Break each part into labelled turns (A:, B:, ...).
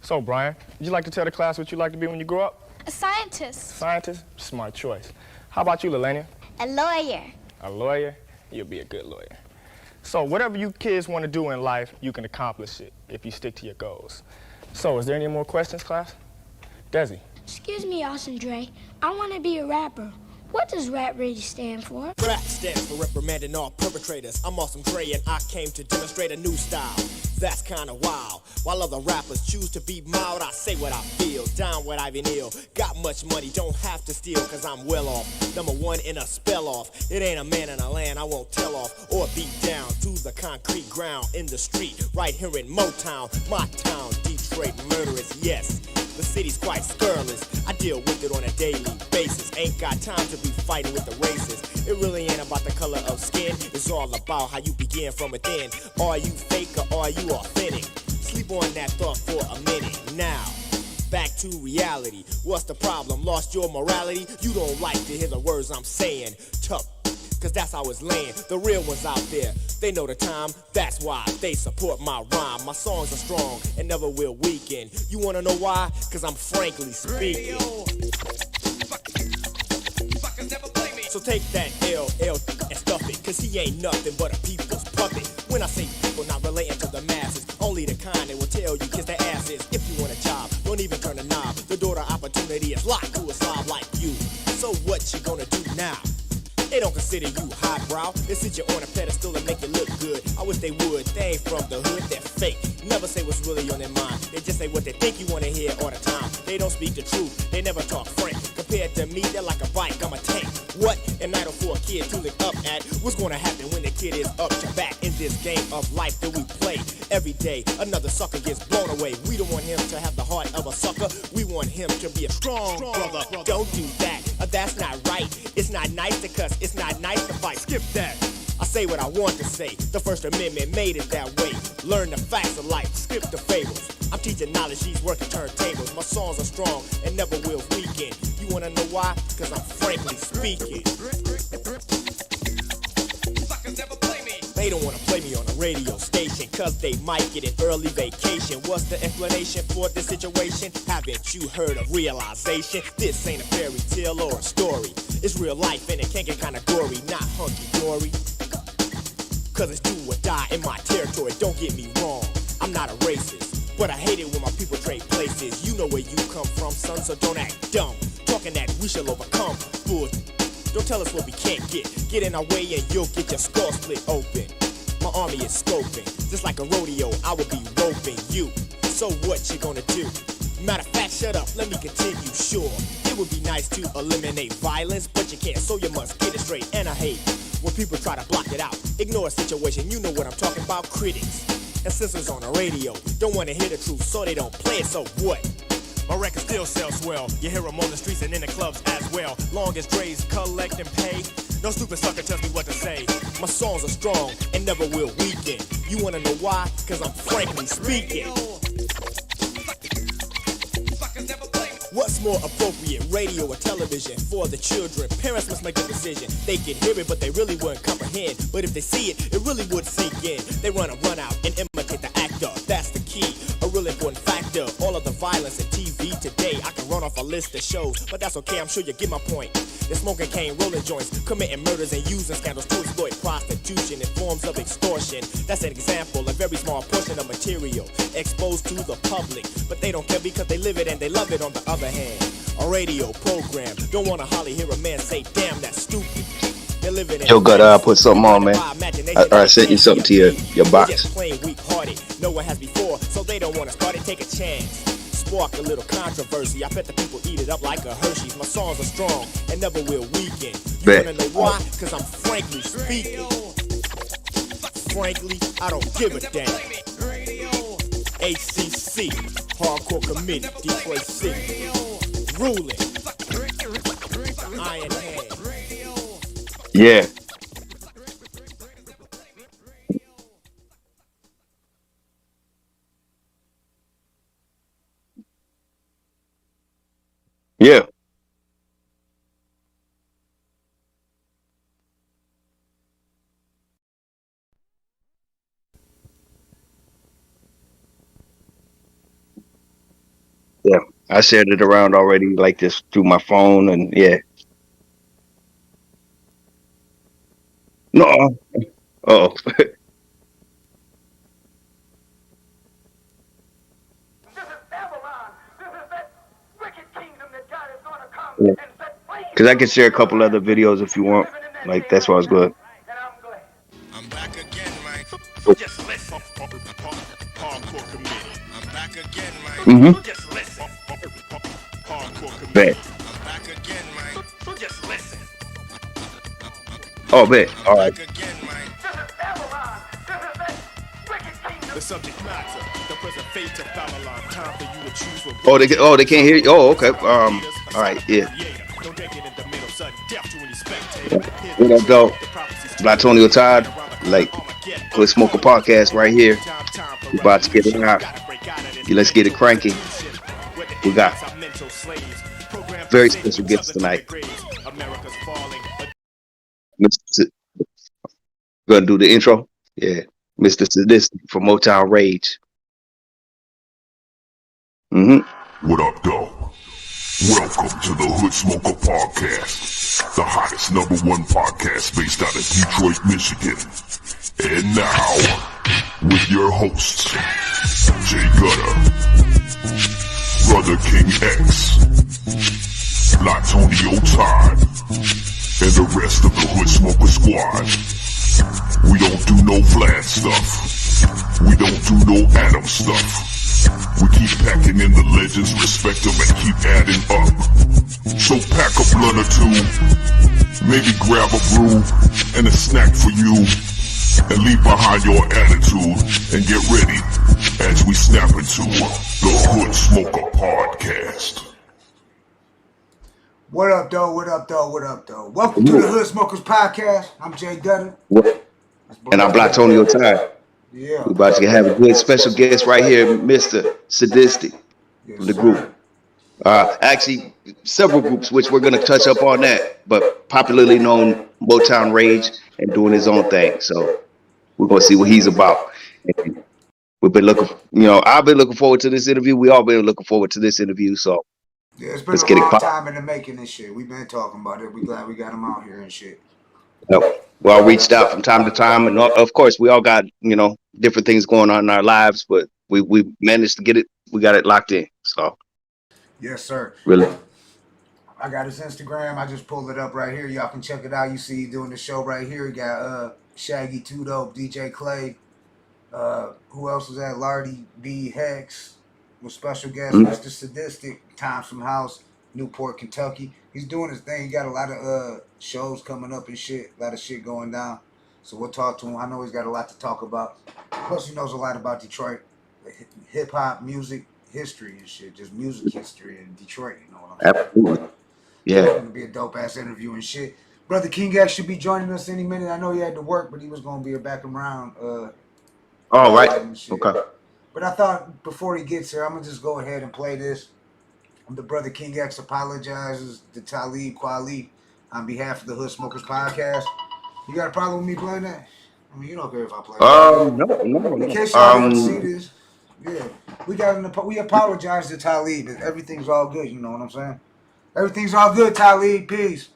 A: So, Brian, would you like to tell the class what you'd like to be when you grow up?
B: A scientist.
A: Scientist? Smart choice. How about you, Lelania?
B: A lawyer.
A: A lawyer? You'll be a good lawyer. So, whatever you kids want to do in life, you can accomplish it if you stick to your goals. So, is there any more questions, class? Desi?
C: Excuse me, Austin Dre. I want to be a rapper. What does rap really stand for?
D: Rap stands for reprimanding all perpetrators. I'm Awesome Dre and I came to demonstrate a new style. That's kinda wild. While other rappers choose to be mild, I say what I feel. Down with Ivy Neal. Got much money, don't have to steal, cause I'm well off. #1 in a spell off. It ain't a man in a land I won't tell off or beat down to the concrete ground in the street. Right here in Motown, my town, Detroit murderers, yes. The city's quite scurrilous. I deal with it on a daily basis. Ain't got time to be fighting with the races. It really ain't about the color of skin. It's all about how you begin from within. Are you fake or are you authentic? Sleep on that thought for a minute. Now, back to reality. What's the problem? Lost your morality? You don't like to hear the words I'm saying. Tough, cause that's how it's laying. The real ones out there, they know the time. That's why they support my rhyme. My songs are strong and never will weaken. You wanna know why? Cause I'm frankly speaking. So take that L and stuff it, cause he ain't nothing but a people's puppet. When I say people, not relating to the masses, only the kind that will tell you kiss their asses. If you want a job, don't even turn a knob. The door to opportunity is locked to a slob like you. So what you gonna do now? They don't consider you highbrow. They sit you on a pedestal and make you look good. I wish they would. They ain't from the hood, they're fake. Never say what's really on their mind. They just say what they think you wanna hear all the time. They don't speak the truth, they never talk frank. Compared to me, they're like a bike, I'm a tank. What an idol for a kid to look up at. What's gonna happen when the kid is up to bat in this game of life that we play? Every day, another sucker gets blown away. We don't want him to have the heart of a sucker. We want him to be a strong brother. Don't do that, that's not right. It's not nice to cuss, it's not nice to fight. Skip that. I say what I want to say. The First Amendment made it that way. Learn the facts of life, skip the fables. I'm teaching knowledge, these working turntables. My songs are strong and never will weaken. You wanna know why? Cause I'm frankly speaking. They don't wanna play me on a radio station, cause they might get an early vacation. What's the explanation for this situation? Haven't you heard of realization? This ain't a fairy tale or a story. It's real life and it can get kinda gory, not hunky-dory. Cause it's do or die in my territory, don't get me wrong. I'm not a racist, but I hate it when my people trade places. You know where you come from, son, so don't act dumb. Talking that we shall overcome. Bull, don't tell us what we can't get. Get in our way and you'll get your skull split open. My army is scoping, just like a rodeo, I will be roping you. So what you gonna do? Matter of fact, shut up, let me continue, sure. It would be nice to eliminate violence, but you can't, so you must get it straight. And I hate when people try to block it out. Ignore a situation, you know what I'm talking about. Critics and censors on the radio don't wanna hear the truth, so they don't play it, so what? My record still sells well. You hear them on the streets and in the clubs as well. Long as Dre's collect and pay, no stupid sucker tells me what to say. My songs are strong and never will weaken. You wanna know why? Cause I'm frankly speaking. What's more appropriate, radio or television for the children? Parents must make a decision. They can hear it, but they really wouldn't comprehend. But if they see it, it really would sink in. They run out and imitate the actor. That's the key, a real important factor. All of the violence in TV today, I can run off a list of shows, but that's okay, I'm sure you get my point. They're smoking cane, rolling joints, committing murders and using scandals to exploit prostitution and forms of extortion. That's an example, a very small portion of material exposed to the public. But they don't care because they live it and they love it on the other hand. A radio program, don't wanna holly hear a man say, damn, that's stupid.
E: Yo, Gutta, put something on, man. I sent you something to your box.
D: Just plain weak-hearted, no one has before, so they don't wanna start it, take a chance. Spark a little controversy, I bet the people eat it up like a Hershey's. My songs are strong and never will weaken. You wanna know why? Cause I'm frankly speaking. Frankly, I don't give a damn. HCC, Hardcore Committee, Detroit City. Ruling. Iron Hand.
E: Yeah. Yeah. I shared it around already, like this through my phone, and yeah. No. Oh. Because I can share a couple other videos if you want. Like that's why I was good.
D: I'm back again, man. Just listen. Hardcore committee. I'm back again, man.
E: Mm-hmm.
D: Just listen. Hardcore
E: Bet.
D: committee. I'm back again, man. Just listen.
E: Oh, bet. All right.
D: Back again, man. The subject matter, the present fate of Babylon. Time for you to choose what.
E: Oh, they can't hear you. Oh, okay. All right. Yeah.
D: Don't get in the middle, sudden death to any
E: What
D: spectator.
E: up, though? Blatonio, Todd, like Quit Smoker Podcast right here. We about to get it out. Let's get it cranky. We got very special guests tonight. Mr. Gonna do the intro? Yeah. Mr. Sadistic from Motown Rage. Mm-hmm.
F: What up, though? Welcome to the Hood Smoker Podcast, the hottest #1 podcast based out of Detroit, Michigan. And now, with your hosts, Jay Gutta, Brother King X, Blatonio Todd, and the rest of the Hood Smoker Squad. We don't do no Vlad stuff. We don't do no Adam stuff. We keep packing in the legends, respect them, and keep adding up. So pack a blunt or two, maybe grab a brew and a snack for you, and leave behind your attitude, and get ready as we snap into the Hood Smoker Podcast.
G: What up, though? What up, though? What up, though? Welcome to the Hood Smokers Podcast. I'm Jay Gutta.
E: And I'm Blatonio Todd.
G: Yeah.
E: We're about to have a good special guest right here, Mr. Sadistic from the group. Actually, several groups, which we're going to touch up on that, but popularly known Motown Rage and doing his own thing. So we're going to see what he's about. And we've been looking, I've been looking forward to this interview. We all been looking forward to this interview. So
G: yeah, it's been a long time in the making and shit. We've been talking about it. We glad we got him out here and shit.
E: Yep. We all reached out from time to time, and of course, we all got different things going on in our lives, but we managed to get it. We got it locked in. So
G: yes, sir.
E: Really,
G: I got his Instagram. I just pulled it up right here. Y'all can check it out. You see, doing the show right here. He got Shaggy 2 Dope, DJ Clay. Who else was that? Lardy B Hex with special guest Mr. Sadistic. Times from House, Newport, Kentucky. He's doing his thing. He got a lot of shows coming up and shit. A lot of shit going down. So we'll talk to him. I know he's got a lot to talk about. Plus, he knows a lot about Detroit, hip hop, music history and shit. Just music history in Detroit. You know what I'm saying?
E: absolutely, yeah.
G: It's gonna be a dope ass interview and shit. Brother King X should be joining us any minute. I know he had to work, but he was gonna be back around.
E: All right. Okay.
G: But I thought before he gets here, I'm gonna just go ahead and play this. The Brother King X apologizes to Talib Kweli on behalf of the Hood Smokers Podcast. You got a problem with me playing that? I mean, you don't care if I play that.
E: No.
G: In case y'all didn't see this, yeah, we apologize to Talib. Everything's all good. You know what I'm saying? Everything's all good, Talib. Peace,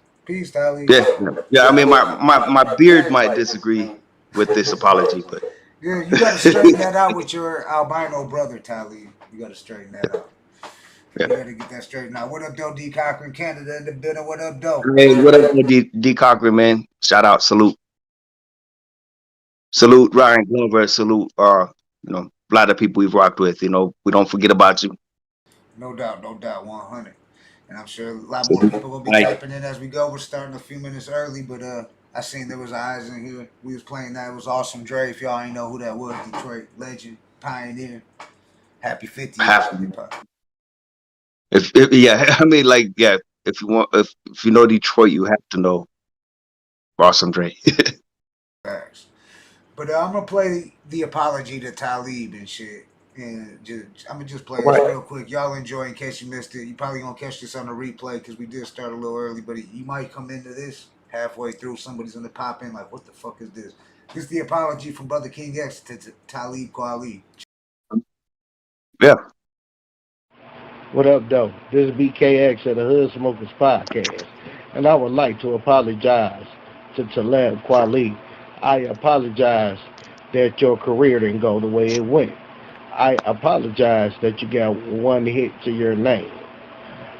G: Talib.
E: Yeah. I mean, my beard might disagree with this apology, but
G: yeah, you got to straighten that out with your albino brother, Talib. You got to straighten that out.
E: Yeah.
G: You gotta get that straightened out. What up, though, D. Cochran, Canada in the building. What up, though?
E: Hey, what up, D. Cochran, man? Shout out, salute, Ryan Glover, salute. A lot of people we've rocked with. We don't forget about you.
G: No doubt, 100. And I'm sure a lot more people will be tapping in as we go. We're starting a few minutes early, but I seen there was eyes in here. We was playing that. It was Awesome Dre. If y'all ain't know who that was, Detroit legend, pioneer. Happy 50th.
E: If you know Detroit, you have to know Awesome Dre.
G: Facts. But I'm gonna play the apology to Talib and shit, and I'm gonna just play it real quick. Y'all enjoy in case you missed it. You probably gonna catch this on the replay because we did start a little early, but you might come into this halfway through. Somebody's gonna pop in like, "What the fuck is this?" This is the apology from Brother King X to Talib Kweli.
E: Yeah.
H: What up, though? This is BKX of the Hood Smokers Podcast, and I would like to apologize to Taleb Kweli. I apologize that your career didn't go the way it went. I apologize that you got one hit to your name.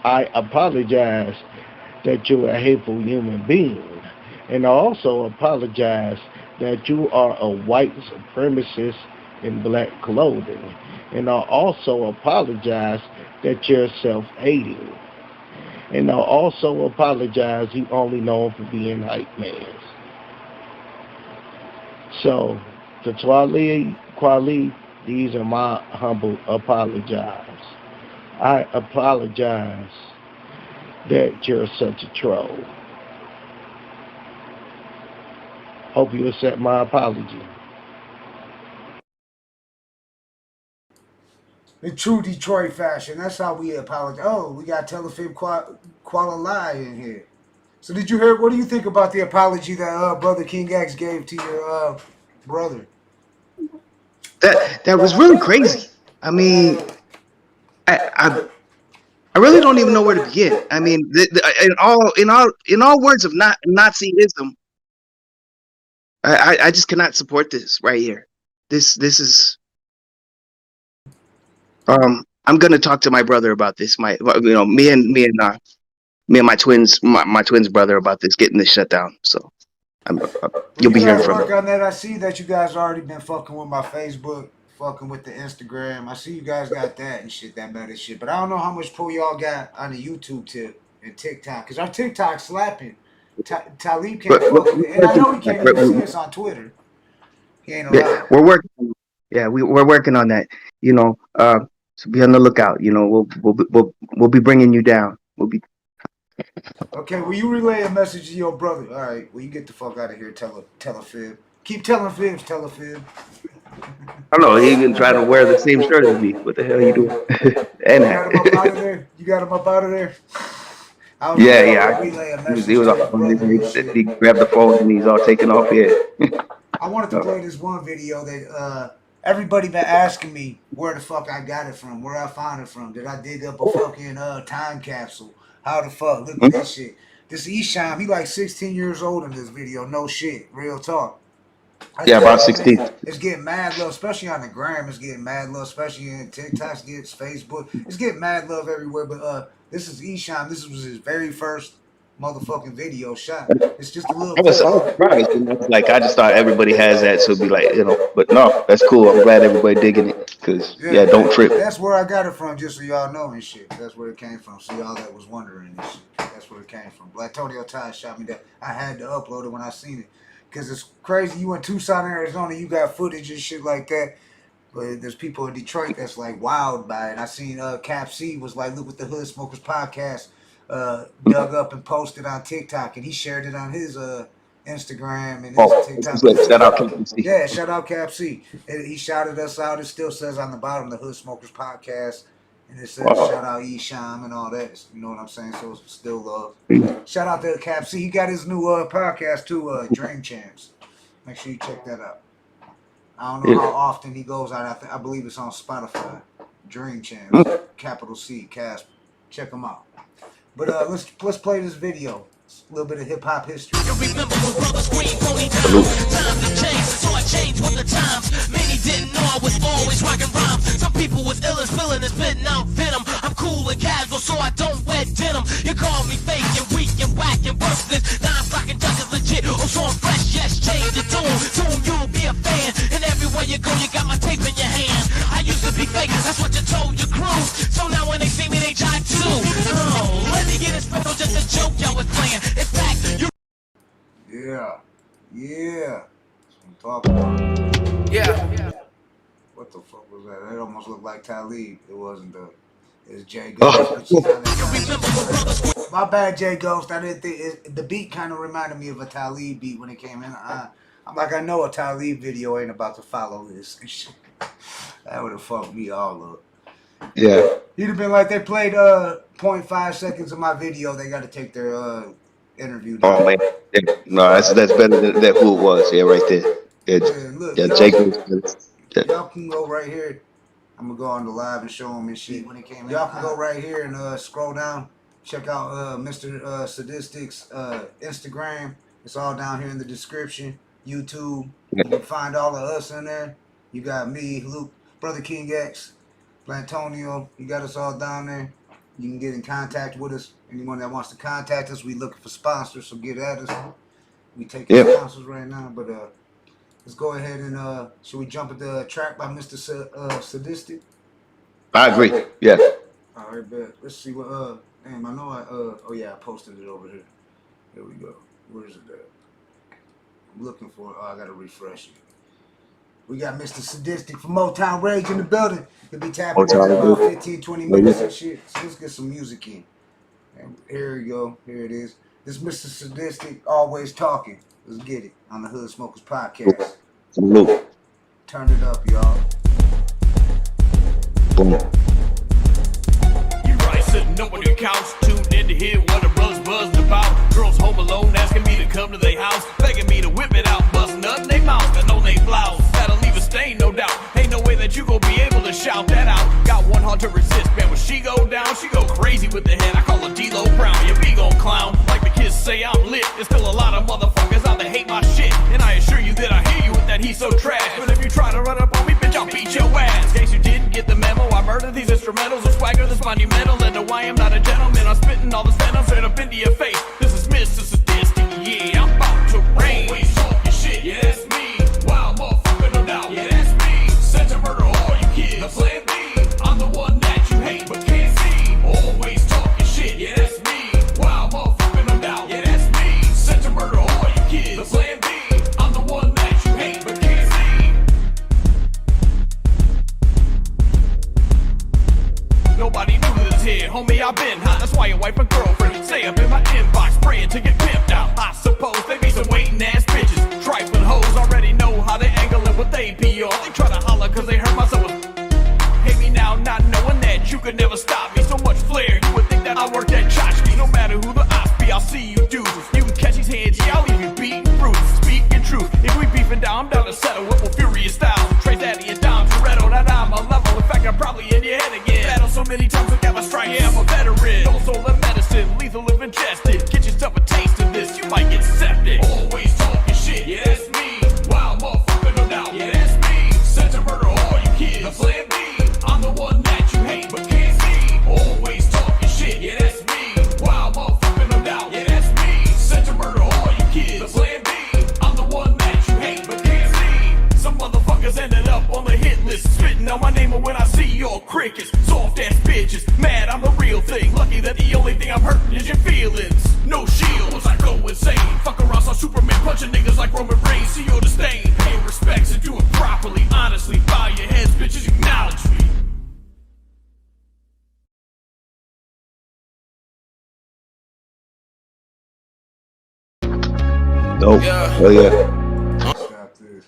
H: I apologize that you're a hateful human being. And I also apologize that you are a white supremacist in black clothing. And I also apologize that you're self-hating. And I also apologize you only known for being hype man. So, to Kweli, these are my humble apologies. I apologize that you're such a troll. Hope you accept my apology.
G: In true Detroit fashion, that's how we apologize. Oh, we got Telefib Kuala in here. So did you hear, what do you think about the apology that Brother King X gave to your brother?
E: That was really crazy. I mean, I really don't even know where to begin. I mean, in all words of Nazism, I just cannot support this right here. This is. I'm gonna talk to my brother about this. Me and my twins brother about this, getting this shut down. So you'll be hearing from
G: work
E: me.
G: on that. I see that you guys already been fucking with my Facebook, fucking with the Instagram. I see you guys got that and shit, that better shit. But I don't know how much pull y'all got on the YouTube tip and TikTok, because our TikTok slapping. Talib can't fuck with it, and I know he can't even see us on Twitter. He ain't allowed.
E: We're working. Yeah, we're working on that. So be on the lookout. We'll be bringing you down.
G: Okay, will you relay a message to your brother? All right, well, you get the fuck out of here, tell a fib. Keep telling fibs, tell a fib.
E: I don't know, he even trying to wear the same shirt as me. What the hell are you doing? And
G: you got him up out of there? You got him up out of there?
E: Yeah. He was off. He grabbed the phone and he's all taken off here.
G: I wanted to play this one video that everybody been asking me where the fuck I got it from, where I found it from. Did I dig up a fucking time capsule? How the fuck? Look at this shit. This Esham, he like 16 years old in this video. No shit. Real talk.
E: About 16.
G: It's getting mad love, especially on the gram. It's getting mad love, especially in TikTok, it's Facebook. It's getting mad love everywhere. But this is Esham. This was his very first motherfucking video shot. It's just a little.
E: I was surprised. Like, I just thought everybody has that, so it'd be like, But no, that's cool. I'm glad everybody digging it. Cause don't trip.
G: That's where I got it from, just so y'all know and shit. That's where it came from. So y'all that was wondering and shit. That's where it came from. Blatonio Todd shot me that. I had to upload it when I seen it. Cause it's crazy. You in Tucson, Arizona, you got footage and shit like that. But there's people in Detroit that's like wild by it. I seen Cap C was like, look what the Hood Smokers Podcast dug up and posted on TikTok, and he shared it on his Instagram and his TikTok.
E: Shout out Cap C.
G: Yeah, shout out Cap C. He shouted us out. It still says on the bottom the Hood Smokers Podcast, and it says shout out Esham and all that. You know what I'm saying? So it's still love. Shout out to Cap C. He got his new podcast too, Dream Champs. Make sure you check that out. I don't know how often he goes out. I believe it's on Spotify. Dream Champs, capital C, Casper. Check him out. But let's play this video. It's a little bit of hip hop history. You remember when brothers screamed, pony down. Times have changed, so I changed with the times. Many didn't know I was always rocking rhymes. Some people was ill as spilling and spitting out venom. I'm cool and casual, so I don't wear denim. You call me fake and weak and whack and worthless. Now I'm rocking just as legit. Oh, so I'm fresh, yes, change the tune. Soon you'll be a fan. And everywhere you go, you got my tape in your hand. I used to be fake, that's what you told your crew. So now when they see me, they try to. Oh, let me get it special, just a joke y'all was playing. In fact, you. Yeah. That's what I'm talking about. Yeah. What the fuck was that? That almost looked like Talib. It wasn't though. It's Jay Ghost. My bad, Jay Ghost. I didn't think the beat kind of reminded me of a Talib beat when it came in. I'm like, I know a Talib video ain't about to follow this. That would have fucked me all up.
E: Yeah.
G: He'd have been like, they played 0.5 seconds of my video. They got to take their interview down.
E: Oh man, no, that's better than that. Who it was? Yeah, right there.
G: Look,
E: Jacob.
G: y'all can go right here. I'm gonna go on the live and show them and shit. When it came y'all can go right here and scroll down. Check out Mr. Sadistic's Instagram. It's all down here in the description. YouTube. You can find all of us in there. You got me, Luke, Brother King X, Blatonio. You got us all down there. You can get in contact with us. Anyone that wants to contact us, we looking for sponsors, so get at us. We taking sponsors right now, but let's go ahead and should we jump at the track by Mr. Sadistic?
E: I agree. Yeah.
G: All right, bet. Let's see what damn, I know oh yeah, I posted it over here. Here we go. Where's it at? I'm looking for it. Oh, I gotta refresh it. We got Mr. Sadistic from Motown Rage in the building. He'll be tapping in about 15, 20 minutes and shit. So let's get some music in. And here we go. Here it is. This is Mr. Sadistic, always talking. Let's get it on the Hood Smokers Podcast.
E: Salute.
G: Turn it up, y'all.
E: Boom.
I: You right, sitting up on your couch, tuned in to hear what the brothers buzzing about. Girls home alone asking me to come to their house, begging me to whip it out, busting up they mouth and on they blouse. That'll leave a stain, no doubt. Ain't no way that you gon' be able to shout that out. Got one heart to resist, man. When she go down, she go crazy with the head. I call her D-Lo Brown, you be gon' clown. Like the kids say I'm lit. There's still a lot of motherfuckers out there hate my shit. And I assure you that I hear you with that he's so trash. But if you try to run up on me, bitch, I'll beat your ass. In case you didn't get the memo, I murder these instrumentals with swagger that's monumental. And no, I am not a gentleman. I'm spitting all this venom straight up into your face. This is Mr. Sadistic, yeah, I'm about to rain. Always talking shit, yeah, that's me. Wild motherfucker, no doubt, yeah, that's me. Sent to murder all you kids. The plan B, I'm the one that you hate but can't see. Always talking shit, yeah, that's me. Wild motherfucker, no doubt, yeah, that's me. Sent to murder all you kids. The plan B, I'm the one that you hate but can't see. Nobody knew this here, homie, I've been hot. That's why your wife and girlfriend stay up in my inbox praying to get pimped out. I suppose they be some waiting ass bitches. Trifling hoes already know how they angle it with they PR. They try to holler cause they heard my soul. Hate me now, not knowing that you could never stop me. So much flair, you would think that I worked at Chachki. No matter who the ops be, I'll see you dudes. You can catch these hands, yeah, I'll leave you beating bruised. Speaking truth, if we beefing down, I'm down to settle up with furious styles. Trace Daddy and Dom Toretto, that I'm a level. In fact, I'm probably in your head again. Battle so many times, I got my strike, yeah, I'm a veteran. No soul and medicine, lethal if ingested. Get yourself a taste of this, you might get septic. Always talking shit, yeah, that's me. Wild motherfucker, no doubt, yeah, that's me. Sent to murder all you kids. The plan B, I'm the one that you hate but can't see. Always talking shit, yeah, that's me. Wild motherfucker, no doubt, yeah, that's me. Sent to murder all you kids. The plan B, I'm the one that you hate but can't see. Some motherfuckers ended up on the hit list, spitting out my name when I see your crickets. Soft ass bitches, mad I'm the real thing. Lucky that the only thing I'm hurting is your feelings. No shields, I go insane. Fuck around, saw Superman punching niggas like Roman Reigns. See your disdain, pay respects and do it properly. Honestly, bow your heads, bitches, acknowledge me.
E: Dope. Oh yeah.
G: Stop this.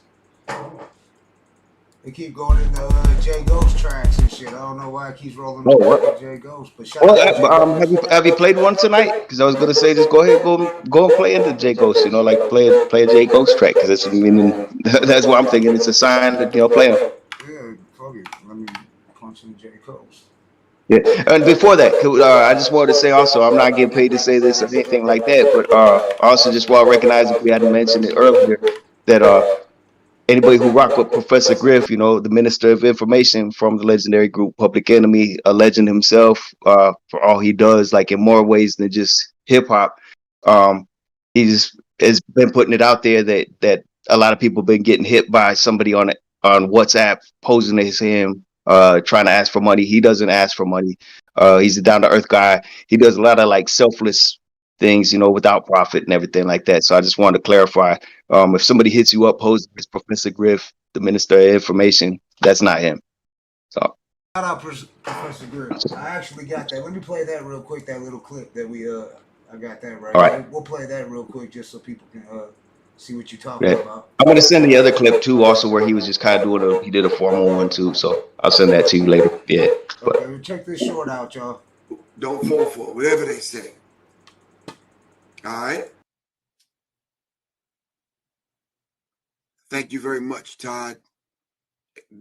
G: They keep going in the J Ghost tracks and shit. I don't know why it keeps rolling
E: Oh,
G: over
E: what?
G: to J Ghost. But shout out to J Ghost.
E: Have you played one tonight? Because I was gonna say just go ahead, go and play into J Ghost. You know, like play a J Ghost track. Because that's meaning that's what I'm thinking. It's a sign that play them.
G: Yeah, fuck it. Let me punch in J Ghost.
E: Yeah, and before that, I just wanted to say also, I'm not getting paid to say this or anything like that, but also just want to recognize, if we hadn't mentioned it earlier, that anybody who rock with Professor Griff, you know, the Minister of Information from the legendary group Public Enemy, a legend himself, for all he does, like in more ways than just hip hop. He just has been putting it out there that a lot of people been getting hit by somebody on WhatsApp posing as him. Trying to ask for money. He doesn't ask for money. He's a down to earth guy. He does a lot of like selfless things, you know, without profit and everything like that. So I just wanted to clarify. If somebody hits you up posing as Professor Griff, the Minister of Information, that's not him. So
G: Shout out Professor Griff. I actually got that. Let me play that real quick. That little clip that we I got that right.
E: All right.
G: We'll play that real quick just so people can see what you're talking about.
E: I'm gonna send the other clip too, also where he was just kind of doing he did a formal one too. So I'll send that to you later. Yeah. But
G: Okay, check this short out, y'all.
J: Don't fall for it, whatever they say. All right? Thank you very much, Todd.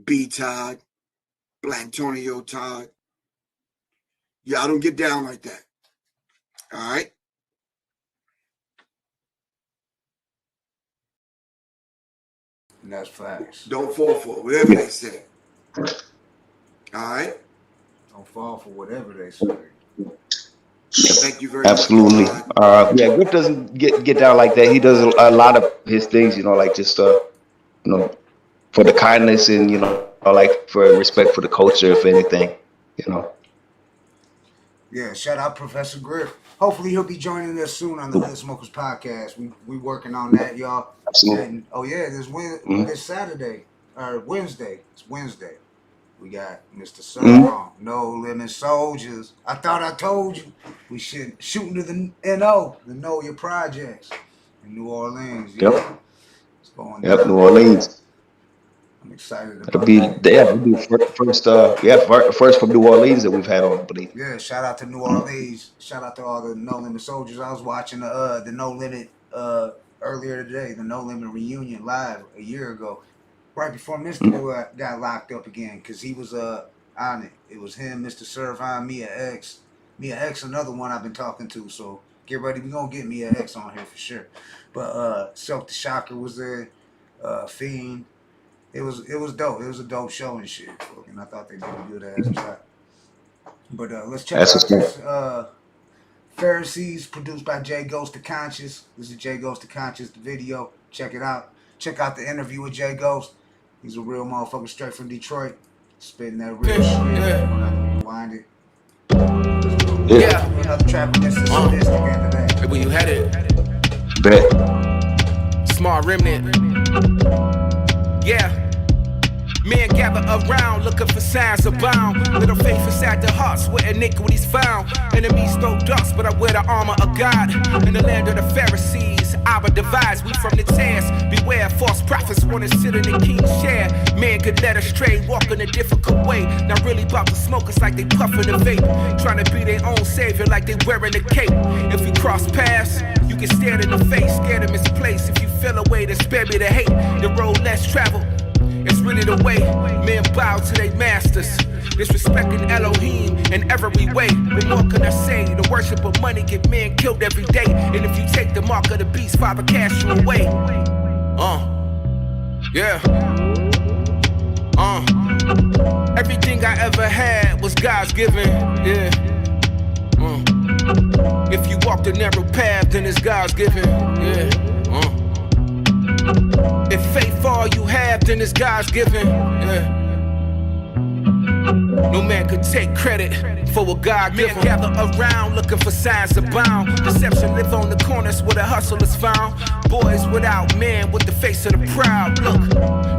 J: B. Todd. Blatonio, Todd. Y'all don't get down like that. All right?
G: And that's facts.
J: Don't fall for it, whatever they say. All right?
G: Don't fall for whatever they say.
J: Thank you very
E: Absolutely.
J: much. Absolutely.
E: Yeah, Griff doesn't get down like that. He does a lot of his things, like just for the kindness and like for respect for the culture, if anything,
G: Yeah, shout out Professor Griff. Hopefully he'll be joining us soon on the Hood Smokers podcast. We working on that, y'all.
E: Absolutely.
G: And, this Saturday or Wednesday. It's Wednesday. We got Mr. Song, No Limit Soldiers. I thought I told you. We shooting to the NO, the Know Your Projects in New Orleans.
E: Yep.
G: It's going
E: Yep,
G: down.
E: New Orleans.
G: I'm excited about
E: It'll be first from New Orleans that we've had on, I believe.
G: Yeah, shout out to New Orleans. Shout out to all the No Limit Soldiers. I was watching the No Limit earlier today, the No Limit reunion live a year ago, right before Mr. got locked up again, because he was on it. It was him, Mr. Servine, Mia X, another one I've been talking to. So get ready, we gonna get Mia X on here for sure. But Silk the Shocker was there, Fiend. It was dope. It was a dope show and shit. And I thought they did a good ass job. But let's check out this Pharisees, produced by J Ghost the Conscious. This is J Ghost the Conscious, the video. Check it out. Check out the interview with J Ghost. He's a real motherfucker straight from Detroit. Spitting that real shit. Rewind it.
I: Yeah.
G: Another trap with Mr. Sadistic after that.
I: Hey, where you headed?
E: Bet.
I: Smart remnant. Yeah. Men gather around looking for signs abound. Little faith inside their hearts where iniquity's found. Enemies throw dust, but I wear the armor of God. In the land of the Pharisees, our divides, we from the tares. Beware, false prophets want to sit in the king's chair. Man could let us stray, walk in a difficult way. Not really about to smoke us like they puffin' a vape. Trying to be their own savior like they wearing a cape. If we cross paths, you get stared in the face, scared of misplaced. If you feel a way to spare me the hate, the road less traveled. It's really the way men bow to their masters, disrespecting Elohim in every way. What more can I say? The worship of money get men killed every day. And if you take the mark of the beast, Father cast you away. Yeah. Everything I ever had was God's given. Yeah. If you walk the narrow path, then it's God's given. Yeah. If faith all you have, then it's God's given. Yeah. No man could take credit for what God given. Men gather around looking for signs abound. Deception live on the corners where the hustle is found. Boys without men with the face of the proud. Look,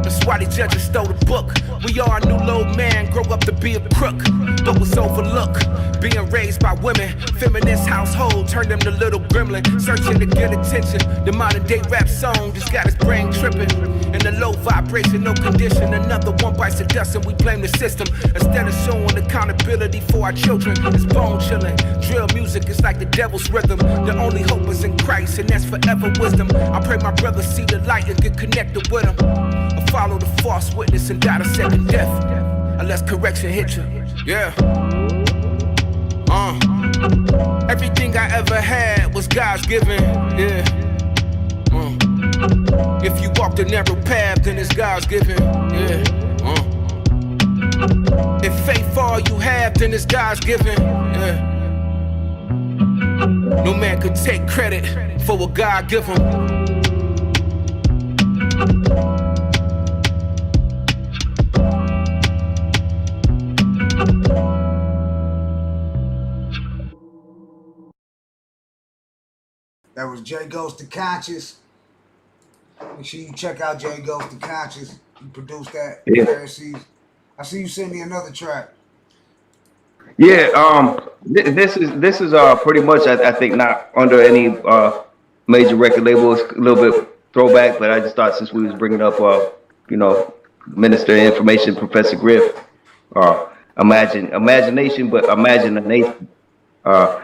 I: that's why the judges stole the book. We are a new low man, grow up to be a crook, but was overlooked. Being raised by women, feminist household turned them to little gremlin, searching to get attention. The modern day rap song just got his brain tripping. And the low vibration, no condition. Another one bites the dust and we blame the system. Instead of showing accountability for our children, it's bone chilling. Drill music is like the devil's rhythm. The only hope is in Christ, and that's forever wisdom. I pray my brothers see the light and get connected with him. Or follow the false witness and die a second death, unless correction hit you. Yeah. Everything I ever had was God's given. Yeah. If you walk the narrow path, then it's God's given. Yeah. If faith all you have, then it's God's given. Yeah. No man could take credit for what God give him.
G: That was J Ghost the Conscious. Make sure you check out J Ghost the Conscious. He produced that.
E: Yeah.
G: Pharisees. I see you send me another track.
E: Yeah, this is pretty much I think not under any major record label. It's a little bit throwback, but I just thought since we was bringing up Minister of Information Professor Griff, imagination, but imagination.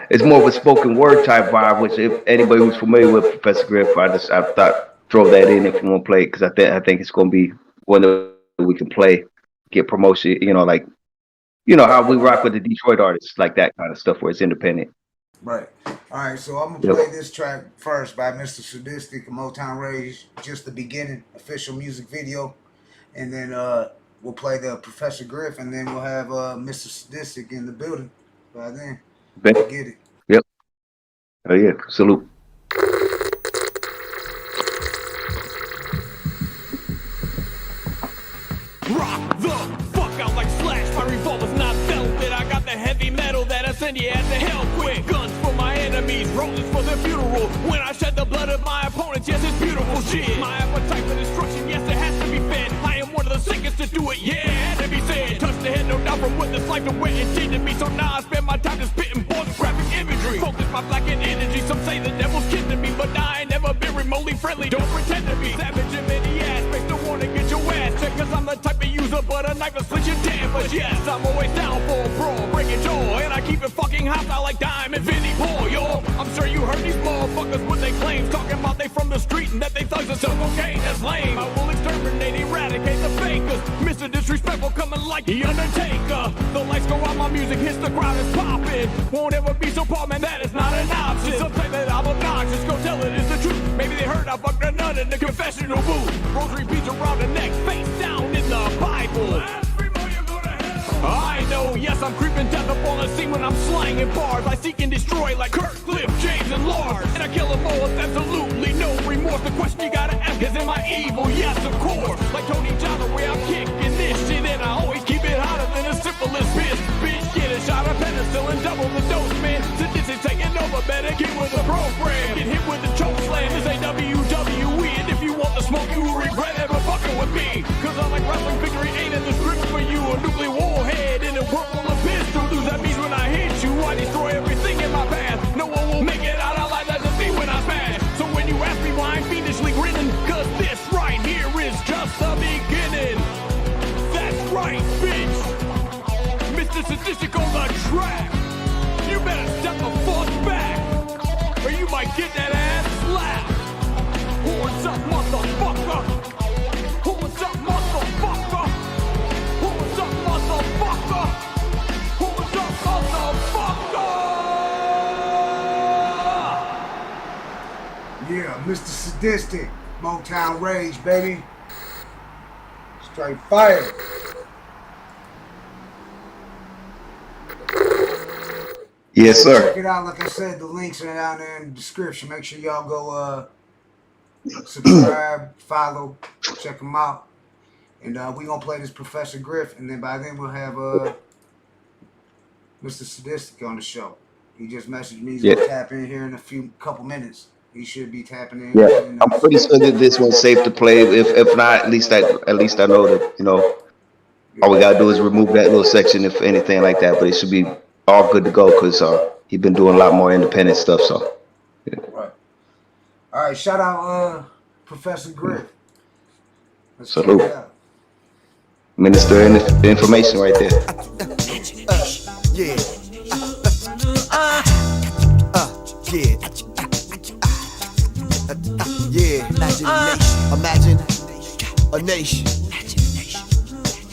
E: It's more of a spoken word type vibe, which if anybody who's familiar with Professor Griff, I thought throw that in if you want to play it, because I think it's going to be one that we can play, get promotion, like you know how we rock with the Detroit artists, like that kind of stuff where it's independent.
G: Right. All right, so I'm gonna play this track first by Mr. Sadistic and Motown Rage, just the beginning, official music video, and then we'll play the Professor Griff, and then we'll have Mr. Sadistic in the building by then. Get it.
E: Yep. Oh yeah, salute.
I: Rock the fuck out like Slash. My revolver's not velvet. I got the heavy metal that'll send you at the hell quick. Guns for my enemies, roses for their funeral. When I shed the blood of my opponents, yes, it's beautiful shit. My appetite for destruction, yes, it has to be fed. I am one of the sickest to do it, yeah, had to be said. Touch the head, no doubt, from what this life to wet and cheated me. So now I spend my time just spitting pornographic imagery. Focus my blackened energy. Some say the devil's kissing me, but I ain't never been remotely friendly. Don't pretend to be savage in many aspects. Don't wanna get your ass checked, cause I'm the type of user, but a knife to slit your damn. But yes, I'm always down for a brawl, breaking jaw, and I keep it fucking hot. I like Diamond Vinny Paul, yo. I'm sure you heard these motherfuckers with their claims, talking about they from the street and that they thugs and sell cocaine. That's lame. I will exterminate, eradicate the fakers. Mr. Disrespectful coming like the Undertaker. The lights go out, my music hits the crowd, is popping. Won't ever be so poor, man, that is not an option. Some say that I'm obnoxious, go tell it it's the truth. Maybe they heard I fucked a nut in the confessional booth. Rosary beads around the neck, face down in the Bible. I know, yes, I'm creeping death up on the scene when I'm slanging bars. I seek and destroy like Kurt, Cliff, James, and Lars. And I kill them all with absolutely no remorse. The question you gotta ask is, am I evil? Yes, of course. Like Tony John, the way I'm kicking this shit, and I always keep it hotter than a syphilis bitch. Bitch, get a shot of penicillin, double the dose, man. Sadistic taking over, better get with the program. Get hit with the choke slam, this ain't WWE. And if you want the smoke, you will regret ever fucking with me. Cause I'm like wrestling victory ain't in the script for you. A nuclear warhead in a world full of pistols. That means when I hit you, I destroy everything in my path. No one will make it out alive, that's the thing when I smash. So when you ask me why I'm fiendishly grinning, cause this right here is just the beginning. That's right, bitch. Mr. Sadistic on the track. You better step the fuck back, or you might get that ass slapped. Horns up, motherfucker. Horns up, motherfucker. Horns up, motherfucker. Horns up, motherfucker.
G: Yeah, Mr. Sadistic, Motown Rage, baby. Straight fire.
E: Yes, sir.
G: Check it out. Like I said, the links are down there in the description. Make sure y'all go subscribe, follow, check them out. And we gonna play this Professor Griff, and then by then we'll have Mr. Sadistic on the show. He just messaged me. He's gonna tap in here in a couple minutes. He should be tapping in.
E: Yeah, I'm pretty sure that this one's safe to play. If not, at least I know that, you know, all we gotta do is remove that little section if anything like that. But it should be all good to go because he's been doing a lot more independent stuff. So, yeah.
G: Right. All right, shout out Professor Griff. Let's
E: salute.
G: check it out.
E: Minister information right there.
K: Yeah. Yeah. Imagine a nation.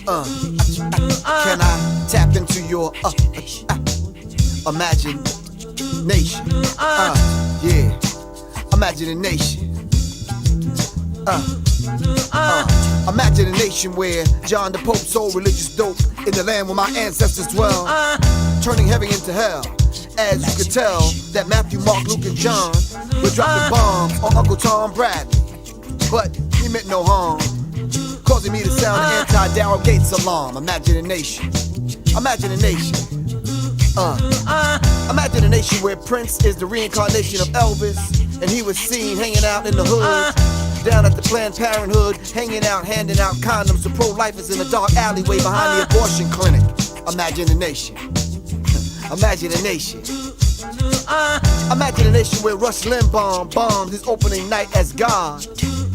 K: Can I tap into your imagination? Yeah. Imagine a nation. Imagine a nation where John the Pope sold religious dope in the land where my ancestors dwell, turning heaven into hell. As you could tell, that Matthew, Mark, Luke, and John were dropping bombs on Uncle Tom Bradley, but he meant no harm, causing me to sound the anti-Darryl Gates alarm. Imagine a nation. Imagine a nation. Imagine a nation where Prince is the reincarnation of Elvis, and he was seen hanging out in the hood, down at the Planned Parenthood, hanging out, handing out condoms to pro-lifers in a dark alleyway behind the abortion clinic. Imagine a nation. Imagine a nation. Imagine a nation where Rush Limbaugh bombed his opening night as God,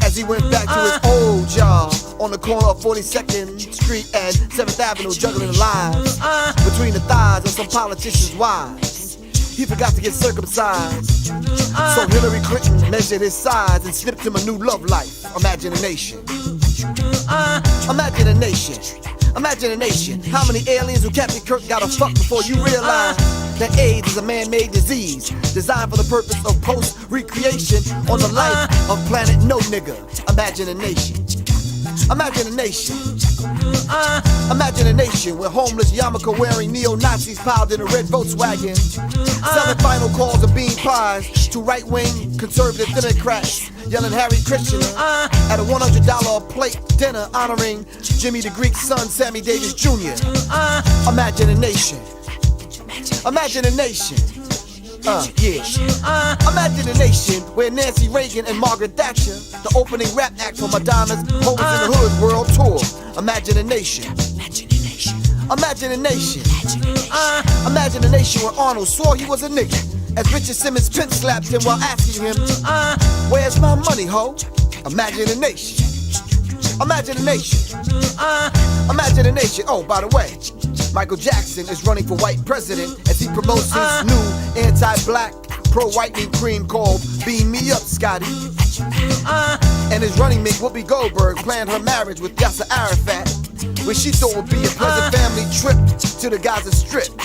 K: as he went back to his old job on the corner of 42nd Street and 7th Avenue, juggling lives between the thighs of some politicians' wives. He forgot to get circumcised, so Hillary Clinton measured his size and slipped him a new love life. Imagine a nation. Imagine a nation Imagination. How many aliens who Captain Kirk gotta fuck before you realize that AIDS is a man-made disease designed for the purpose of post-recreation on the life of planet no nigga. Imagine a nation. Imagine a nation. Imagine a nation where homeless yarmulke-wearing neo-Nazis piled in a red Volkswagen, selling final calls of bean pies to right-wing conservative Democrats, yelling Harry Christian at a $100 a plate dinner honoring Jimmy the Greek's son, Sammy Davis Jr. Imagine a nation. Imagine a nation. Imagine a nation where Nancy Reagan and Margaret Thatcher, the opening rap act for Madonna's Hoes in the Hood World Tour. Imagine a nation. Imagine a nation. Imagine a nation where Arnold swore he was a nigga, as Richard Simmons pimp slapped him while asking him, "Where's my money, ho?" Imagine a nation. Imagine a nation. Imagine a nation. Oh, by the way, Michael Jackson is running for white president as he promotes his new anti-black, pro-whitening cream called Beam Me Up, Scotty. And his running mate Whoopi Goldberg planned her marriage with Yasser Arafat, which she thought would be a pleasant family trip to the Gaza Strip.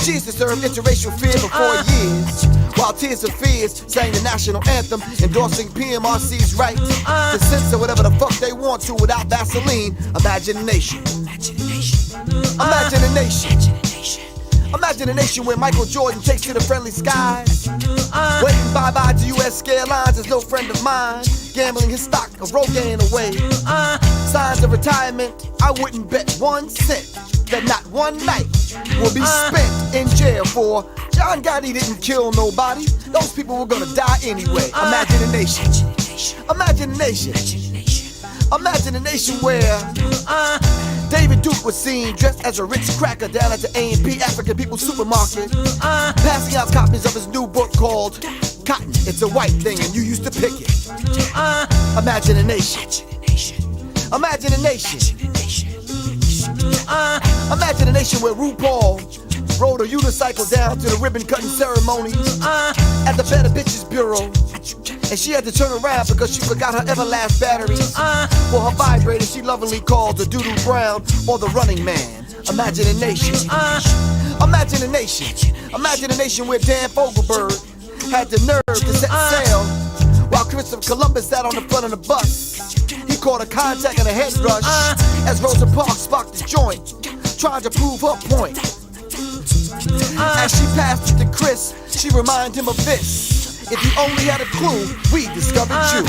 K: She used to serve interracial fear for 4 years, while Tears of Fears sang the national anthem, endorsing PMRC's right to censor whatever the fuck they want to without Vaseline. Imagine a nation. Imagine a nation. Imagine a nation where Michael Jordan takes to the friendly skies, waving bye-bye to U.S. Airlines as no friend of mine, gambling his stock of Rogaine away. Signs of retirement, I wouldn't bet 1 cent that not one night will be spent in jail for John Gotti didn't kill nobody. Those people were gonna die anyway. Imagine a nation. Imagine a nation. Imagine a nation where David Duke was seen dressed as a rich cracker down at the A&P African People's Supermarket, passing out copies of his new book called Cotton, It's a White Thing and You Used to Pick It. Imagine a nation. Imagine a nation. Imagine a nation where RuPaul rode a unicycle down to the ribbon cutting ceremonies at the Better Bitches Bureau, and she had to turn around because she forgot her Everlast batteries for her vibrator she lovingly called the Doodoo Brown or the Running Man. Imagine a nation. Imagine a nation. Imagine a nation where Dan Fogelberg had the nerve to set sail while Christopher Columbus sat on the front of the bus. He caught a contact and a head rush as Rosa Parks sparked the joint, trying to prove her point. As she passed it to Chris, she reminded him of this: if you only had a clue, we discovered you.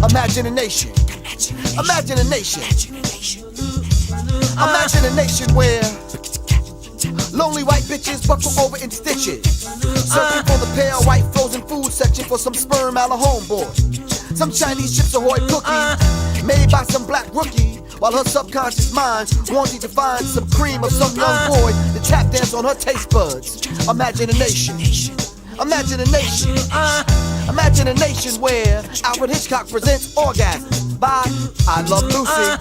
K: Imagine a nation. Imagine a nation. Imagine a nation where lonely white bitches buckle over in stitches, searching for the pale white frozen food section for some sperm a la homeboy. Some Chinese Chips Ahoy cookie made by some black rookie, while her subconscious mind wanting to find some cream of some young boy to tap dance on her taste buds. Imagine a nation. Imagine a nation. Imagine a nation where Alfred Hitchcock presents Orgasm by I Love Lucy.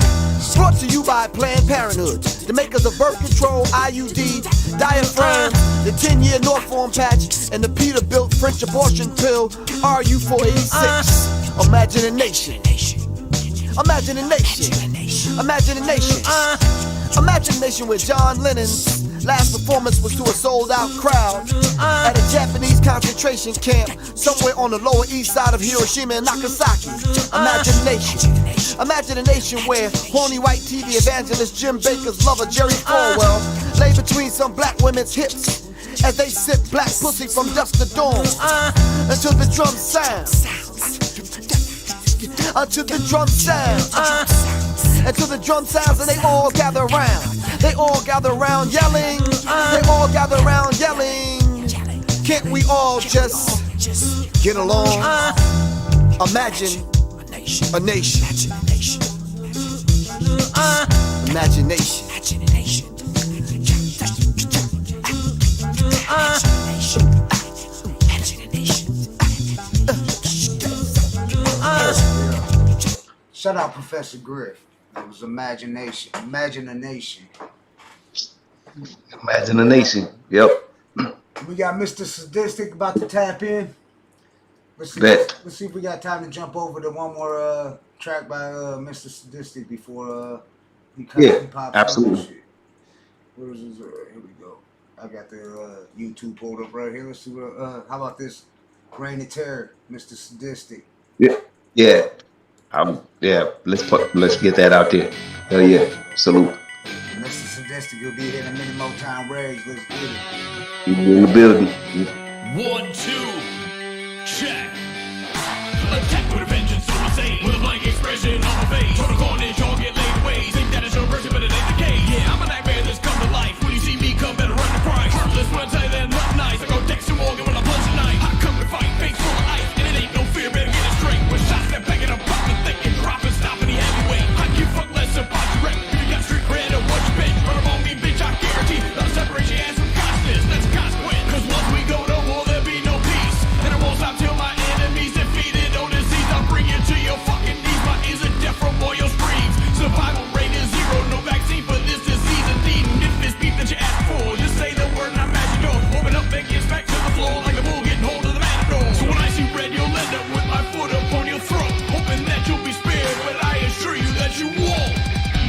K: Brought to you by Planned Parenthood, the makers of birth control, IUD, diaphragm, the 10-year Norform patch, and the Peterbilt French abortion pill, RU486. Imagine a nation. Imagine a nation. Imagine a nation. Imagine a nation where John Lennon's last performance was to a sold-out crowd at a Japanese concentration camp somewhere on the lower east side of Hiroshima and Nagasaki. Imagine a nation. Imagine a nation where horny white TV evangelist Jim Baker's lover Jerry Falwell lay between some black women's hips as they sip black pussy from dusk to dawn until the drum sounds. Until the drum sounds. Until the drum sounds and they all gather around. They all gather around yelling. They all gather around yelling. Can't we all just get along? Imagine a nation. Imagination.
G: Shout out Professor Griff. It was imagination. Imagine a nation.
E: Imagine a nation. Yep.
G: We got Mr. Sadistic about to tap in. Let's see if we got time to jump over to one more track by Mr. Sadistic before He constantly pops up and
E: absolutely.
G: shit. Where is this? Here we go. I got the YouTube pulled up right here. Let's see what. How about this? Reign of Terror, Mr. Sadistic.
E: Yeah, yeah. Let's get that out there. Hell yeah, salute.
G: Mr. Sadistic will be here in a minute. Motown Rage. Let's get it.
E: In the building.
I: 1, 2, check. Attack with a vengeance, so insane. With a blank expression on my face. Total carnage, all get laid away. Think that it's your version, but it ain't the case. Yeah, I'm a nightmare that's come to life. When you see me come, better run the price. Heartless when I tell you they're not nice. I go Dexter Morgan when I punch a knife. I come to fight, face full of ice. And it ain't no fear, better get it straight. With shots that back it up, popping, thinking, dropping, stopping the heavyweight. I give fuck less about your rep. You got street cred or what you bet. Run up on me, bitch, I guarantee. I'll separate your ass from consciousness. That's a consequence. Cause once we go to war, there'll be no peace. And I won't stop till my enemies defeated. I'll bring you to your fucking knees. My ears are deaf from all your screams. Survival rate is 0, no vaccine for this disease. Indeed, and if it's beef that you ask for, just say the word and I imagine door. Open up and get back to the floor like a bull getting hold of the matador. So when I see red, you'll end up with my foot upon your throat, hoping that you'll be spared, but I assure you that you won't.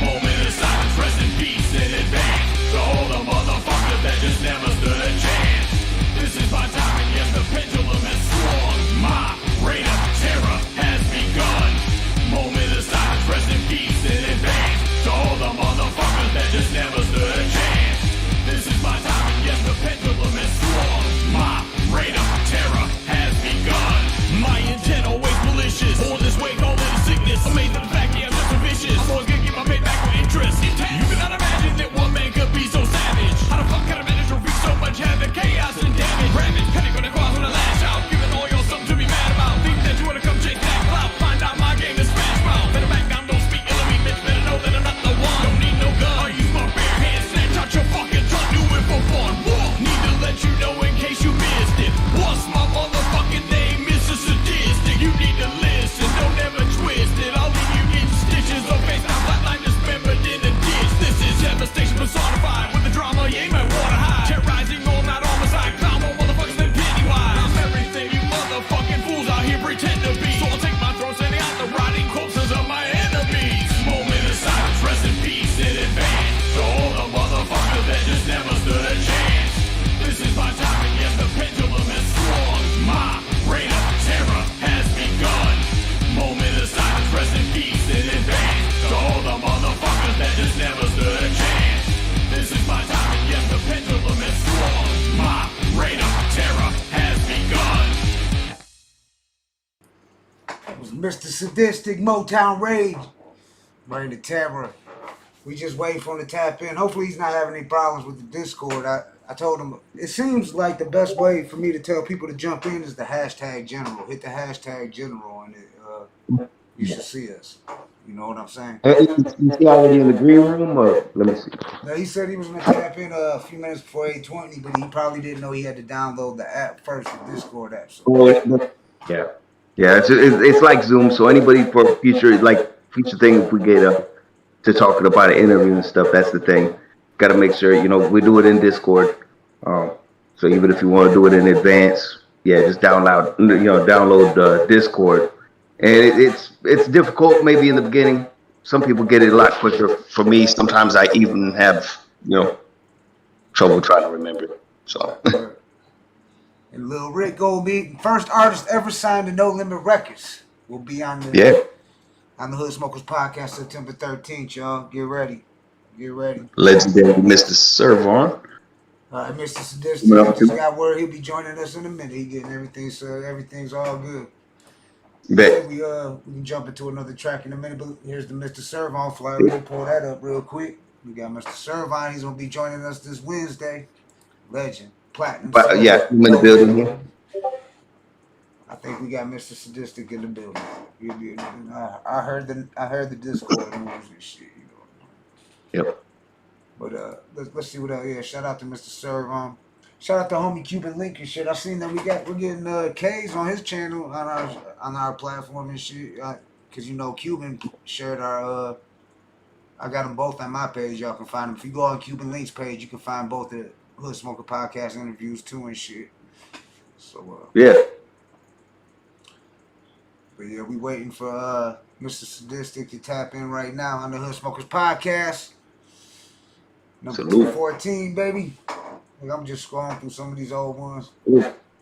I: Moment of silence, rest in peace in advance. To all the motherfuckers that just never stood a chance. This is my time, and yes, the pendulum has swung. My reign of terror has begun. Moment of silence, rest in peace in advance. To all the motherfuckers that just never stood a chance. This is my time, and yes, the pendulum has swung. My reign of terror has begun. My intent always malicious. Born this way, call it a sickness. Amazed at the fact, yeah, I'm just so vicious. I'm always gonna get my payback with interest. You cannot imagine that one man could be so savage. How the fuck can I manage to wreak so much havoc, chaos, and damage? Ravage, panic when I cross when I lash out. Giving all y'all something to be mad about. Think that you wanna come chase that clout. Find out my game is smash mouth. Better back down, don't speak ill of me, bitch. Better know that I'm not the one. Don't need no gun. I use my bare hands, snatch out your fucking tongue. Do it for fun. Whoa. Need to let you know in case you missed it. What's my motherfucking name, Mr. Sadistic? You need to listen, don't ever twist it. I'll leave you getting stitches or face down flatline dismembered in a ditch. This is devastation personified. With the drama, you ain't my water high. Terrorizing all night on my side. Clown more motherfuckers than Pennywise. I'm everything you motherfucking fools out here pretend to be. So I'll take my throat, sending out the rotting corpses of my enemies. Moment of silence, rest in peace in advance. To all the motherfuckers that just never stood a chance. This is my time, and yes, the pendulum has swung. My reign of terror has begun. Moment of silence, rest in peace in advance. To all the motherfuckers that just never stood a chance. This is my time, and yes, the pendulum has swung. My reign of terror has begun.
G: That was Mr. Sadistic, Motown Rage. Reign of Terror. We just waiting for him to tap in. Hopefully he's not having any problems with the Discord. I told him, it seems like the best way for me to tell people to jump in is the hashtag general. Hit the hashtag general and you should see us. You know what I'm saying?
E: You see already in the green room, or let me see.
G: No, he said he was going to tap in a few minutes before 8:20, but he probably didn't know he had to download the app first, the Discord app. So.
E: Yeah. It's like Zoom. So anybody for future thing, if we get to talking about an interview and stuff, that's the thing. Got to make sure we do it in Discord. So even if you want to do it in advance, just download Discord. And it's difficult maybe in the beginning. Some people get it a lot quicker. For me, sometimes I even have trouble trying to remember it. So.
G: And Lil Rick gonna be first artist ever signed to No Limit Records. Will be on the Hood Smokers Podcast September 13th, y'all. Get ready.
E: Legendary Mr. Servon.
G: Mr. Sadistic just got word he'll be joining us in a minute. He getting everything, so everything's all good.
E: Bet.
G: We can jump into another track in a minute, but here's the Mr. Servon flyer. We'll pull that up real quick. We got Mr. Servon. He's gonna be joining us this Wednesday. Legend. Platinum.
E: I'm in the building here.
G: I think we got Mr. Sadistic in the building. I heard the Discord news and shit.
E: Yep.
G: But let's see what else. Yeah, shout out to Mr. Servon. Shout out to homie Cuban Link and shit. I seen that we're getting K's on his channel on our platform and shit. Cause Cuban shared our. I got them both on my page. Y'all can find them. If you go on Cuban Link's page, you can find both the Hood Smoker Podcast interviews too and shit. So
E: yeah.
G: But yeah, we waiting for Mr. Sadistic to tap in right now on the Hood Smokers Podcast. Number 214, baby. I'm just scrolling through some of these old ones.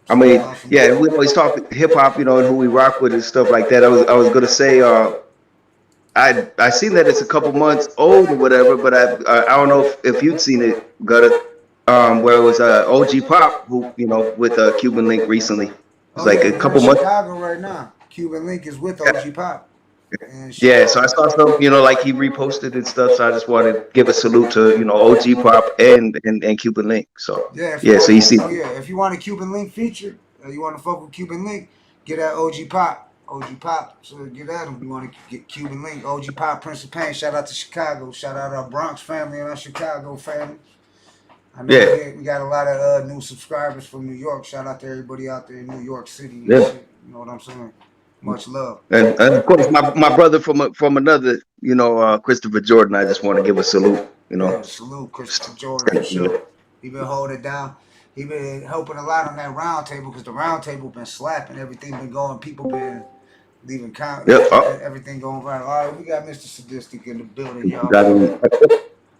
E: I mean, yeah, we always talk hip hop, you know, and who we rock with and stuff like that. I was gonna say, I seen that it's a couple months old or whatever, but I don't know if you'd seen it, Gutta, where it was OG Pop, who, you know, with Cuban Link recently. It's like a couple months.
G: Chicago right now. Cuban Link is with OG Pop.
E: Yeah, so I saw some, you know, like he reposted and stuff. So I just wanted to give a salute to, you know, OG Pop and Cuban Link. So yeah, so you see,
G: if you want a Cuban Link feature, you want to fuck with Cuban Link, get at OG Pop. OG Pop, so get at him. You want to get Cuban Link, OG Pop, Prince of Pain. Shout out to Chicago. Shout out our Bronx family and our Chicago family. I know we got a lot of new subscribers from New York. Shout out to everybody out there in New York City. And shit. You know what I'm saying? Much love.
E: And of course, my brother from another, you know, Christopher Jordan. I just want to give a salute. You know,
G: yeah, salute Christopher Jordan for sure. He been holding it down. He been helping a lot on that round table because the round table been slapping. Everything been going. People been leaving comments. Everything going viral. All right, we got Mr. Sadistic in the building, y'all.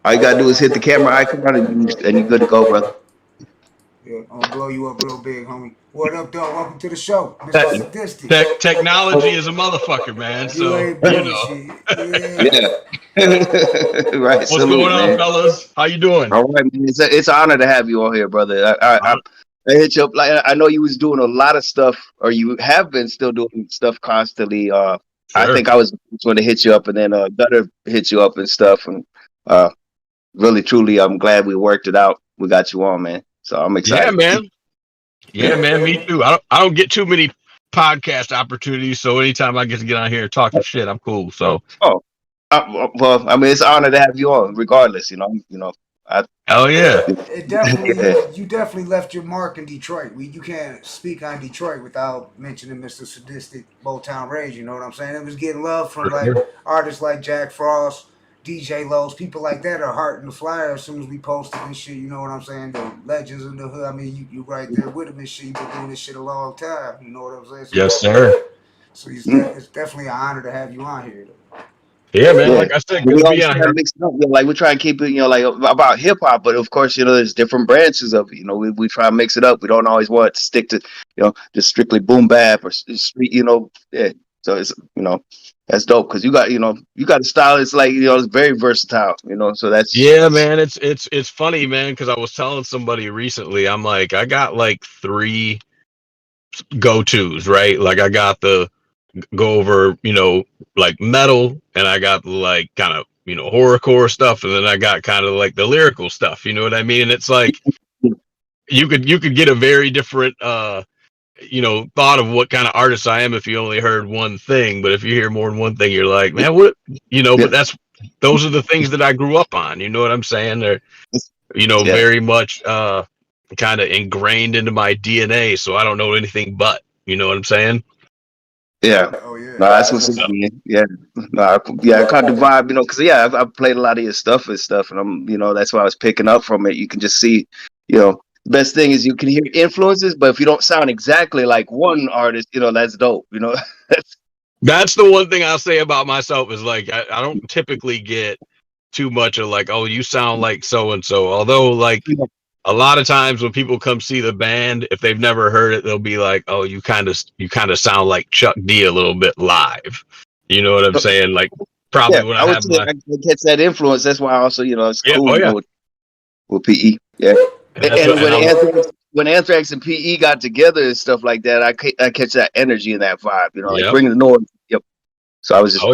E: All you gotta do is hit the camera icon and you're good to go, brother.
G: Yeah, I'm gonna blow you up real big, homie. What up, dog? Welcome to the show, Mr. Sadistic.
L: Technology is a motherfucker, man. So you know.
E: Yeah. Right.
L: What's going on, fellas? How you doing?
E: All right, man. It's an honor to have you all here, brother. I hit you up. Like I know you was doing a lot of stuff, or you have been still doing stuff constantly. Sure. I think I was going to hit you up, and then Gutta hit you up and stuff. And really, truly, I'm glad we worked it out. We got you on, man. So I'm excited.
L: Yeah, man. Yeah, man. Me too. I don't get too many podcast opportunities, so anytime I get to get on here and talk some shit, I'm cool. So.
E: Well, I mean, it's an honor to have you on, regardless. You know.
L: Hell yeah.
G: It definitely. You definitely left your mark in Detroit. You can't speak on Detroit without mentioning Mr. Sadistic, Motown Rage. You know what I'm saying? It was getting love from like artists like Jack Frost, DJ Lowe's, people like that are hearting the flyer as soon as we posted this shit. You know what I'm saying? The legends in the hood. I mean, you right there with them and shit. You've been doing this shit a long time. You know what I'm saying? So,
L: yes, sir.
G: So it's definitely an honor to have you on here.
L: Yeah, man. Like I said, good to be on here.
E: Like we try and keep it, you know, like about hip hop, but of course, you know, there's different branches of it. You know, we try and mix it up. We don't always want to stick to, you know, just strictly boom bap or street. You know, yeah. So it's, you know, that's dope because you got a style. It's like, you know, it's very versatile. You know, so that's
L: man. It's funny, man, because I was telling somebody recently. I'm like, I got like 3 go-tos, right? Like I got the go over, you know, like metal, and I got like kind of, you know, horrorcore stuff, and then I got kind of like the lyrical stuff, you know what I mean? And it's like you could get a very different you know, thought of what kind of artist I am if you only heard one thing, but if you hear more than one thing, you're like, man, what, you know, but those are the things that I grew up on, you know what I'm saying? They're, you know, very much kind of ingrained into my DNA, so I don't know anything but, you know what I'm saying?
E: Yeah. Oh yeah. No, that's what's up, man. Yeah. No, I caught the vibe, you know, because I've played a lot of your stuff, and I'm, you know, that's why I was picking up from it. You can just see, you know, the best thing is you can hear influences, but if you don't sound exactly like one artist, you know, that's dope, you know.
L: That's the one thing I'll say about myself is like I don't typically get too much of like, oh, you sound like so and so. Although like a lot of times when people come see the band, if they've never heard it, they'll be like, "Oh, you kind of sound like Chuck D a little bit live." You know what I'm saying? Like probably when I have my
E: I catch that influence. That's why also, you know, it's cool.
L: Oh, yeah.
E: You know, with PE, yeah. When Anthrax and PE got together and stuff like that, I catch that energy and that vibe. You know, like bringing the noise. Yep. So I was just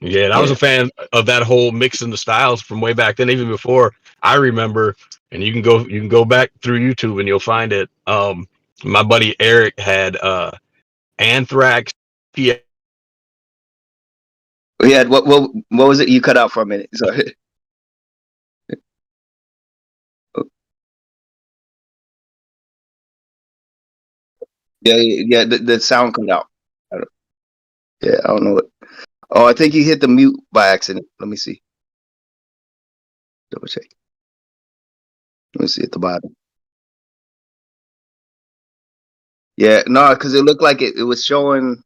L: Yeah, and I was a fan of that whole mixing the styles from way back then, even before I remember. And you can go back through YouTube and you'll find it. My buddy Eric had Anthrax.
E: Yeah, what was it? You cut out for a minute. Sorry. Yeah. The sound cut out. I don't know what. Oh, I think you hit the mute by accident. Let me see. Double check. Let me see at the bottom. Yeah, no, because it looked like it was showing.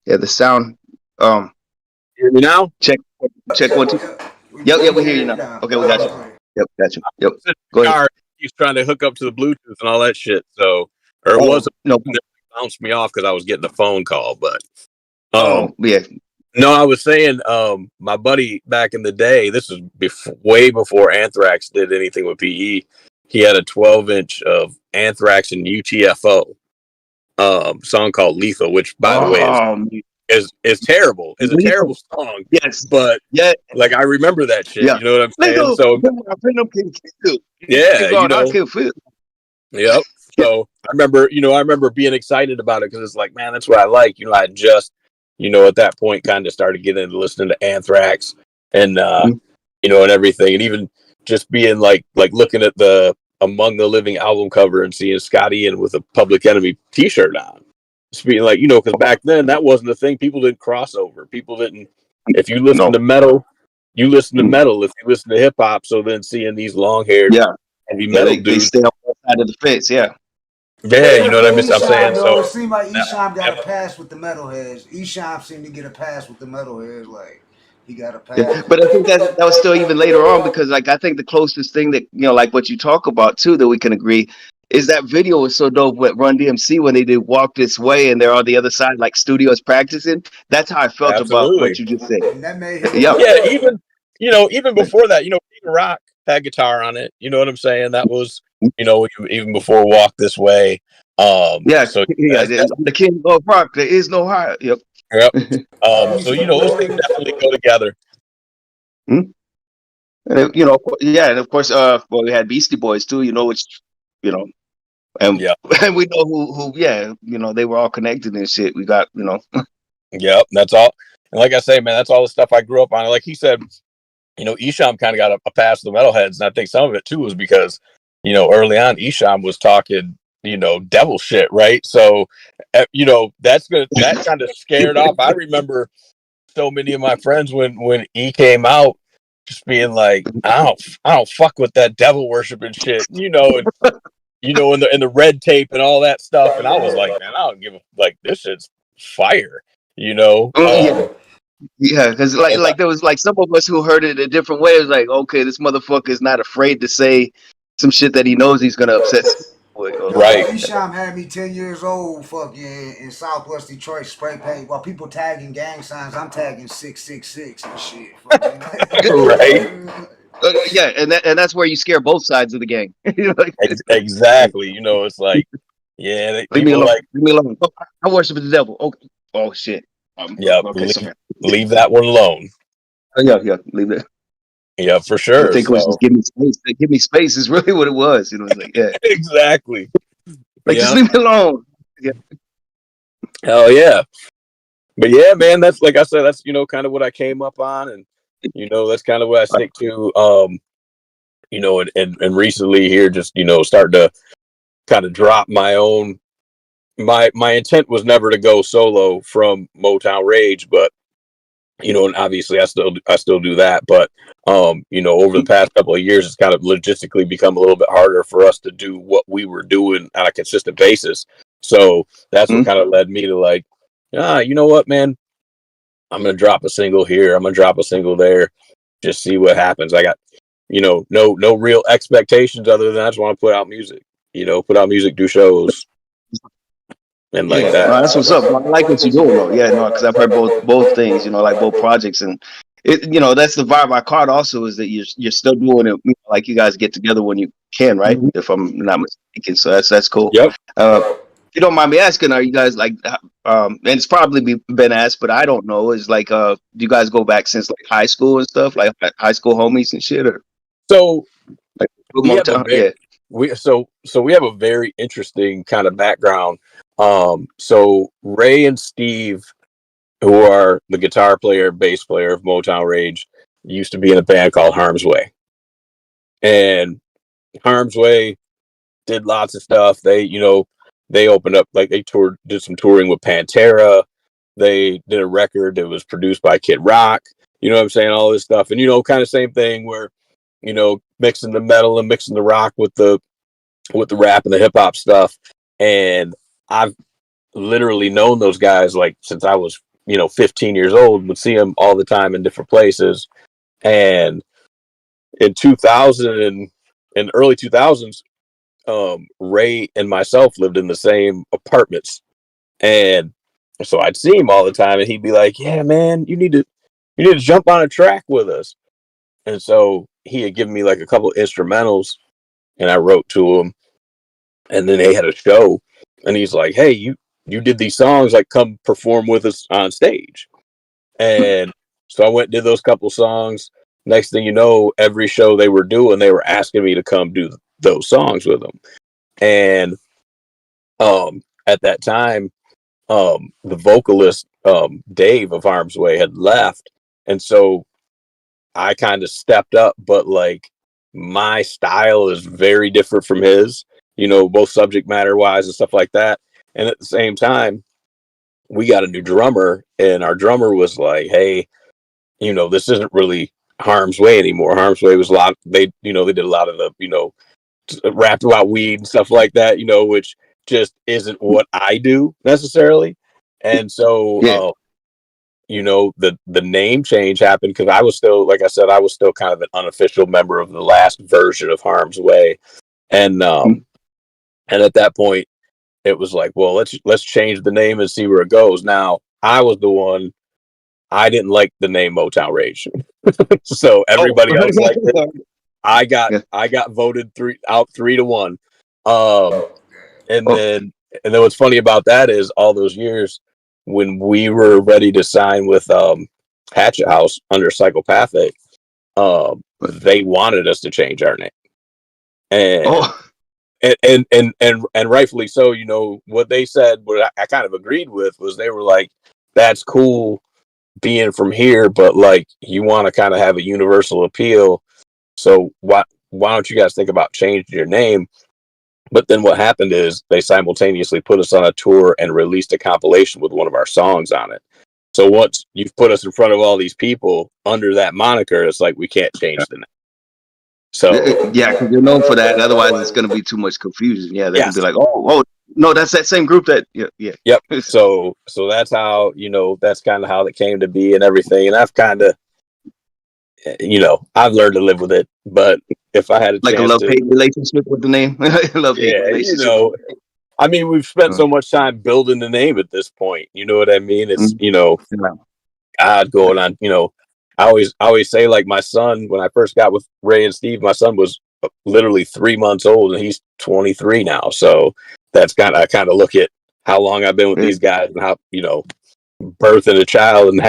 E: Yeah, the sound
L: Hear me now?
E: Check 1 2. Yep, we hear you now. Okay, we got you. Yep, got you. Yep. Go ahead.
L: He's trying to hook up to the Bluetooth and all that shit. So, or it was
E: no.
L: Bounced me off because I was getting a phone call. But
E: yeah.
L: No, I was saying, my buddy back in the day. This was way before Anthrax did anything with PE. He had a 12-inch of Anthrax and UTFO song called "Lethal," which, by the way, is terrible. It's a terrible song.
E: Yes,
L: but like I remember that shit.
E: Yeah.
L: You know what I'm saying? So Yep. So I remember being excited about it because it's like, man, that's what I like. I just, at that point kind of started getting into listening to Anthrax and, and everything. And even just being like looking at the Among the Living album cover and seeing Scotty in with a Public Enemy t-shirt on. Just being like, because back then that wasn't a thing. People didn't cross over. People didn't, if you listen to metal, you listen to metal. If you listen to hip hop, so then seeing these long haired, heavy metal dudes.
E: They stay on one side of the fence,
L: Yeah, you know what I'm saying?
G: So it seemed like Esham got a pass with the metalheads. Esham seemed to get a pass with the metalheads. Like he got a pass.
E: Yeah. But I think that was still even later on because, like, I think the closest thing that like what you talk about too, that we can agree, is that video was so dope with Run DMC when they did "Walk This Way" and they're on the other side, like studios practicing. That's how I felt about what you just said.
G: And that made him
L: even before that, Peter Rock had guitar on it. You know what I'm saying? That was, even before "Walk This Way." So
E: the king of rock, there is no higher. Yep.
L: So those things definitely go together.
E: And and of course, we had Beastie Boys too. Which, and we know who. They were all connected and shit. We got,
L: Yep, that's all. And like I say, man, that's all the stuff I grew up on. Like he said, Esham kind of got a pass to the metalheads, and I think some of it too was because, early on, Esham was talking, devil shit, right? So, that kind of scared off. I remember so many of my friends when he came out, just being like, I don't fuck with that devil worshiping shit, and, in the red tape and all that stuff. And I was like, man, I don't give this shit's fire,
E: Yeah, because like there was like some of us who heard it a different way. It was like, okay, this motherfucker is not afraid to say some shit that he knows he's gonna upset.
L: Right.
G: Esham had me 10 years old, fucking in Southwest Detroit, spray paint. While people tagging gang signs, I'm tagging 666 and shit.
E: Right. And that's where you scare both sides of the gang.
L: Exactly. It's like, leave
E: me alone. Leave me alone. I worship the devil. Oh shit.
L: Leave that one alone.
E: Leave it.
L: Yeah, for sure.
E: I think it was just give me space. Give me space is really what it was. It's like,
L: exactly.
E: Just leave me alone. Yeah.
L: Hell yeah. But yeah, man, that's like I said, that's kind of what I came up on, and that's kind of what I stick to. And recently here, just starting to kind of drop my own. My intent was never to go solo from Motown Rage, but and obviously I still do that, but over the past couple of years, it's kind of logistically become a little bit harder for us to do what we were doing on a consistent basis. So that's what kind of led me to like, you know what, man, I'm gonna drop a single here, I'm gonna drop a single there, just see what happens. I got no real expectations other than I just want to put out music, do shows. And like that.
E: That's what's up. I like what you're doing, though. Yeah, because I've heard both things. Like both projects, and it. That's the vibe I caught. Also, is that you're still doing it. Like you guys get together when you can, right? If I'm not mistaken, so that's cool.
L: Yep.
E: If you don't mind me asking, are you guys like? And it's probably been asked, but I don't know. Is like, do you guys go back since like high school and stuff, like high school homies and shit, or
L: so?
E: Like
L: we have a very interesting kind of background. So Ray and Steve, who are the guitar player, bass player of Motown Rage, used to be in a band called Harm's Way. And Harm's Way did lots of stuff. They opened up, like they did some touring with Pantera. They did a record that was produced by Kid Rock. You know what I'm saying? All this stuff. And, kind of same thing where, mixing the metal and mixing the rock with the rap and the hip hop stuff. And I've literally known those guys like since I was 15 years old, would see him all the time in different places. And in 2000 and early 2000s, Ray and myself lived in the same apartments. And so I'd see him all the time, and he'd be like, "Yeah, man, you need to jump on a track with us." And so he had given me like a couple instrumentals, and I wrote to him. And then they had a show, and he's like, "Hey, you did these songs, like come perform with us on stage." And so I went and did those couple songs. Next thing you know, every show they were doing, they were asking me to come do those songs with them. And at that time, the vocalist Dave of Harm's Way had left, and so I kind of stepped up, but like my style is very different from his, both subject matter wise and stuff like that. And at the same time, we got a new drummer, and our drummer was like, "Hey, this isn't really Harm's Way anymore. Harm's Way was a lot, they did a lot of the, rapped about weed and stuff like that, which just isn't what I do necessarily." And so, the name change happened because I was still, like I said, I was still kind of an unofficial member of the last version of Harm's Way. And at that point, it was like, well, let's change the name and see where it goes. Now, I was the one, I didn't like the name Motown Rage. So everybody else liked it. I got voted 3-1. And then what's funny about that is all those years when we were ready to sign with Hatchet House under Psychopathic, they wanted us to change our name. And rightfully so. What they said, what I kind of agreed with, was they were like, "That's cool being from here, but like you want to kind of have a universal appeal. So why don't you guys think about changing your name?" But then what happened is they simultaneously put us on a tour and released a compilation with one of our songs on it. So once you've put us in front of all these people under that moniker, it's like we can't change the name. So
E: yeah, because you're known for that. Otherwise, it's going to be too much confusion. Yeah, they can be like, "Oh, no, that's that same group that." Yeah.
L: Yep. So that's how that's kind of how it came to be and everything. And I've kind of I've learned to live with it. But if I had a
E: like a love-hate relationship with the name, love-hate relationship.
L: I mean, we've spent so much time building the name at this point. You know what I mean? It's God going on. I always say, like, my son, when I first got with Ray and Steve, my son was literally 3 months old, and he's 23 now. So that's I kind of look at how long I've been with these guys and how birthing a child and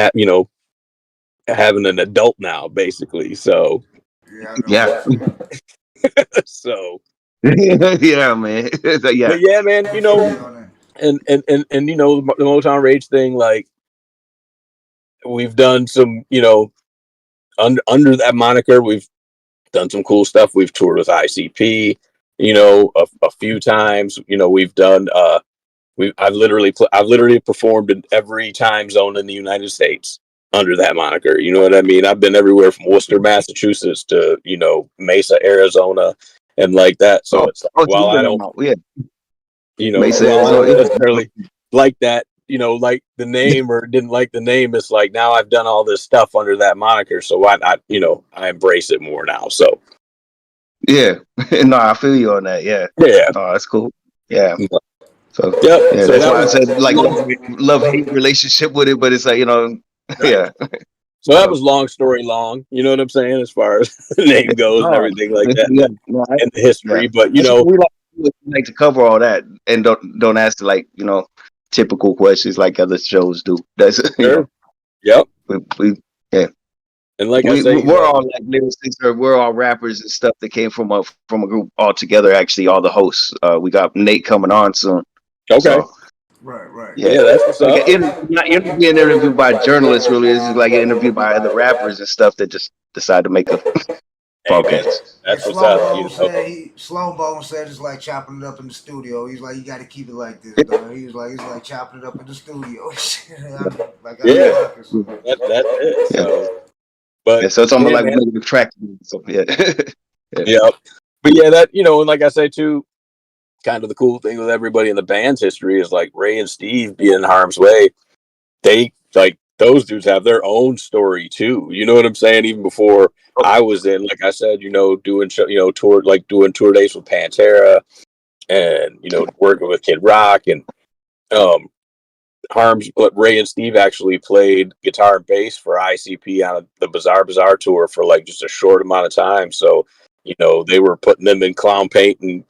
L: having an adult now, basically. So
E: yeah.
L: So
E: yeah, man.
L: But yeah, man. And the Motown Rage thing, like, we've done some, under that moniker, we've done some cool stuff. We've toured with ICP, a few times. We've done. I've literally performed in every time zone in the United States under that moniker. You know what I mean? I've been everywhere from Worcester, Massachusetts to Mesa, Arizona, and like that. So it's like, while I don't,
E: Mesa,
L: while I don't necessarily like that, like the name or didn't like the name, it's like now I've done all this stuff under that moniker, so why not? I embrace it more now. So
E: yeah, no, I feel you on that. Yeah, oh, that's cool. Yeah. So yeah, that's why I said like love-hate relationship with it, but it's like yeah.
L: So that was long story long. You know what I'm saying, as far as the name goes and everything like that, and the history. But we
E: like to cover all that and don't ask like typical questions like other shows do. That's
L: Yep.
E: We
L: and like I say,
E: we're all like lyricists, or we're all rappers and stuff that came from a group all together. Actually, all the hosts. We got Nate coming on soon.
L: Okay.
E: So,
G: right.
E: Yeah,
L: that's what's up.
E: Not being interviewed by journalists, really. It's just like an interview by other rappers and stuff that just decide to make a podcast.
L: That's what's up.
G: Sloan Bone said it's like chopping it up in the studio. He's like, you got to keep it like this, though. It's like chopping it up in the studio.
L: That's it. So, but
E: so it's almost like making a track. So, yeah.
L: But yeah, that and like I say too, kind of the cool thing with everybody in the band's history is like Ray and Steve being in Harm's Way. They
M: like those dudes have their own story too. You know what I'm saying? Even before I was in, like I said, doing doing tour dates with Pantera, and working with Kid Rock, and Harms. But Ray and Steve actually played guitar and bass for ICP on the Bizarre Bazaar tour for like just a short amount of time. So they were putting them in clown paint and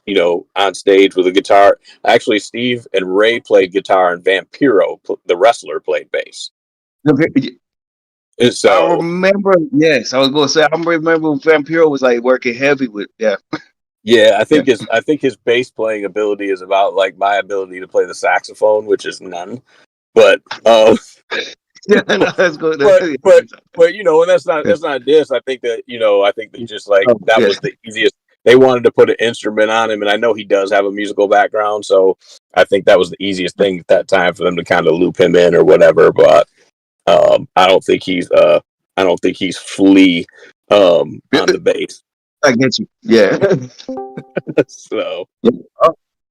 M: on stage with a guitar. Actually, Steve and Ray played guitar, and Vampiro, the wrestler, played bass. And so
E: I remember, yes, I was going to say, I remember when Vampiro was like working heavy with,
M: yeah, I think his bass playing ability is about like my ability to play the saxophone, which is none. But
E: yeah, no, that's good.
M: But and that's not this. I think that just like that was the easiest. They wanted to put an instrument on him, and I know he does have a musical background, so I think that was the easiest thing at that time for them to kind of loop him in or whatever. But I don't think he's Flea on the bass.
E: I get you. Yeah.
M: So,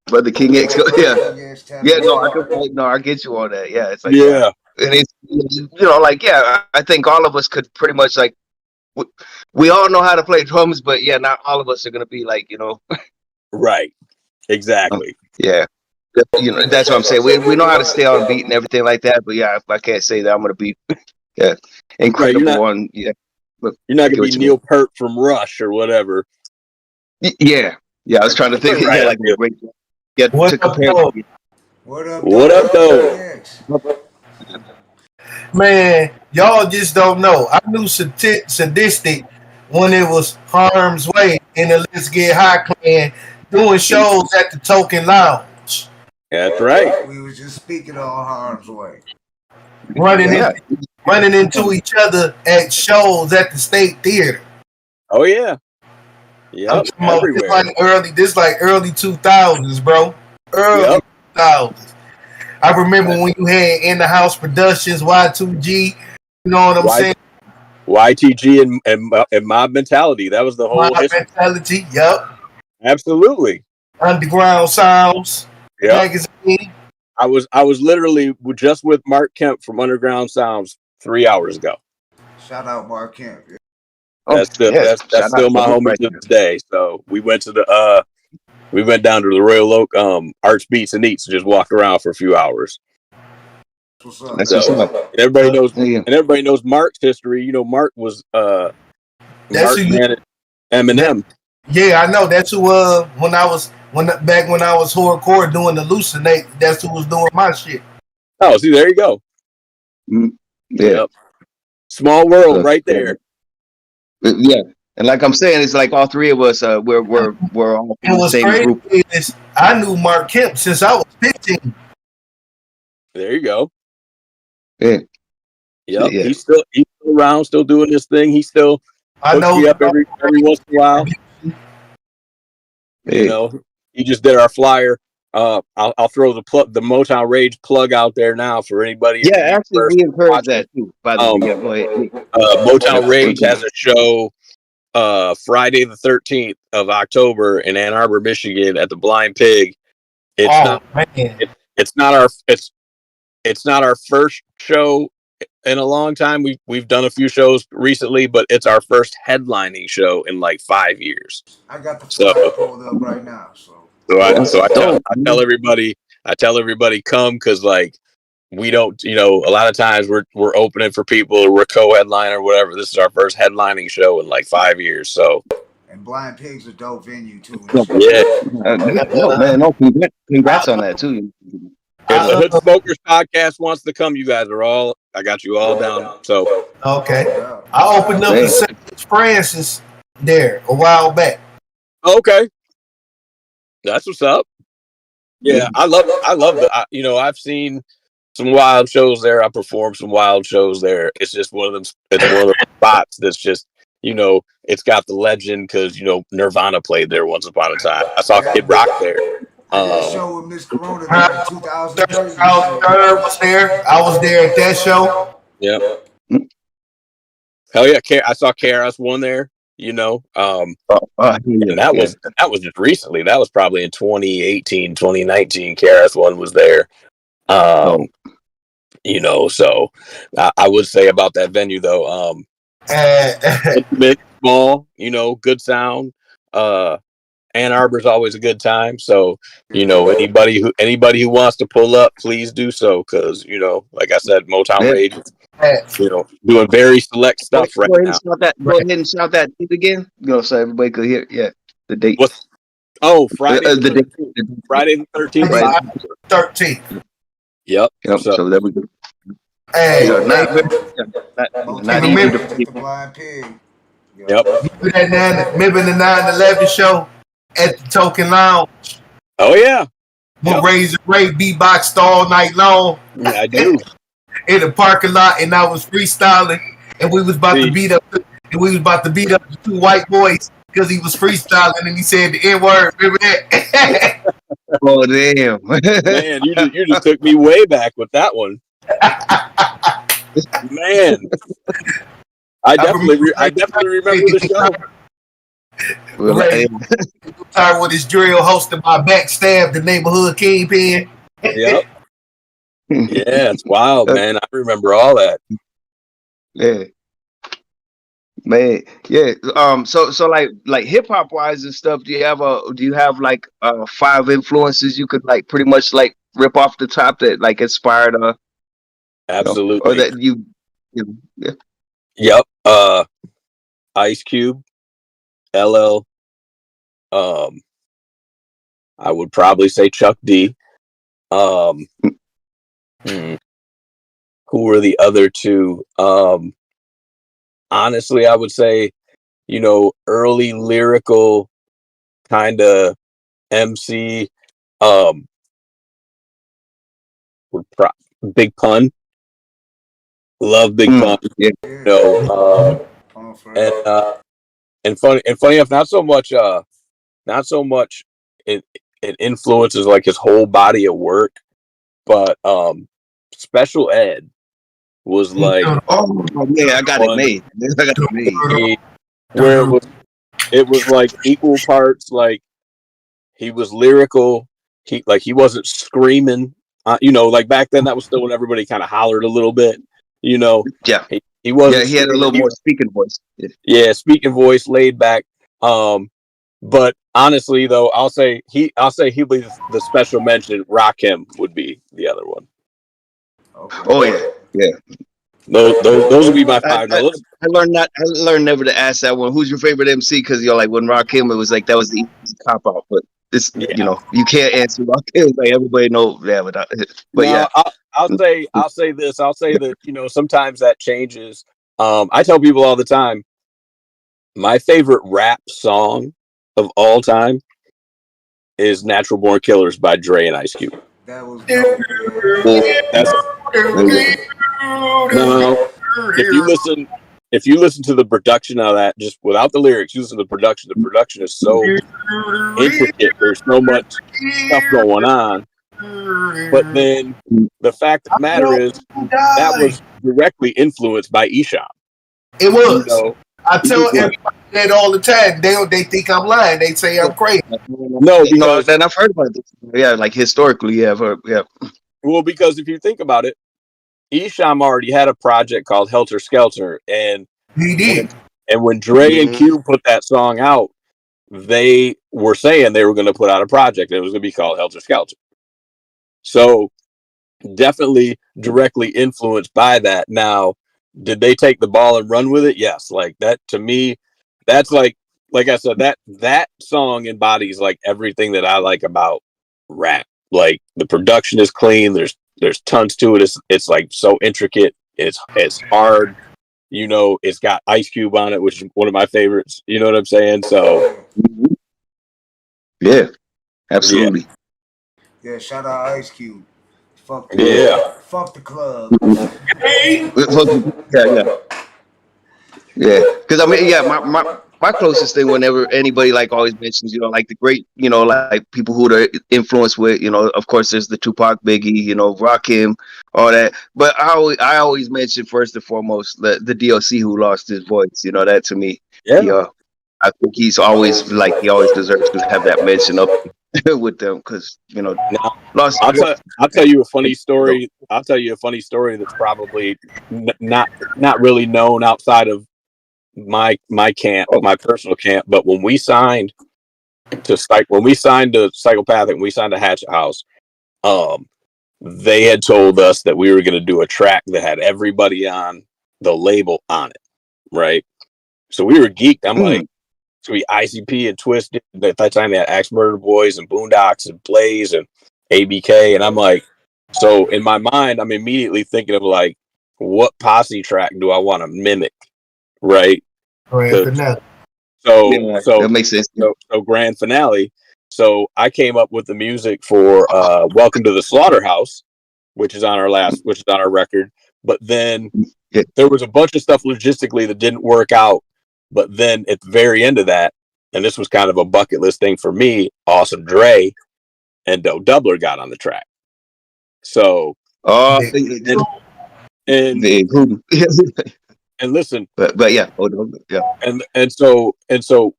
E: Brother King X, yeah. No, I get you on that. Yeah, it's like
M: and
E: it's I think all of us could pretty much like we all know how to play drums, but not all of us are gonna be like
M: right, exactly.
E: Yeah. That's what I'm saying. We know how to stay on beat and everything like that, but I can't say that I'm gonna be incredible on
M: You're not gonna be Neil Peart from Rush or whatever.
E: Yeah, I was trying to think.
M: Right.
E: Like a great. Yeah, to compare.
M: What up, though?
H: Man, y'all just don't know. I knew Sadistic when it was Harm's Way in the Let's Get High clan doing shows at the Token Lounge.
M: That's right.
G: We was just speaking on Harm's Way.
H: Running into each other at shows at the State Theater.
M: Oh yeah. Yeah.
H: Everywhere. This like early 2000s, bro. Early 2000s. I remember when you had In the House Productions, Y2G. You know what I'm saying?
M: YTG and Mob Mentality. That was the whole
H: Mob Mentality. Yep.
M: Absolutely.
H: Underground Sounds.
M: Yep. Magazine. I was literally just with Mark Kemp from Underground Sounds 3 hours ago.
G: Shout out Mark Kemp.
M: That's still my homie to this day. So we went to down to the Royal Oak Arts Beats and Eats and just walked around for a few hours.
E: That's what's up.
M: And everybody knows Mark's history. Mark was Mark managed Eminem.
H: Yeah, I know. That's who when I was hardcore doing the Hallucinate, that's who was doing my shit.
M: Oh, see, there you go.
E: Yeah.
M: Yep. Small world right there.
E: Yeah. And like I'm saying, it's like all three of us we're all in the same group.
H: I knew Mark Kemp since I was 15.
M: There you go.
E: Yeah.
M: Yep. Yeah. He's still around, still doing this thing. He still hooks me up every once in a while.
E: Yeah.
M: He just did our flyer. I'll throw the Motown Rage plug out there now for anybody.
E: Yeah, actually, we encourage that too. By the way, go ahead.
M: Motown Rage has a show Friday the 13th of October in Ann Arbor, Michigan, at the Blind Pig. It's not our first show in a long time. We've done a few shows recently, but it's our first headlining show in like 5 years.
G: I got the flyer pulled up right now.
M: I tell everybody come, because like we don't, a lot of times we're opening for people, or we're co-headline or whatever. This is our first headlining show in like 5 years. So.
G: And Blind Pig's a dope venue too.
M: Yeah.
E: Congrats on that too.
M: If the Hood Smokers podcast wants to come, I got you all down. So
H: okay, I opened up in St. Francis there a while back.
M: Okay, that's what's up. Yeah, I love it. I've seen some wild shows there. I performed some wild shows there. It's just one of them. It's one of those spots that's just, it's got the legend, because Nirvana played there once upon a time. I saw Kid Rock there.
G: Show with Miss Corona in 2003.
H: Was there. I was there at that show.
M: Yeah. Hell yeah! I saw KRS-One there. And that was just recently. That was probably in 2018, 2019. KRS-One was there. You know, so I would say about that venue though, intimate, small, you know, good sound. Ann Arbor's always a good time. So, you know, anybody who wants to pull up, please do so. Because, you know, like I said, Motown Rage, you know, doing very select stuff right now.
E: Go ahead and shout that date again. You know, so everybody could hear. Yeah, the date.
M: Friday the
E: date.
M: Friday the 13th.
G: Friday the 13th.
M: Yep.
E: So there we go.
G: Hey,
E: not
G: remember
E: easy to
G: Blind Pig.
M: Yep.
G: Remember the 9/11 show at the Token Lounge?
M: Oh yeah.
G: When Razor Ray beatboxed all night long.
M: Yeah, I do.
G: In the parking lot, and I was freestyling, and we was about to beat up the two white boys because he was freestyling and he said the N-word. Remember that?
E: Oh damn!
M: Man, you just took me way back with that one. Man, I definitely remember the show.
G: Tired with his drill hosting my backstab, the neighborhood kingpin.
M: Yep. Yeah, it's wild, man. I remember all that.
E: Yeah. Man, yeah. So like hip hop wise and stuff, do you have like 5 influences you could like pretty much like rip off the top that like inspired
M: absolutely,
E: or that you yeah.
M: Yep. Ice Cube, LL. I would probably say Chuck D. Who were the other two? Honestly, I would say, you know, early lyrical kind of MC. Big Pun. Love Big Pun.
E: Yeah.
M: You know, and funny enough, not so much it influences like his whole body of work, but Special Ed was like,
E: oh yeah, I got it made.
M: Where it was like equal parts, like he was lyrical, he wasn't screaming, you know, like back then that was still when everybody kind of hollered a little bit, you know.
E: Yeah,
M: he wasn't.
E: Yeah, he had a little more speaking voice.
M: Yeah, speaking voice, laid back. But honestly, though, I'll say he'd be the special mention. Rakim would be the other one.
G: Okay.
E: Oh yeah.
M: Those would be my 5.
E: I learned never to ask that one. Who's your favorite MC? Because you're like when Rakim, it was like that was the easy cop out. But this, you know, you can't answer Rakim. Like everybody knows. Yeah, but yeah.
M: I'll say this. I'll say that, you know, sometimes that changes. I tell people all the time, my favorite rap song of all time is "Natural Born Killers" by Dre and Ice Cube.
G: That was
M: no. If you listen to the production of that, just without the lyrics, you listen to the production. The production is so intricate. There's so much stuff going on. But then the fact of the matter is that was directly influenced by Esham.
G: It was.
M: You know,
G: I tell everybody that all the time. They think I'm lying. They say I'm crazy.
M: No, because
E: and I've heard about this. Yeah, like historically, yeah, yeah.
M: Well, because if you think about it, Esham already had a project called Helter Skelter, and
G: he did.
M: And when Dre and Cube put that song out, they were saying they were going to put out a project. And it was going to be called Helter Skelter. So definitely directly influenced by that. Now, did they take the ball and run with it? Yes. Like that, to me, that's like I said, that song embodies like everything that I like about rap. Like the production is clean. There's tons to it. It's like so intricate. It's hard. You know, it's got Ice Cube on it, which is one of my favorites. You know what I'm saying? So
E: yeah, absolutely.
G: Yeah, shout out Ice Cube. Fuck the club. Fuck the club.
E: Yeah. Because I mean, yeah, my closest thing whenever anybody like always mentions, you know, like the great, you know, like people who they're influenced with, you know, of course there's the Tupac, Biggie, you know, Rakim, all that. But I always mention first and foremost the DOC who lost his voice. You know, that to me, I think he's always like he always deserves to have that mention up. with them because
M: Now,
E: lost.
M: I'll tell you a funny story. I'll tell you a funny story that's probably not really known outside of my camp, my personal camp. But when we signed to Psychopathic, we signed to Hatchet House. They had told us that we were going to do a track that had everybody on the label on it, right? So we were geeked. I'm like, it's going to be ICP and Twisted. At that time, they had Axe Murder Boys and Boondocks and Blaze and ABK. And I'm like, so in my mind, I'm immediately thinking of like, what posse track do I want to mimic, right?
H: Grand Finale.
E: That makes sense.
M: So Grand Finale. So I came up with the music for Welcome to the Slaughterhouse, which is on our record. But then there was a bunch of stuff logistically that didn't work out. But then at the very end of that, and this was kind of a bucket list thing for me, Awesome Dre and Doe Doubler got on the track. So and listen,
E: but yeah,
M: and so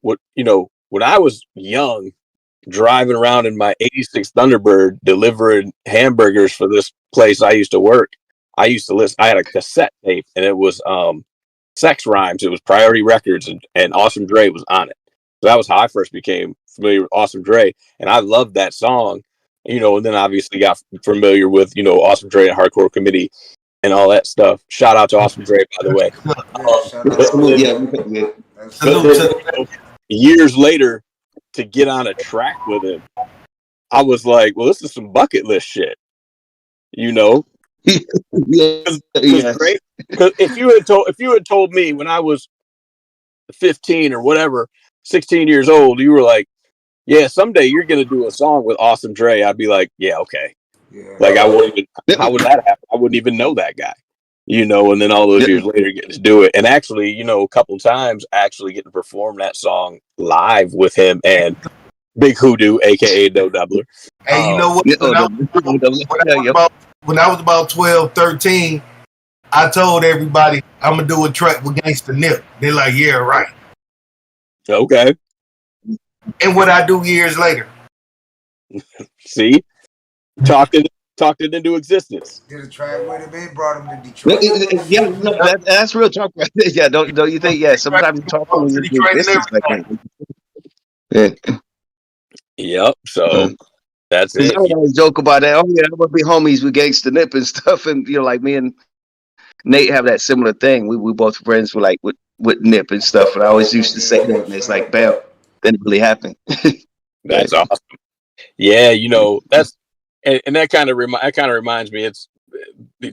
M: what, you know, when I was young, driving around in my '86 Thunderbird delivering hamburgers for this place I used to work, I used to listen. I had a cassette tape, and it was Sex Rhymes. It was Priority Records, and Awesome Dre was on it. So that was how I first became familiar with Awesome Dre, and I loved that song. You know, and then obviously got familiar with, you know, Awesome Dre and Hardcore Committee and all that stuff. Shout out to Awesome Dre, by the way. Years later, to get on a track with him, I was like, well, this is some bucket list shit, you know? Because if you had told me when I was 15 or whatever, 16 years old, you were like, yeah, someday you're gonna do a song with Awesome Dre, I'd be like, yeah, okay. Like I wouldn't even, how would that happen? I wouldn't even know that guy, you know. And then all those years later, getting to do it, and actually, you know, a couple times actually getting to perform that song live with him and Big Hoodoo, aka Doe Doubler.
H: Hey, you know what? When I was about 12, 13, I told everybody I'm gonna do a track with Gangsta Nip. They're like, yeah, right.
M: Okay.
H: And what I do years later.
M: See? Talked it into existence.
G: Did a track with him and brought him to Detroit.
E: Yeah, no, that's real talk. Yeah, don't you think? Yeah, sometimes talking into existence like that. Yeah.
M: Yep. So that's it.
E: I would always joke about that. Oh yeah, I'm gonna be homies with Gangsta Nip and stuff, and you know, like me and Nate have that similar thing. We both friends with Nip and stuff, and I always used to say that, and it's like, bam, then it really happened.
M: That's awesome. Yeah, you know, that's and that kind of reminds me. It's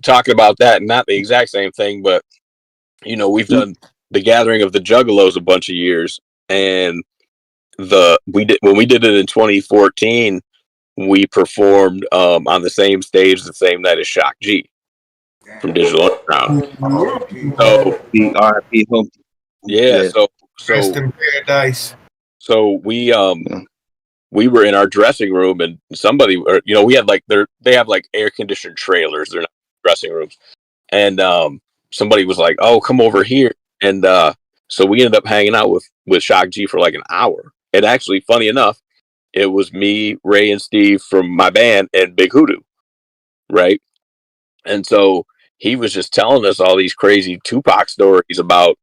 M: talking about that, not the exact same thing, but you know, we've done the Gathering of the Juggalos a bunch of years, and when we did it in 2014, we performed on the same stage the same night as Shock G from Digital Underground. So
E: R.I.P. home.
M: Yeah, so
H: Rest in paradise.
M: So we were in our dressing room, and somebody, or, you know, we had like they have like air conditioned trailers. They're not dressing rooms, and somebody was like, "Oh, come over here," and so we ended up hanging out with Shock G for like an hour. And actually, funny enough, it was me, Ray, and Steve from my band, and Big Hoodoo, right? And so he was just telling us all these crazy Tupac stories about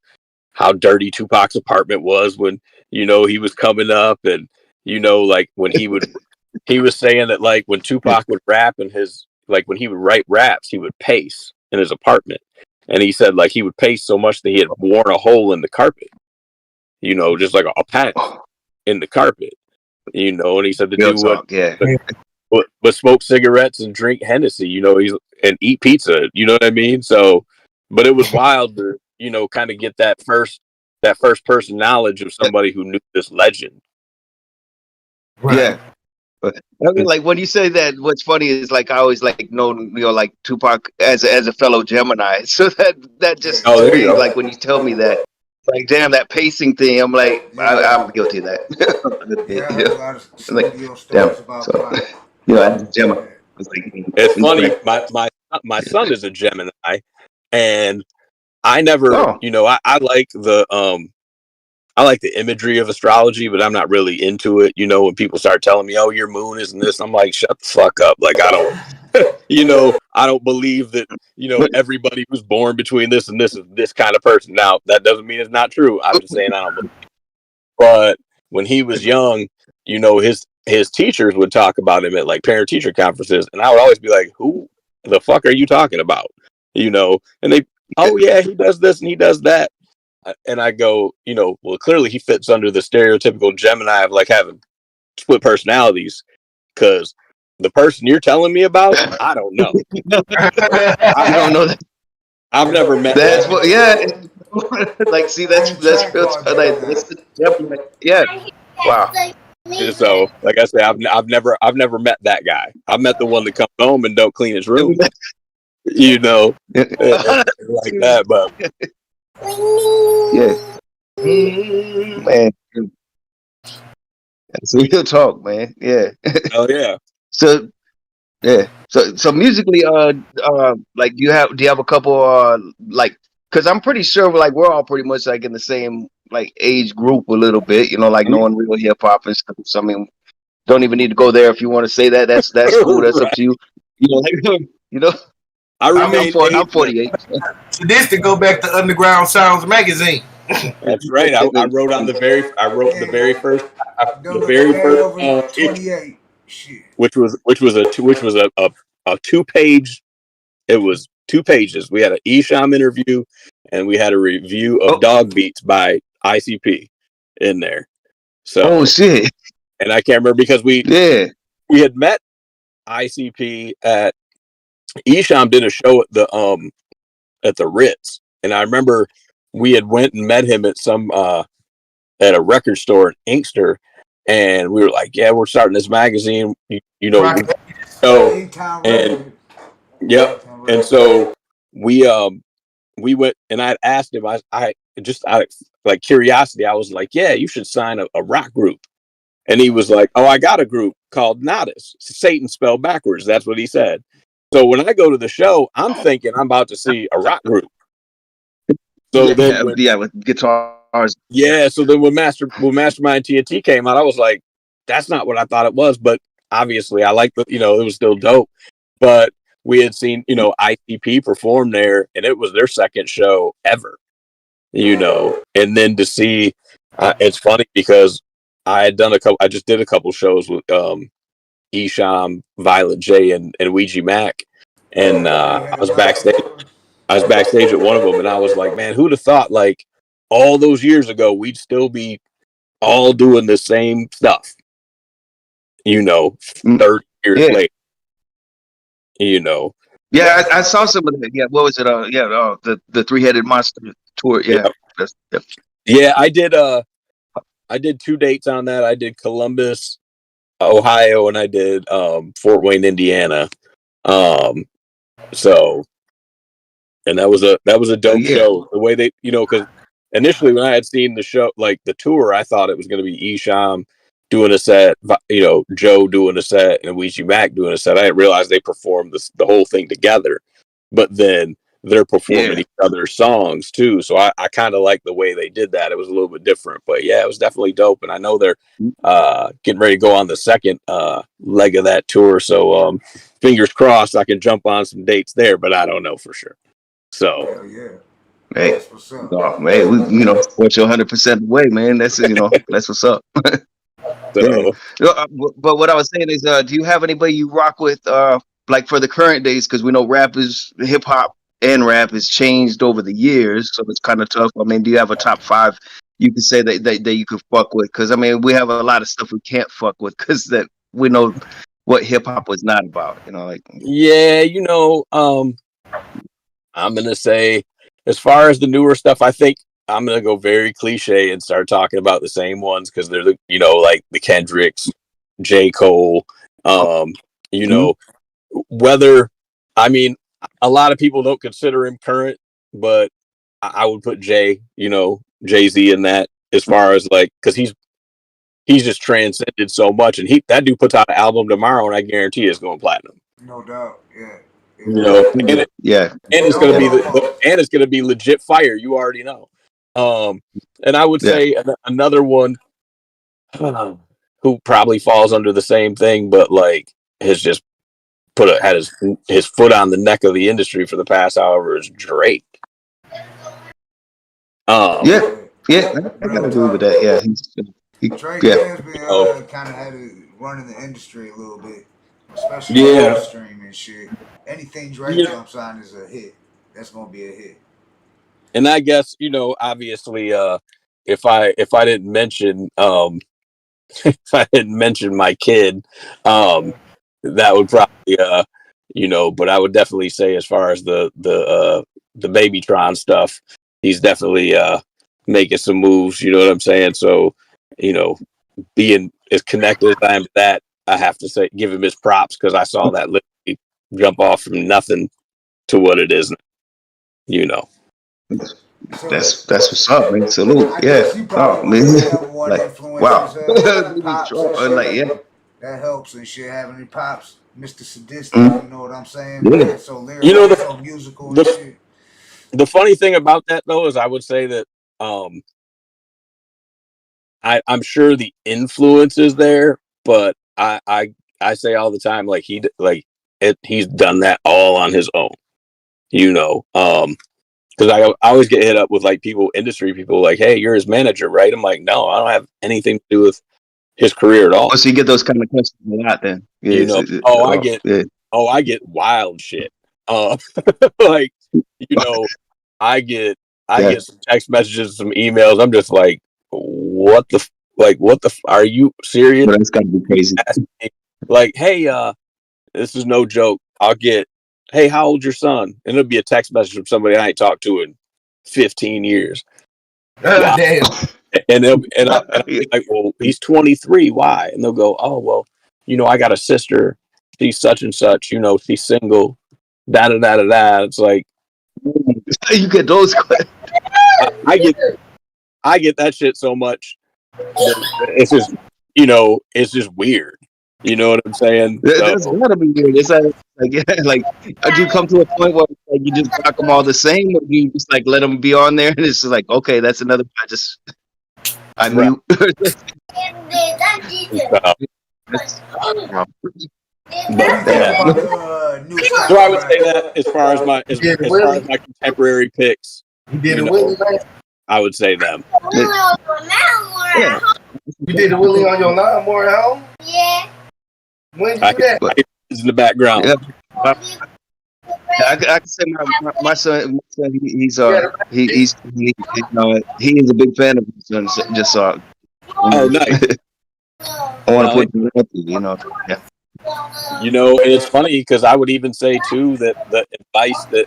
M: how dirty Tupac's apartment was when, you know, he was coming up, and, you know, like when he was saying that, like, when Tupac would rap in when he would write raps, he would pace in his apartment. And he said, like, he would pace so much that he had worn a hole in the carpet, you know, just like a patch in the carpet, you know. And he said the dude would smoke cigarettes and drink Hennessy, you know, and eat pizza, you know what I mean? So, but it was wild to, you know, kind of get that first person knowledge of somebody who knew this legend.
E: Right. Yeah. But I mean, like when you say that, what's funny is like I always like known, you know, like Tupac as a fellow Gemini. So that just like when you tell me that, like damn, that pacing thing, I'm like I'm guilty of that. Like damn, so you know, as a Gemini,
M: it's funny. My son is a Gemini, and I never, you know, I like the I like the imagery of astrology, but I'm not really into it. You know, when people start telling me, "Oh, your moon is this," I'm like, "Shut the fuck up!" Like, I don't, you know, I don't believe that. You know, everybody who's born between this and this is this kind of person. Now, that doesn't mean it's not true. I'm just saying I don't believe it. But when he was young, you know, his teachers would talk about him at like parent teacher conferences, and I would always be like, "Who the fuck are you talking about?" You know, and they, "Oh yeah, he does this and he does that," and I go, you know, well, clearly he fits under the stereotypical Gemini of like having split personalities, because the person you're telling me about, I don't know.
E: You don't know that.
M: I've never met.
E: That's what. Yeah. Like, see, that's real. Like, that's definitely. Yeah. Wow.
M: So, like I say, I've never met that guy. I've met the one that comes home and don't clean his room. You know, like that. But
E: yeah, man, that's real talk, man. Yeah.
M: Oh yeah.
E: So yeah. So musically, like, do you have a couple, like, because I'm pretty sure like we're all pretty much like in the same like age group a little bit, you know, like knowing real hip hop and stuff. So I mean, don't even need to go there if you want to say that. That's cool. That's up to you. You know, like, you know. I'm 48.
N: Sadistic go back to Underground Sounds magazine.
M: That's right. I wrote on the very first issue, which was a 2-page. It was 2 pages. We had an Esham interview and we had a review of Dog Beats by ICP in there. So
E: shit.
M: And I can't remember because we had met ICP at Esham did a show at the Ritz, and I remember we had went and met him at some at a record store in Inkster, and we were like, "Yeah, we're starting this magazine, you know." And yep, and so we went, and I asked him, I just out of like curiosity, I was like, "Yeah, you should sign a rock group," and he was like, "Oh, I got a group called Nodus, Satan spelled backwards." That's what he said. So when I go to the show, I'm thinking I'm about to see a rock group. So then,
E: with guitars.
M: Yeah. So then when Mastermind TNT came out, I was like, that's not what I thought it was. But obviously, I liked it was still dope. But we had seen, ICP perform there, and it was their second show ever. And then to see, it's funny because I just did a couple shows with Esham, Violet J, and Ouija Mac, and I was backstage at one of them, and I was like, man, who'd have thought like all those years ago we'd still be all doing the same stuff, 30 years later.
E: Yeah, I saw some of that. Yeah, what was it? The 3-Headed Monster tour. Yeah,
M: yeah. I did 2 dates on that. I did Columbus, Ohio, and I did Fort Wayne, Indiana. So, and that was a dope show. The way they, because initially when I had seen the show, like the tour, I thought it was going to be Esham doing a set, Joe doing a set, and Ouija Mac doing a set. I didn't realize they performed the whole thing together, but then they're performing each other's songs too. So I kind of like the way they did that. It was a little bit different, but yeah, it was definitely dope. And I know they're getting ready to go on the second leg of that tour. So fingers crossed I can jump on some dates there, but I don't know for sure. So
E: hey, we put you 100% away, man. That's that's what's up.
M: So,
E: but what I was saying is, do you have anybody you rock with, like for the current days? Because we know hip hop and rap has changed over the years, so it's kind of tough. I mean, do you have a top 5 you can say that you could fuck with? Because I mean, we have a lot of stuff we can't fuck with because that we know what hip hop was not about.
M: Yeah, I'm gonna say, as far as the newer stuff, I think I'm gonna go very cliche and start talking about the same ones because they're like the Kendricks, J. Cole, whether, I mean, a lot of people don't consider him current, but I would put Jay-Z in that, as far as like, because he's just transcended so much, and that dude puts out an album tomorrow, and I guarantee it's going platinum.
G: No doubt, yeah.
M: And it's gonna be legit fire. You already know. And I would say another one who probably falls under the same thing, but like has just had his foot on the neck of the industry for the past however is Drake.
E: Yeah, I gotta agree with that. Yeah,
G: Drake has been kind of had to run in the industry a little bit, especially mainstream and shit. Anything Drake jumps on is a hit. That's gonna be a hit.
M: And I guess obviously, if I didn't mention if I didn't mention my kid, that would probably but I would definitely say as far as the Babytron stuff, he's definitely making some moves. You know what I'm saying? So being as connected as I am to that, I have to say give him his props because I saw that literally jump off from nothing to what it is now.
E: That's what's up, man. Salute. Yeah. Oh man. Like wow.
G: That helps and shit. Having any pops, Mr. Sadistic, you know what I'm saying?
E: Yeah.
G: So lyrical, so musical and shit.
M: The funny thing about that though is I would say that I'm sure the influence is there, but I say all the time like he's done that all on his own. Because I always get hit up with like industry people like, hey, you're his manager, right? I'm like, no, I don't have anything to do with his career at all.
E: So you get those kind of questions a lot then. Yeah,
M: I get wild shit. Like, I get some text messages, some emails. I'm just like, what the are you serious?
E: But it's gotta be crazy.
M: Like, hey, this is no joke. I'll get, hey, how old's your son? And it'll be a text message from somebody I ain't talked to in 15 years.
N: Damn.
M: And I'll be like, well, he's 23. Why? And they'll go, oh, well, I got a sister. She's such and such. She's single. Da da da da da. It's like
E: you get those questions.
M: I get that shit so much. It's just it's just weird. You know what I'm saying?
E: That's gotta be weird. It's like do you come to a point where like you just block them all the same, or do you just like let them be on there and it's just like, okay, that's another. I mute.
M: So I would say that as far as my contemporary picks,
N: you did a Willie, man.
M: I would say them.
N: Yeah. You did a Willie on your lawnmower at home? Yeah. When did you do that?
M: It's in the background.
E: Yeah. I can say my son. He's he is a big fan of my son. Just saw.
M: Oh, nice.
E: I want to put him up, yeah.
M: And it's funny because I would even say too that the advice that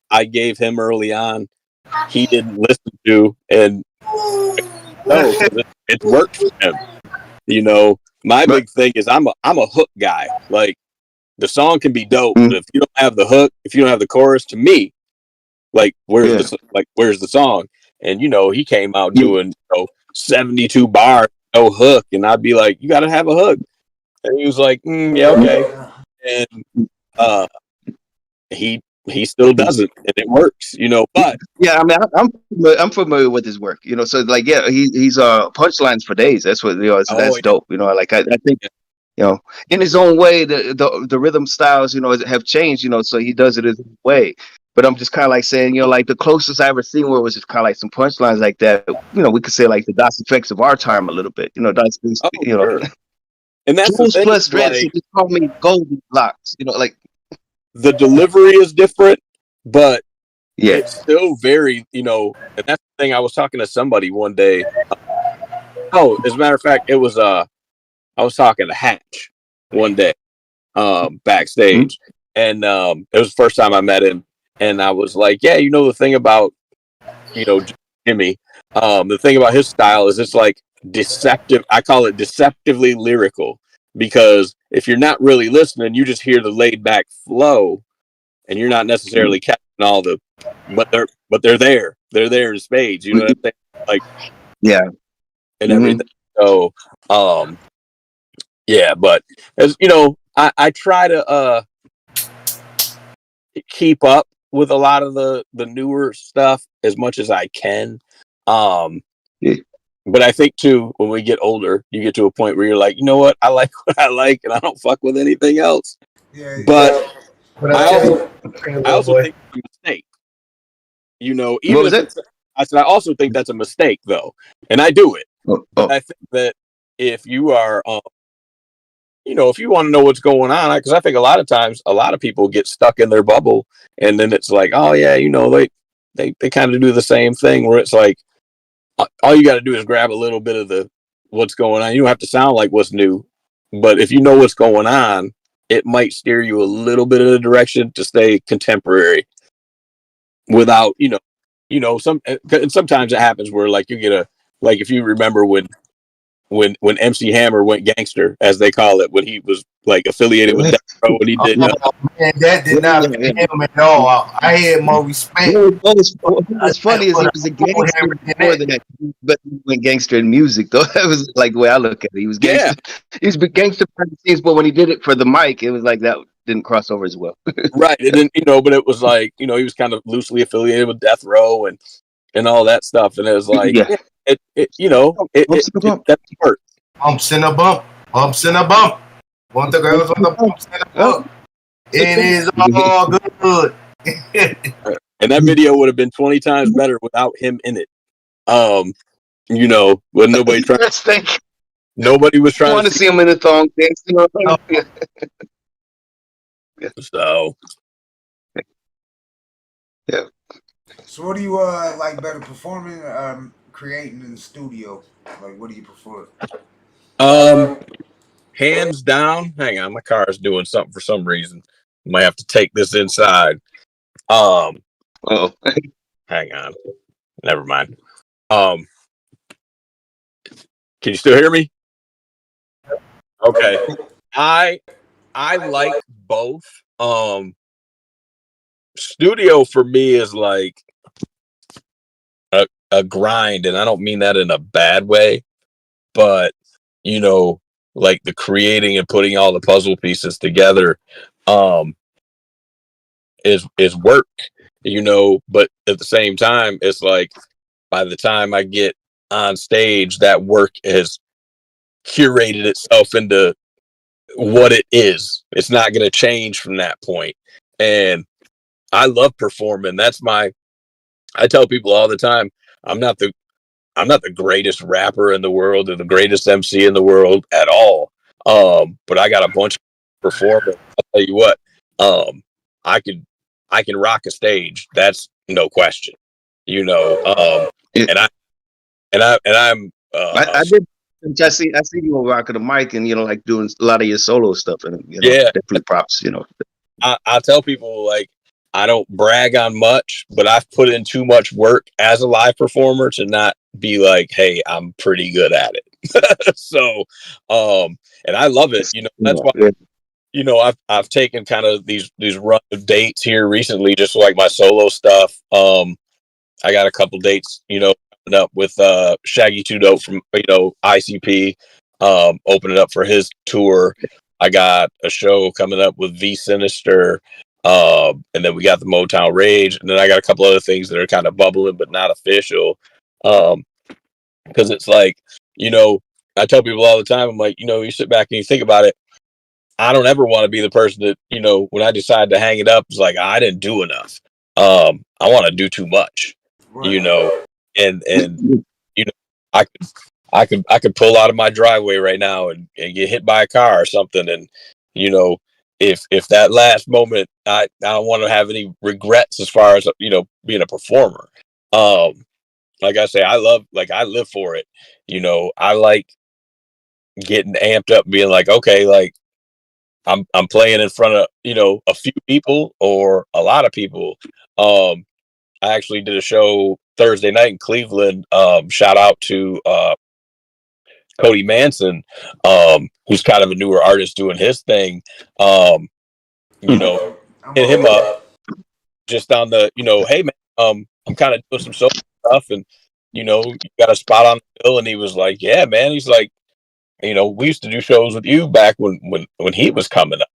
M: I gave him early on, he didn't listen to, and it worked for him. My big thing is I'm a hook guy. Like the song can be dope, but if you don't have the hook, if you don't have the chorus, to me, like where's the song? And he came out doing 72 bars, no hook, and I'd be like, you got to have a hook. And he was like, yeah, okay. And he still doesn't, and it works, But
E: yeah, I mean, I'm familiar with his work, So like, yeah, he's punchlines for days. That's what that's dope, Like I think, in his own way, the rhythm styles, have changed, So he does it his way. But I'm just kind of like saying, like the closest I ever seen where it was just kind of like some punchlines like that. We could say like the DOS effects of our time a little bit,
M: Sure. And that's
E: Jules plus Dread, so just call me Golden Locks, like.
M: The delivery is different, but
E: yeah,
M: it's still very, and that's the thing. I was talking to somebody one day. As a matter of fact, it was I was talking to Hatch one day, backstage, and it was the first time I met him, and I was like, yeah, the thing about, Jimmy, the thing about his style is it's like deceptive. I call it deceptively lyrical. Because if you're not really listening, you just hear the laid back flow, and you're not necessarily catching all the, but they're there. They're there in spades. You know what I'm saying? Like,
E: yeah,
M: and everything. So, yeah. But as I try to keep up with a lot of the newer stuff as much as I can.
E: Yeah.
M: But I think too, when we get older, you get to a point where you're like, you know what? I like what I like, and I don't fuck with anything else.
G: Yeah.
M: But
N: But
M: I also
N: boy.
M: think it's a mistake. You know,
E: What
M: even
E: was
M: if
E: it?
M: it's, I said, I also think that's a mistake, though, and I do it.
E: Oh,
M: But I think that if you are, you know, if you want to know what's going on, because I think a lot of times, a lot of people get stuck in their bubble, and then it's like, oh yeah, you know, they kind of do the same thing where it's like, all you got to do is grab a little bit of the what's going on. You don't have to sound like what's new, but if you know what's going on, it might steer you a little bit in a direction to stay contemporary without, and sometimes it happens where like you get like if you remember when MC Hammer went gangster, as they call it, when he was like affiliated with Death Row, when he did.
N: Man, that did not fit him at all. I had more respect.
E: What's funny is he was a gangster before that, but he went gangster in music, though. That was like the way I look at it. He was gangster. He was gangster behind the scenes, but when he did it for the mic, it was like that didn't cross over as well.
M: Right, and then but it was like he was kind of loosely affiliated with Death Row and all that stuff, and it was like that's work.
N: Bumps in a bump, bumps in a bump. Want the girls on the bumps in a bump. It is all good.
M: And that video would have been 20 times better without him in it. When nobody tried. Nobody was trying
E: to see him in a thong dancing.
M: So,
E: yeah.
G: So what do you like better, performing or creating in the studio? Like, what do you prefer?
M: Hands down. Hang on, my car is doing something for some reason. Might have to take this inside. Hang on. Never mind. Can you still hear me? Okay. I like both. Studio for me is like a grind, and I don't mean that in a bad way, but like the creating and putting all the puzzle pieces together is work, but at the same time it's like by the time I get on stage, that work has curated itself into what it is. It's not going to change from that point. And I love performing. I tell people all the time, I'm not the greatest rapper in the world or the greatest MC in the world at all. But I got a bunch of performers. I'll tell you what, I can rock a stage. That's no question. And I'm
E: I did. I see you rocking the mic and like doing a lot of your solo stuff, and definitely props.
M: I tell people, like, I don't brag on much, but I've put in too much work as a live performer to not be like, hey, I'm pretty good at it. So, and I love it. That's why. I've taken kind of these run of dates here recently, just like my solo stuff. I got a couple dates, coming up with Shaggy 2 Dope from ICP, opening up for his tour. I got a show coming up with V Sinister, and then we got the Motown Rage, and then I got a couple other things that are kind of bubbling but not official. Because it's like, I tell people all the time, I'm like, you sit back and you think about it. I don't ever want to be the person that, when I decide to hang it up, it's like, I didn't do enough. I want to do too much, and I could pull out of my driveway right now and get hit by a car or something. And, if that last moment, I don't want to have any regrets as far as, being a performer. Like I say, I live for it. I like getting amped up, being like, okay, like, I'm playing in front of, a few people or a lot of people. I actually did a show Thursday night in Cleveland. Shout out to Cody Manson, who's kind of a newer artist doing his thing. Hit him up just on the, hey man, I'm kind of doing some solo stuff, and you got a spot on the bill. And he was like, yeah, man. He's like, we used to do shows with you back when he was coming up,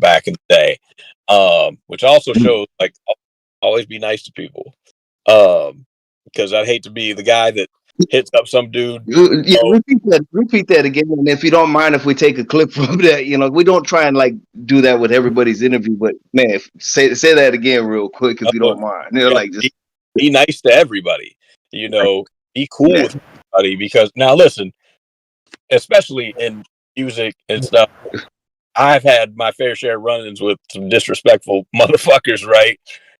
M: back in the day. Which also shows, like, always be nice to people. because I'd hate to be the guy that hits up some dude.
E: Yeah, repeat that again. And if you don't mind, if we take a clip from that, we don't try and like do that with everybody's interview, but man, say that again real quick if you don't mind.
M: Be nice to everybody. Be cool with everybody, because now listen, especially in music and stuff, I've had my fair share of run-ins with some disrespectful motherfuckers, right?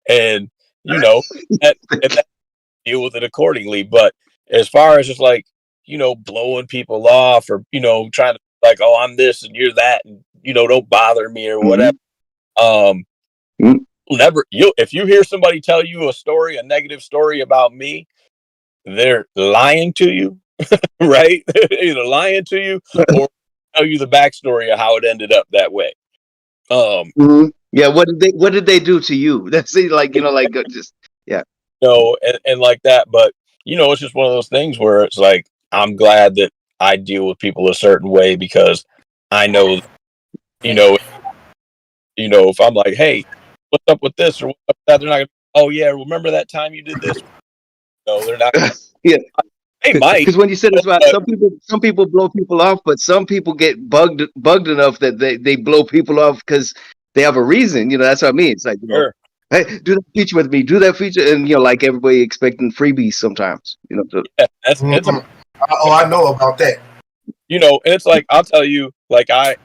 M: And that deal with it accordingly. But as far as just like, blowing people off or, trying to like, oh, I'm this and you're that, and, don't bother me or whatever. Never, if you hear somebody tell you a negative story about me, they're lying to you, right? Either lying to you or tell you the backstory of how it ended up that way.
E: Yeah, what did they do to you? That's like, just yeah.
M: And like that, but it's just one of those things where it's like, I'm glad that I deal with people a certain way, because I know, if I'm like, hey, what's up with this or what's up with that, they're not gonna, oh yeah, remember that time you did this? No, they're not.
E: Yeah.
M: They might,
E: because when you said it's about some people blow people off, but some people get bugged enough that they blow people off because they have a reason. That's what I mean. It's like, hey, do that feature with me, do that feature, and like everybody expecting freebies sometimes.
M: That's
N: I know about that.
M: And it's like, I'll tell you, like I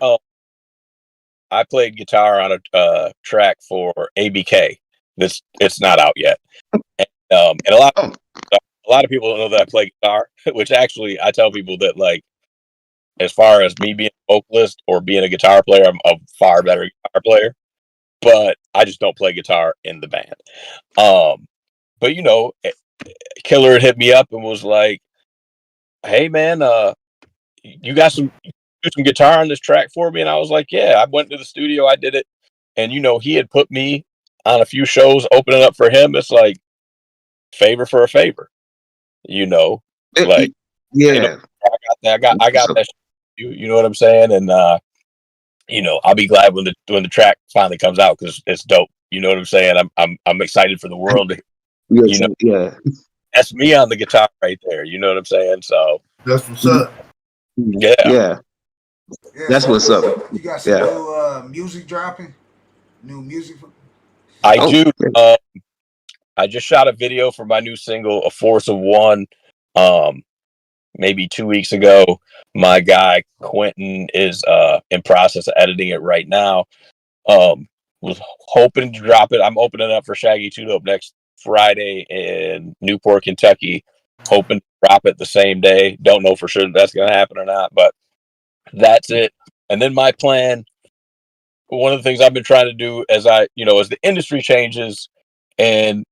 M: played guitar on a track for ABK. It's not out yet, and a lot of people don't know that I play guitar, which actually I tell people that, like, as far as me being a vocalist or being a guitar player, I'm a far better guitar player, but I just don't play guitar in the band. But Killer had hit me up and was like, hey man, you got some guitar on this track for me? And I was like, yeah. I went to the studio, I did it, and he had put me on a few shows opening up for him. It's like favor for a favor, like,
E: yeah.
M: I got that. You know what I'm saying? And I'll be glad when the track finally comes out, because it's dope. You know what I'm saying? I'm excited for the world to,
E: yeah.
M: That's me on the guitar right there. You know what I'm saying? So
N: that's what's up.
E: Yeah. That's what's up.
G: You got some new music dropping? New music?
M: I do. I just shot a video for my new single, A Force of One, maybe 2 weeks ago. My guy Quentin is in process of editing it right now. Was hoping to drop it. I'm opening up for Shaggy 2 Dope next Friday in Newport, Kentucky. Hoping to drop it the same day. Don't know for sure if that's going to happen or not, but that's it. And then my plan, one of the things I've been trying to do as as the industry changes and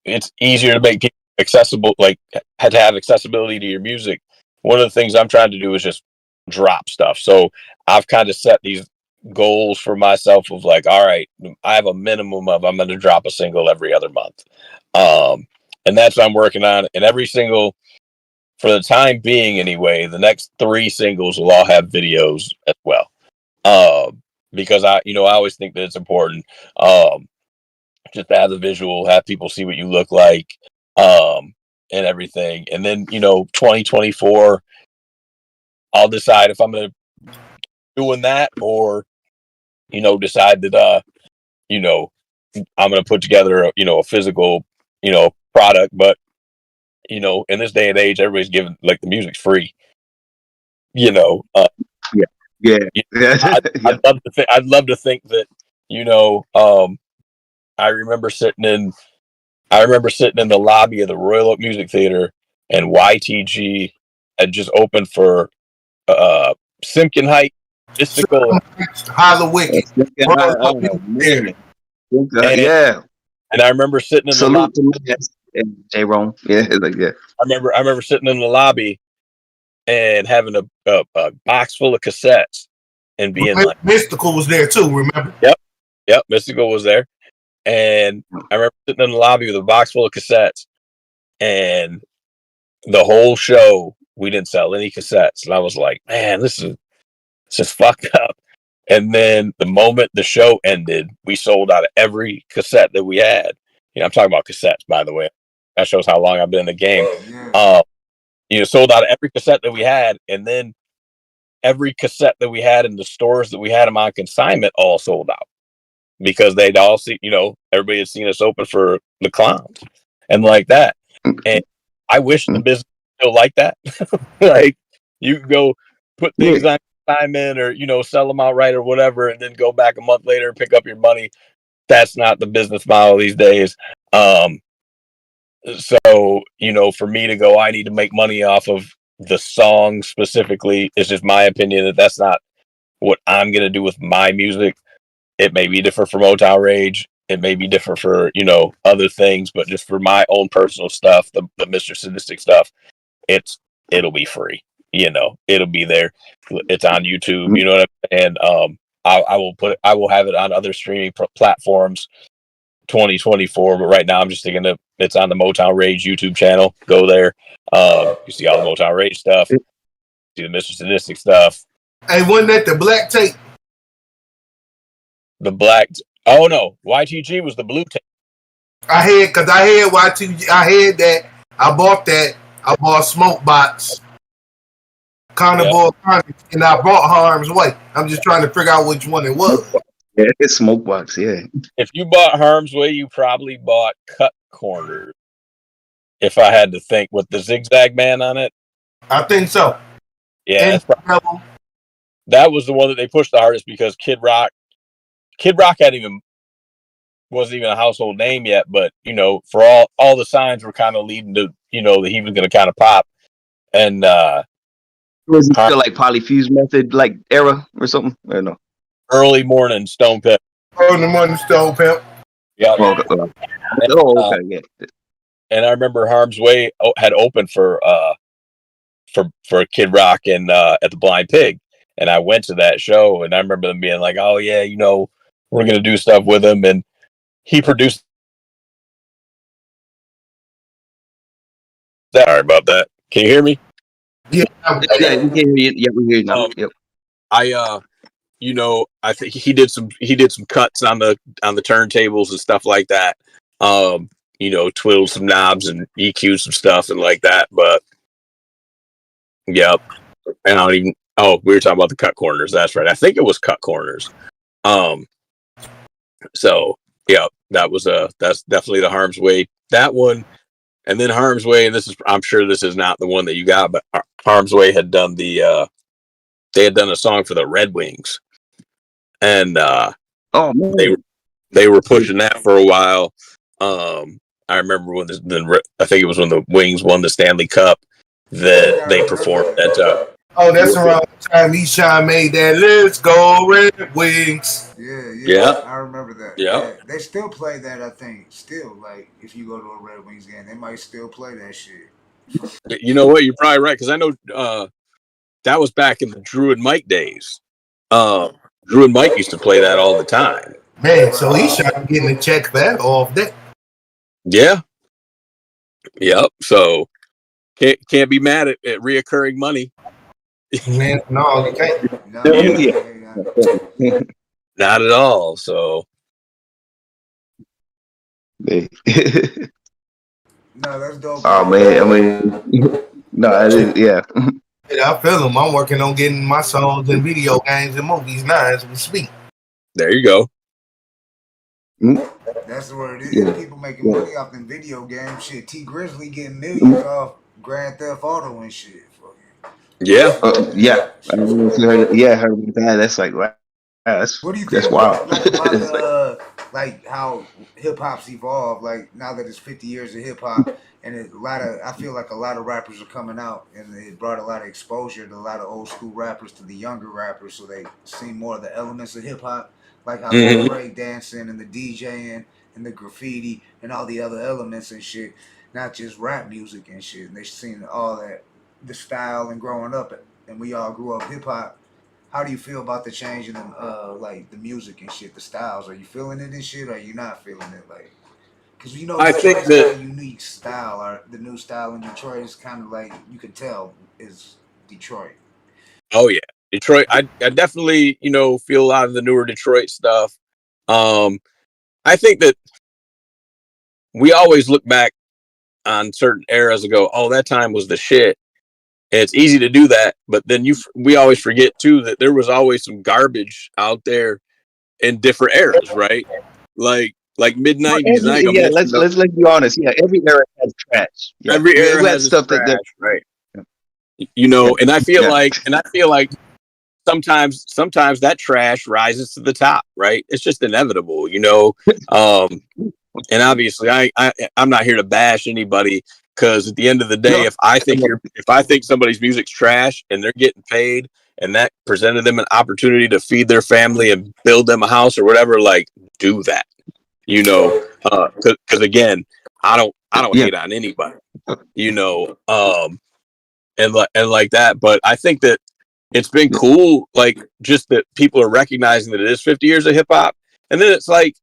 M: it's easier to make people accessible, like had to have accessibility to your music. One of the things I'm trying to do is just drop stuff. So I've kind of set these goals for myself of like, all right, I have a minimum of, I'm going to drop a single every other month. And that's what I'm working on. And every single, for the time being anyway, the next 3 singles will all have videos as well. Because I always think that it's important. Just to have the visual, have people see what you look like, and everything. And then, 2024, I'll decide if I'm going to doing that or, decide that, I'm going to put together, a physical, product. But, in this day and age, everybody's giving, like, the music's free,
E: Yeah.
M: I'd love to think that, I remember sitting in the lobby of the Royal Oak Music Theater, and YTG had just opened for Simpkin Height, Mystical,
N: Hollywick.
M: And I remember sitting in the lobby.
E: J-Rome. Yeah.
M: I remember sitting in the lobby and having a box full of cassettes and being like,
N: Mystical was there too, remember?
M: Yep, Mystical was there. And I remember sitting in the lobby with a box full of cassettes, and the whole show, we didn't sell any cassettes. And I was like, man, this is fucked up. And then the moment the show ended, we sold out of every cassette that we had. I'm talking about cassettes, by the way. that shows how long I've been in the game. Sold out every cassette that we had, and then every cassette that we had in the stores that we had them on consignment all sold out because they'd all see, everybody had seen us open for the Clowns and like that. And I wish the business was still like that. Like you can go put things on consignment or, sell them outright or whatever, and then go back a month later and pick up your money. That's not the business model these days. So, for me to go, I need to make money off of the song specifically. It's just my opinion that that's not what I'm going to do with my music. It may be different for Motown Rage. It may be different for, other things, but just for my own personal stuff, the Mr. Sadistic stuff, it'll be free. It'll be there. It's on YouTube. You know what I'm saying? I will have it on other streaming platforms 2024, but right now I'm just thinking that it's on the Motown Rage YouTube channel. Go there. You see all the Motown Rage stuff. See the Mr. Sadistic stuff.
N: Hey, wasn't that the black tape?
M: The black. Oh no, YTG was the blue tape.
N: I had YTG. I had that. I bought that. I bought Smoke Box, Carnivore, and I bought Harm's Way. I'm just trying to figure out which one it was.
E: Yeah, it's Smoke Box, yeah.
M: If you bought Harm's Way, you probably bought Cut Corners. If I had to think, with the Zigzag Man on it.
N: I think so.
M: Yeah. That was the one that they pushed the hardest because Kid Rock wasn't even a household name yet, but, for all the signs were kind of leading to, that he was going to kind of pop. And,
E: was it still like Polyfuse Method, like era or something? I don't know.
M: Early Morning Stone Pimp.
N: Early Morning Stone Pimp.
M: Yeah.
E: Okay, yeah.
M: And I remember Harm's Way had opened for Kid Rock and at the Blind Pig, and I went to that show, and I remember them being like, "Oh yeah, we're gonna do stuff with him," and he produced. Sorry about that. Can you hear me?
N: Yeah,
E: we can hear you. Yeah, we hear you now. Yep.
M: I think he did some cuts on the turntables and stuff like that. Twiddled some knobs and EQ'd some stuff and like that. But yep. And I don't even. Oh, we were talking about the Cut Corners. That's right. I think it was Cut Corners. So yeah, that's definitely the Harm's Way. That one, and then Harm's Way. And I'm sure this is not the one that you got, but Harm's Way had done they had done a song for the Red Wings, and they were pushing that for a while. I remember when I think it was when the Wings won the Stanley Cup that they performed that.
N: Oh, that's around the time Eshon made that "Let's Go Red Wings."
G: Yeah. I remember that.
M: Yeah.
G: They still play that, I think. Still, like, if you go to a Red Wings game, they might still play that shit.
M: You know what? You're probably right, because I know that was back in the Drew and Mike days. Drew and Mike used to play that all the time.
N: Man, so Eshon getting a check for that off that.
M: Yeah. Yep. So can't be mad at reoccurring money.
N: Man, no, you can't.
M: Not at all. So.
G: No, that's dope.
E: Oh man, I mean, no, I didn't. Yeah.
N: Yeah, I feel them. I'm working on getting my songs in video games and movies now as we speak.
M: There you go.
G: That's where it is. Yeah. People making money off in video games. Shit, T Grizzly getting millions off Grand Theft Auto and shit.
M: Yeah.
E: Yeah. I heard that. That's like, wow.
G: What do you think?
E: That's wild.
G: Like how hip hop's evolved. Like now that it's 50 years of hip hop, and I feel like a lot of rappers are coming out, and it brought a lot of exposure to a lot of old school rappers to the younger rappers, so they see more of the elements of hip hop, like how the break dancing and the DJing and the graffiti and all the other elements and shit, not just rap music and shit. And they seen all that, the style, and growing up, and we all grew up hip hop. How do you feel about the change in like the music and shit, the styles? Are you feeling it and shit, or are you not feeling it? Like, because
M: I think that
G: a unique style, or the new style in Detroit is kind of like, you could tell is Detroit.
M: Oh yeah, Detroit. I definitely feel a lot of the newer Detroit stuff. I think that we always look back on certain eras and go, oh, that time was the shit. And it's easy to do that, but then we always forget too that there was always some garbage out there in different eras, right? Like mid '90s.
E: Yeah, let's be honest. Yeah, every era has trash. Yeah.
M: Every era has
E: stuff
M: trash,
E: that
M: right? You know, and I feel like sometimes that trash rises to the top, right? It's just inevitable, you know. And obviously, I'm not here to bash anybody. Because at the end of the day, if I think somebody's music's trash and they're getting paid and that presented them an opportunity to feed their family and build them a house or whatever, like do that, you know, because again, I don't hate on anybody, you know, and like that. But I think that it's been cool, like just that people are recognizing that it is 50 years of hip hop. And then it's like,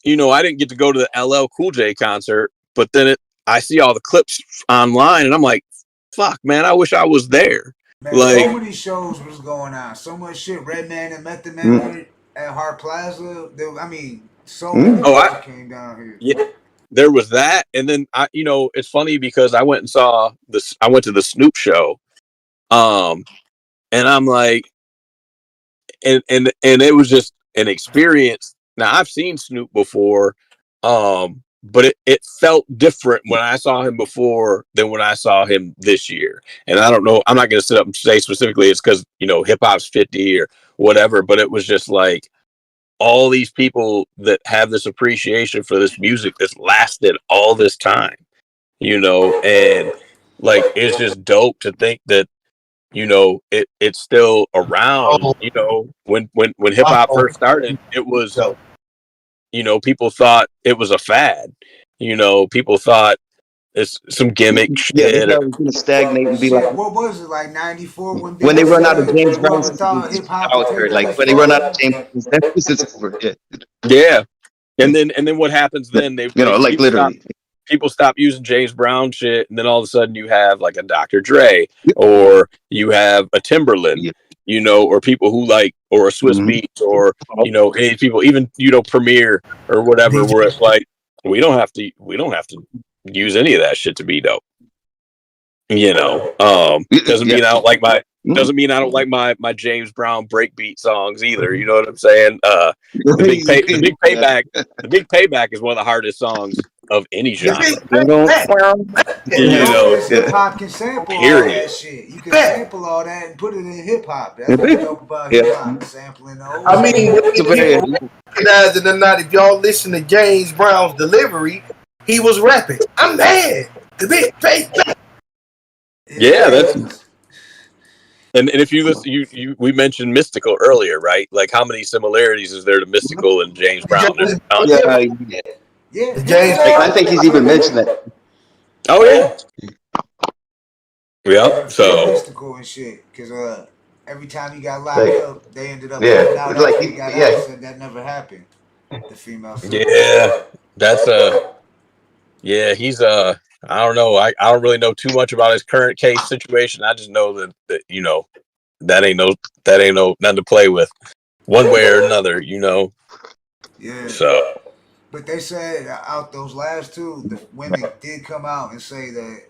M: you know, I didn't get to go to the LL Cool J concert, but then I see all the clips online and I'm like, fuck, man, I wish I was there.
G: Man,
M: like,
G: so many shows was going on. So much shit. Redman and Method Man at Hart Plaza. So many people came down here.
M: Yeah, there was that. And then, you know, it's funny because I went to the Snoop show. And I'm like, and it was just an experience. Now, I've seen Snoop before. But it felt different when I saw him before than when I saw him this year. And I don't know, I'm not going to sit up and say specifically it's because, you know, hip hop's 50 or whatever, but it was just like all these people that have this appreciation for this music that's lasted all this time, you know, and like, it's just dope to think that, you know, it's still around, you know, when hip hop first started, it was, you know, people thought it was a fad. You know, people thought it's some gimmick shit.
E: Yeah, they was going to stagnate and be like,
G: what was it, like 94
E: when they run out of James Brown, like when they run out of James, that's over.
M: Yeah, and then what happens then? They,
E: you know, like literally.
M: People stop using James Brown shit, and then all of a sudden you have like a Dr. Dre, or you have a Timberland, you know, or people who like, or a Swiss Beats, or, you know, any people, even, you know, Premier or whatever, where it's like, we don't have to use any of that shit to be dope. You know, doesn't mean I don't like my James Brown breakbeat songs either. You know what I'm saying? The big payback is one of the hardest songs of any genre.
G: You know, hip hop can sample all that shit. You can sample all that and put it in hip hop. That's what's dope about hip hop, sampling those.
N: I mean, recognizing or not, if y'all listen to James Brown's delivery, he was rapping. I'm mad. The big payback.
M: Yeah, that's. And if you listen, we mentioned Mystical earlier, right? Like, how many similarities is there to Mystical and James Brown?
G: Yeah,
E: James. I think he's even mentioned that.
M: Oh yeah. Yeah. So.
G: Mystical and shit, because every time he got locked up, they ended up out.
E: Like
G: he got out, said that never happened. The female.
M: Yeah, that's yeah, he's I don't know. I don't really know too much about his current case situation. I just know that you know, that ain't no nothing to play with, one way or another. You know.
G: Yeah.
M: So.
G: But they said out those last two, the women did come out and say that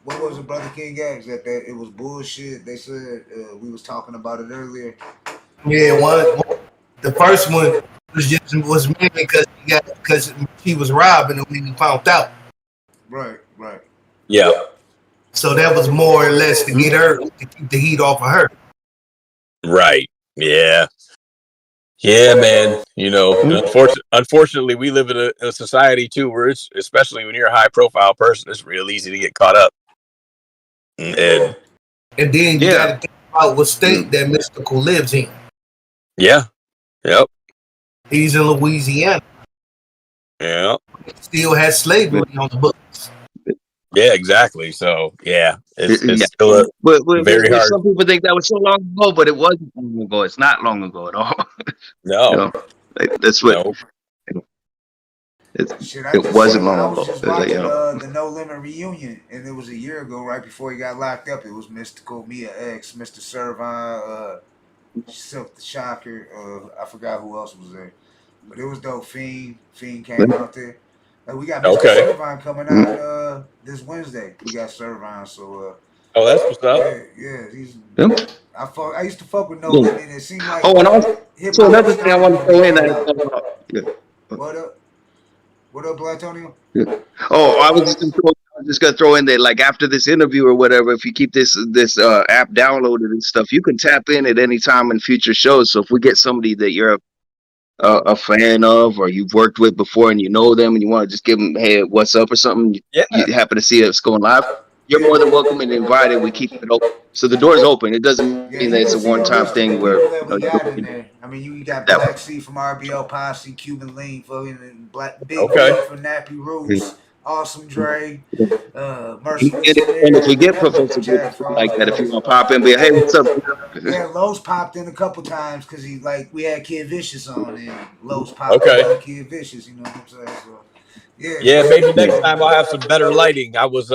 G: what was it, Brother King X, that it was bullshit. They said we was talking about it earlier.
N: Yeah, the first one was mainly because he was robbing and when he found out.
G: Right.
M: Yeah.
N: So that was more or less to get her, to keep the heat off of her.
M: Right. Yeah. Yeah, man. You know, unfortunately, we live in a society too where it's, especially when you're a high profile person, it's real easy to get caught up. And
N: then you got to think about what state that Mystical lives in.
M: Yeah. Yep.
N: He's in Louisiana.
M: Yeah.
N: He still has slavery on the books.
M: Yeah, exactly. So yeah, it's still very hard.
E: Some people think that was so long ago, but it wasn't long ago. It's not long ago at all.
M: No,
E: you know, that's what. No. It wasn't long ago.
G: I was just watching the No Limit reunion, and it was a year ago, right before he got locked up. It was Mystical, Mia X, Mr. Servine, Silk the Shocker. I forgot who else was there, but it was dope. Fiend came out there. Like we got Mr.
M: Okay.
G: Servine coming out this Wednesday. We got Servine, so
M: Oh, that's what's up.
G: yeah, he's.
E: Yep.
G: I used to fuck with No
E: Yeah.
G: Limit, and it seemed like
E: Oh, and also
G: hip
E: so
G: hop
E: another
G: was
E: thing I want to
G: starting
E: throw in
G: to
E: that.
G: come out.
E: Yeah.
G: What up? What up, Blatonio?
E: Yeah. Oh, I was just gonna throw in there, like after this interview or whatever, if you keep this app downloaded and stuff, you can tap in at any time in future shows. So if we get somebody that you're a fan of or you've worked with before and you know them and you want to just give them, hey, what's up or something, you happen to see us going live, you're more than welcome and invited. We keep it open. So the door's open. It doesn't mean that it's a one-time thing where
G: we got in there. I mean, you got Black C from RBL Posse, Cuban Lean, and Black Big
M: Okay.
G: V from Nappy Roots, Awesome Dre,
E: and
G: Merciless.
E: if we get Professor like that, if you want to pop in, be hey, what's up?
G: Yeah, Lowe's popped in a couple times because we had Kid Vicious on, and Lowe's popped
M: Okay.
G: in like Kid Vicious. You know what I'm saying? So,
M: Yeah, maybe next time I'll have some better lighting. I was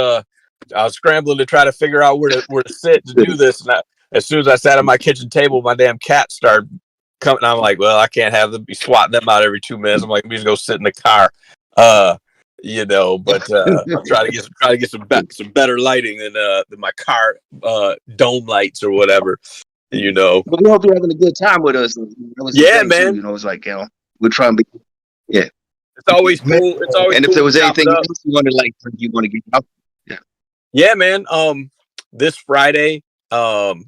M: scrambling to try to figure out where to sit to do this, and as soon as I sat at my kitchen table, my damn cat started coming. I'm like, well, I can't have them be swatting them out every 2 minutes. I'm like, let me just go sit in the car. But I'm trying to get some better lighting than my car dome lights or whatever.
E: But we hope you're having a good time with us.
M: Yeah, man.
E: Too, it's like, we're trying to be, yeah.
M: It's always cool. It's always
E: and
M: cool
E: if there was
M: to chop
E: anything
M: it up.
E: else you want to get out,
M: Yeah, man. This Friday, what's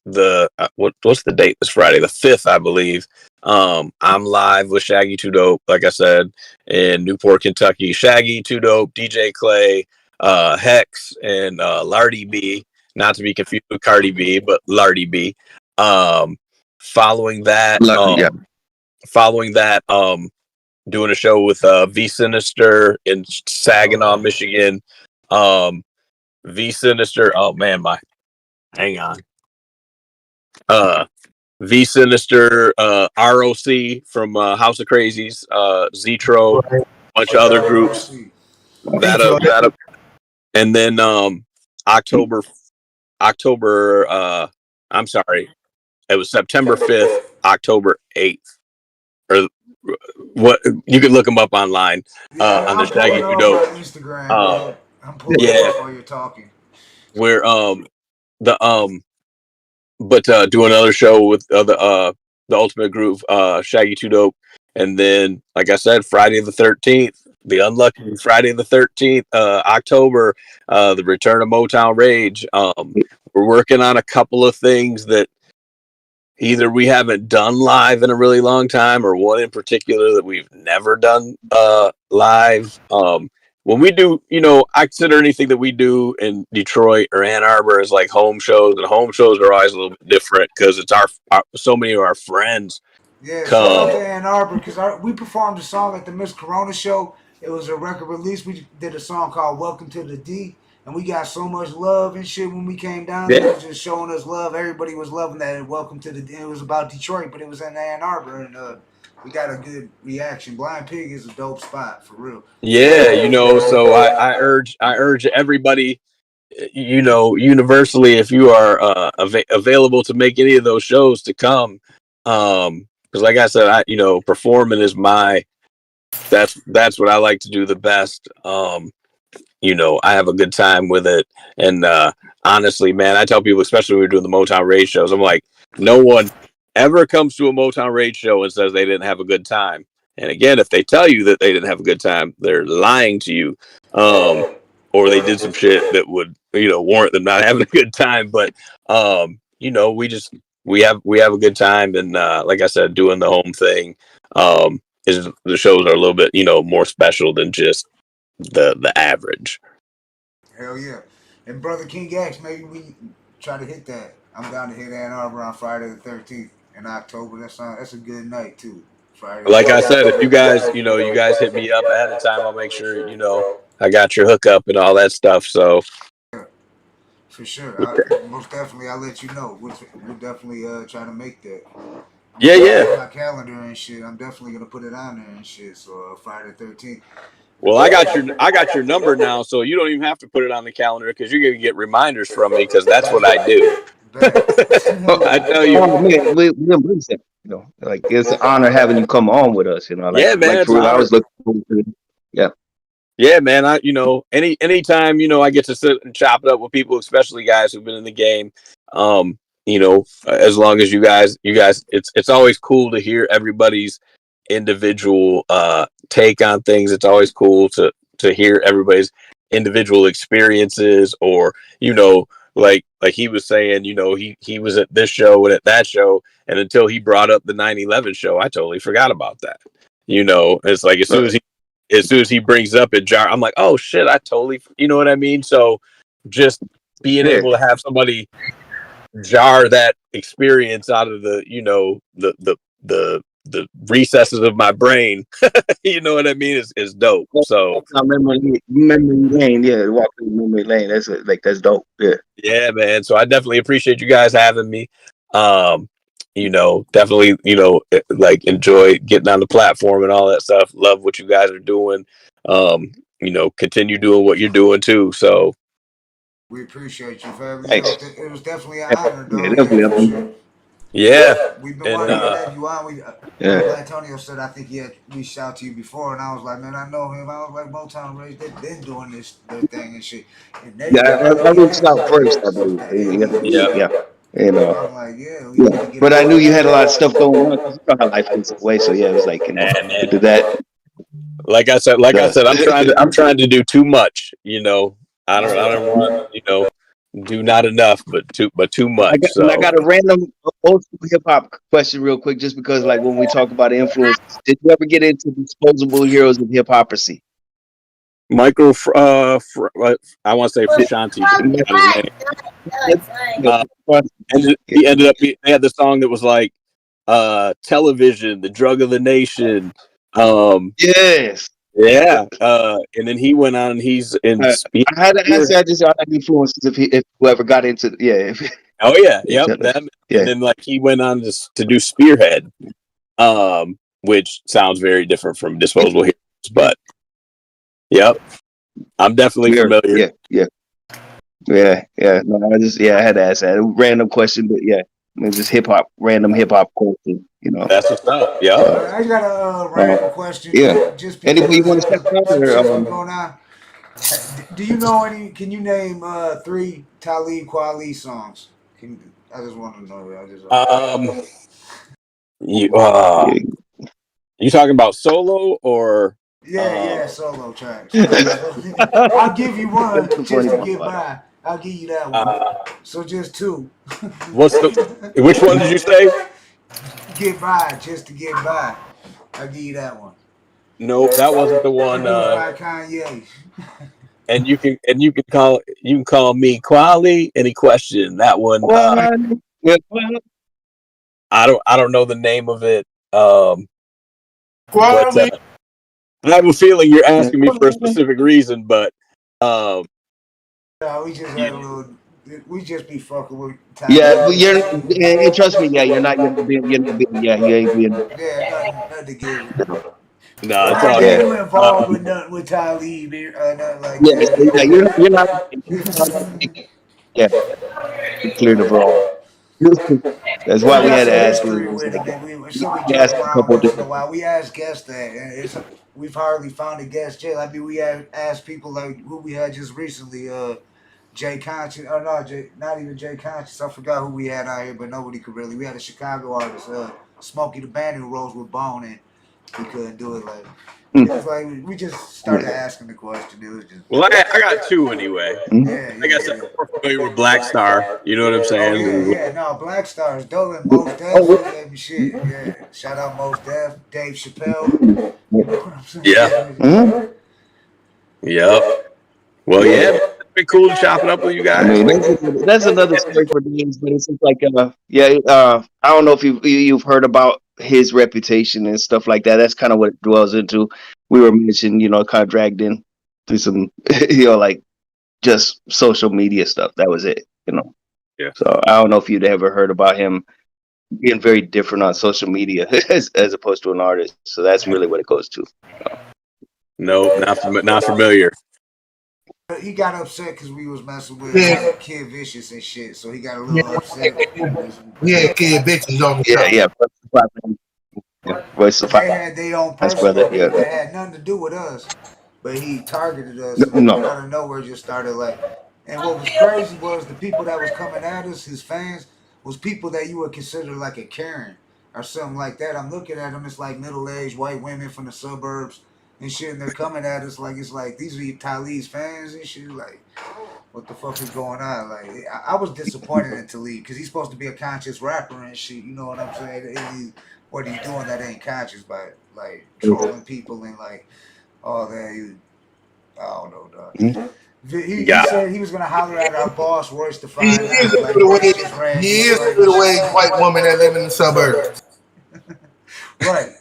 M: the date? This Friday, the 5th, I believe. I'm live with Shaggy Too Dope, like I said, in Newport, Kentucky. Shaggy Too Dope, DJ Clay, Hex, and Lardy B. Not to be confused with Cardi B, but Lardy B. Following that, doing a show with V Sinister in Saginaw, Michigan. V Sinister. Oh man, hang on. V Sinister, ROC from House of Crazies, Zetro, a bunch of other groups. That and then October. I'm sorry, it was September 5th, October 8th, or what? You can look them up online on the Shaggy Too Dope.
G: Instagram. I'm pulling up while you're talking.
M: We're do another show with the Ultimate Groove, Shaggy Too Dope, and then like I said, Friday the 13th, the unlucky Friday the 13th, October, the return of Motown Rage. We're working on a couple of things that either we haven't done live in a really long time, or one in particular that we've never done live. When we do, I consider anything that we do in Detroit or Ann Arbor as like home shows, and home shows are always a little bit different because it's our so many of our friends come.
G: Shout out to Ann Arbor because we performed a song at the Miss Corona show. It was a record release. We did a song called "Welcome to the D," and we got so much love and shit when we came down. They were just showing us love. Everybody was loving that. And "Welcome to the D." It was about Detroit, but it was in Ann Arbor, and we got a good reaction. Blind Pig is a dope spot for real.
M: Yeah, so I urge everybody, universally, if you are available to make any of those shows, to come. Because like I said, performing is that's what I like to do the best. I have a good time with it. And honestly, man, I tell people, especially when we're doing the Motown Rage shows, I'm like, no one ever comes to a Motown Rage show and says they didn't have a good time. And again, if they tell you that they didn't have a good time, they're lying to you. Or they did some shit that would, warrant them not having a good time. But, we have a good time. And like I said, doing the home thing, is the shows are a little bit, more special than just the average.
G: Hell yeah. And Brother King X, maybe we try to hit that. I'm down to hit Ann Arbor on Friday the 13th in October. That's a good night too. Friday.
M: Like I said, if you guys hit me up ahead of time, I'll make sure, I got your hookup and all that stuff. So
G: for sure. Most definitely I'll let you know. We'll definitely try to make that.
M: Yeah.
G: My calendar and shit. I'm definitely gonna put it on there and shit. So Friday the 13th.
M: Well, I got your number now, so you don't even have to put it on the calendar because you're gonna get reminders from me because that's what I do. I tell you,
E: we embrace it. Like it's an honor having you come on with us.
M: Yeah, man.
E: I was looking forward to it. Yeah.
M: Yeah, man. Anytime, I get to sit and chop it up with people, especially guys who've been in the game. As long as you guys, it's always cool to hear everybody's individual take on things. It's always cool to hear everybody's individual experiences, or like he was saying, he was at this show and at that show, and until he brought up the 9/11 show, I totally forgot about that. It's like as soon as he brings up it, jar, I'm like, oh shit, I totally, you know what I mean? So just being able to have somebody jar that experience out of the recesses of my brain, you know what I mean, is dope. So
E: memory lane, yeah, walk through memory lane. That's dope.
M: Yeah, man. So I definitely appreciate you guys having me. Definitely, like enjoy getting on the platform and all that stuff. Love what you guys are doing. Continue doing what you're doing too. So
G: we appreciate you, family. It was definitely an honor,
E: Yeah,
G: dog.
E: definitely.
M: Yeah.
G: We've been wanting to have you on. Blatonio said I think he had reached out to you before, and I was like, man, I know him. I was like, Motown Race, they've been doing their thing and shit. And they
E: I reached out first, I believe. Yeah.
G: I'm like,
E: But I knew you had a lot of stuff going on because you know how life gets away. So yeah, it was like, to do that.
M: Like I said, I'm trying to do too much. I don't want, do not enough, but too much.
E: I got a random old school hip hop question real quick, just because like when we talk about influence, did you ever get into disposable heroes of hip hoppery?
M: Micro, I want to say Frusciante. He ended up. They had the song that was like, "Television, the drug of the nation."
E: Yes.
M: Yeah. And then he went on, and he's in.
E: I had to ask you, I just had influences if whoever got into
M: Oh yeah, yep. And then like he went on to do Spearhead, which sounds very different from Disposable Heroes, but yep, I'm definitely familiar.
E: Yeah. No, I had to ask that random question, but just random hip hop question.
M: That's what's up. Yeah.
G: I got a random question.
E: Yeah.
G: Just
E: Anybody you want to step up?
G: Going on. Do you know any? Can you name 3 Talib Kweli songs? I just want to know.
M: You talking about solo or?
G: Yeah, solo tracks. I'll give you one just to get by. I'll give you that one. So just 2.
M: Which one did you say?
G: Get by, just to get by. I'll give you that one.
M: Nope, that wasn't the one.
G: By Kanye.
M: And you can call me Kweli. Any question? That one. I don't know the name of it. But, I have a feeling you're asking me for a specific reason, but
G: no, we just had a little. We just be fucking with.
E: You're. Trust me. You're not. You ain't being.
G: Nothing to give.
M: No, it's all good.
G: You involved with nothing with Talib, nothing like that.
E: You're not. Yeah. Clear the ball. That's why we had to ask.
G: We asked guests that. We've hardly found a guest yet. I mean, we had asked people like who we had just recently. Jay Conscious, not even Jay Conscious. I forgot who we had out here, but nobody could really. We had a Chicago artist, Smokey the Bandit, who rose with Bone, and he couldn't do it. It's like we just started asking the question. It was just.
M: Well, I got 2 anyway. I guess I'm more familiar with Black Star. You know what I'm saying?
G: No, Black Star is dope. And Mos Def, shit. Yeah, shout out Mos Def, Dave Chappelle. You know what I'm saying?
M: Yeah. Yep. Well, yeah. Be cool to chop it up with you guys.
E: I mean, that's another story for days, but it's just like, I don't know if you've heard about his reputation and stuff like that. That's kind of what it dwells into. We were mentioned, kind of dragged in through some, like just social media stuff. That was it,
M: Yeah.
E: So I don't know if you'd ever heard about him being very different on social media as opposed to an artist. So that's really what it goes to.
M: No, not familiar.
G: He got upset because we was messing with Kid Vicious and shit, so he got a little upset.
N: Kid Vicious on the
E: show.
G: They had their own personal.
E: brother.
G: That had nothing to do with us. but he targeted us and
E: No.
G: out of nowhere just started like. And what was crazy was the people that was coming at us, his fans, was people that you would consider like a Karen or something like that. I'm looking at them, it's like middle-aged white women from the suburbs and shit, and they're coming at us like it's like these are Talib's fans and shit. Like, what the fuck is going on? Like, I was disappointed in Talib because he's supposed to be a conscious rapper and shit. You know what I'm saying? What he's doing that ain't conscious by like trolling people and like all that. I don't know, dog. He said he was gonna holler at our boss, Royce the
N: He is a middle-aged white woman that live in the suburbs.
G: Right.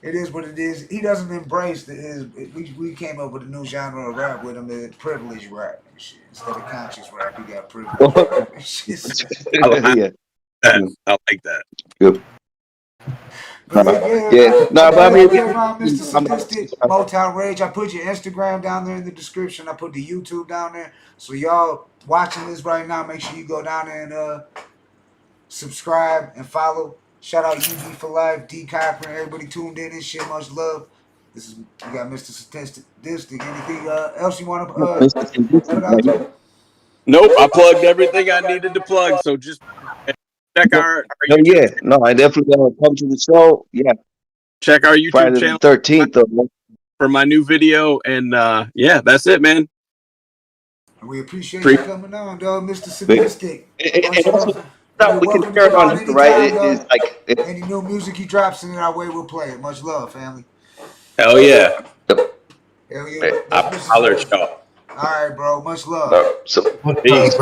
G: It is what it is. He doesn't embrace we came up with a new genre of rap with him, the privilege rap and shit. Instead of conscious rap, he got privilege rap and shit.
M: I like that.
E: Good.
G: But
E: but I mean,
G: Mr. Sadistic, Motown Rage. I put your Instagram down there in the description. I put the YouTube down there. So y'all watching this right now, make sure you go down there and subscribe and follow. Shout out UB for Life, D Cochran, everybody tuned in and shit. Much love. We got Mr. Sadistic. Anything else you want to put out there?
M: Nope, I plugged everything I needed to plug. So just check our YouTube channel.
E: I definitely come to the show. Yeah,
M: check our YouTube
E: Friday
M: channel.
E: the 13th
M: for my new video, and yeah, that's it, man.
G: We appreciate you coming on, dog, Mr. Sadistic.
E: We can carry on, right? It's like
G: any new music he drops in our way, we'll play it. Much love, family.
M: Hell yeah.
G: Hell yeah.
M: I'll let y'all.
G: All right, bro. Much love.
E: Peace.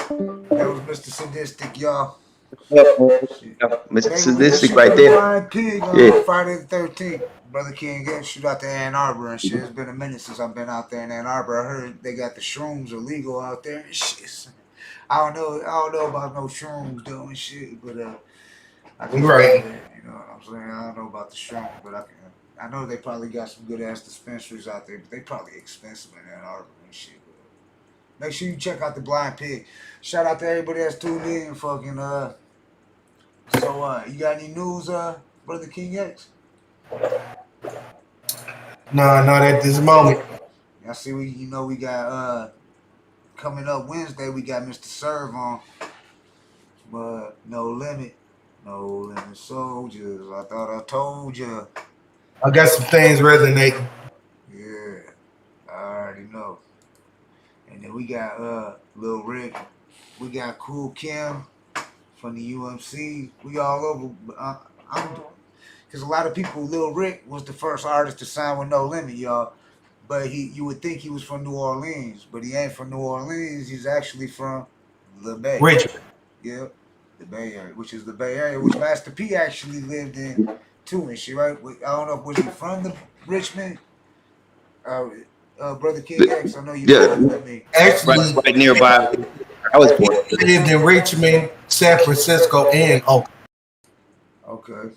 G: That was Mr. Sadistic, y'all.
E: Mr. Sadistic right there.
G: Pig, Friday the 13th. Brother King, shoot out to Ann Arbor and shit. It's been a minute since I've been out there in Ann Arbor. I heard they got the shrooms illegal out there and shit. I don't know about no shrooms doing shit, but I can
N: right.
G: You know what I'm saying? I don't know about the shrooms, but I know they probably got some good ass dispensaries out there, but they probably expensive in Ann Arbor and shit. Make sure you check out the Blind Pig. Shout out to everybody that's tuned in. Fucking So you got any news, Brother King X?
N: No, not at this moment.
G: I see we got coming up Wednesday we got Mr. Serve on. But No Limit Soldiers. I thought I told you.
N: I got some things resonating.
G: Yeah, I already know. And then we got Lil Rick. We got Cool Kim from the UMC. We all over. Because a lot of people, Lil Rick was the first artist to sign with No Limit, y'all. But you would think he was from New Orleans, but he ain't from New Orleans. He's actually from the Bay.
N: Richmond.
G: Yeah, the Bay Area, which is the Bay Area, which Master P actually lived in too and shit, right? I don't know, was he from the Richmond? Brother King X, I know you know what I mean.
N: Actually,
E: right nearby. I was born.
N: He lived in Richmond, San Francisco, and Oakland.
G: Okay.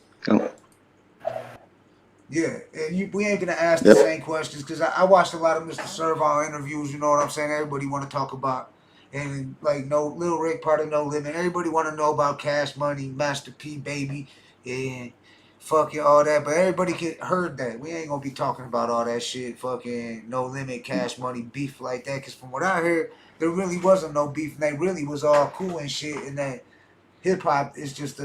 G: Yeah, and we ain't gonna ask the same questions because I watched a lot of Mr. Serval interviews. You know what I'm saying? Everybody want to talk about and like Lil Rick part of No Limit. Everybody want to know about Cash Money, Master P, Baby, and fucking all that. But everybody heard that. We ain't gonna be talking about all that shit. Fucking No Limit, Cash Money, beef like that. Because from what I heard, there really wasn't no beef. And they really was all cool and shit. And that hip hop is just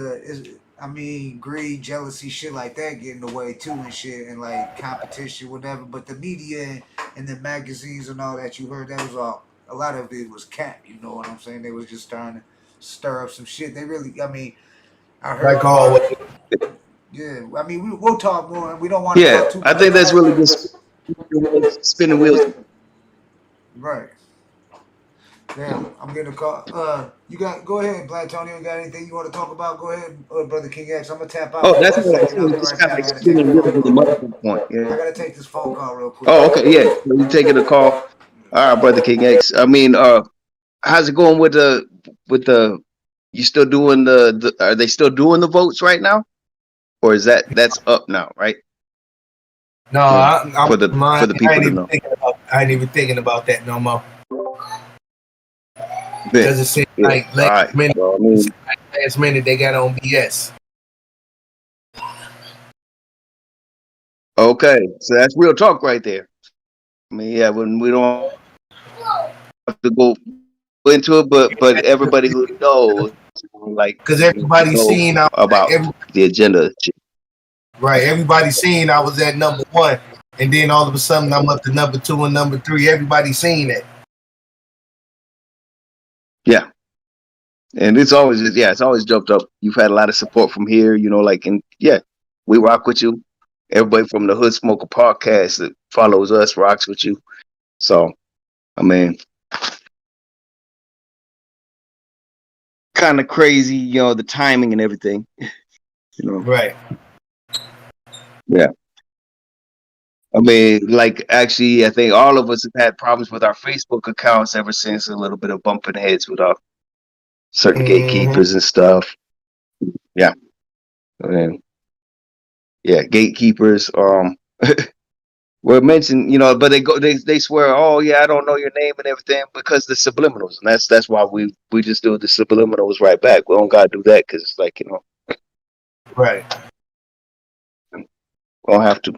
G: greed, jealousy, shit like that get in the way too and shit, and like competition, whatever. But the media and the magazines and all that you heard, that was all, a lot of it was cap, you know what I'm saying? They was just trying to stir up some shit. They really, I heard.
N: Like always.
G: Yeah, we'll talk more, and we don't want to talk too much.
E: I think that's really just spinning wheels.
G: Right. Damn, I'm getting a call. Go ahead, Blatonio. Got anything you want to talk about? Go ahead, Brother King X. I'm gonna tap out.
E: Oh, that's what I
G: I gotta take this phone call real quick.
E: Oh, okay, yeah. You taking a call? All right, Brother King X. How's it going with the? You still doing are they still doing the votes right now, or is that's up now? Right.
N: No,
E: for the people to know.
N: I ain't even thinking about that no more. Does it seem like last minute they got on BS?
E: Okay, so that's real talk right there. I mean, yeah, when we don't have to go into it, but everybody who knows, like,
N: Because everybody's
E: know
N: seen I
E: about the agenda.
N: right. Everybody's seen I was at number 1, and then all of a sudden I'm up to number 2 and number 3. Everybody's seen it.
E: Yeah, and it's always jumped up. You've had a lot of support from here, like, and yeah, we rock with you. Everybody from the Hood Smoker podcast that follows us rocks with you. So, I mean, kind of crazy, the timing and everything.
N: Right.
E: Yeah. I mean, like, actually, I think all of us have had problems with our Facebook accounts ever since, a little bit of bumping heads with our certain gatekeepers and stuff. Yeah. And yeah, gatekeepers were mentioned, but they swear, oh yeah, I don't know your name and everything, because the subliminals, and that's why we just do the subliminals right back. We don't gotta do that because it's like,
N: right.
E: We don't have to.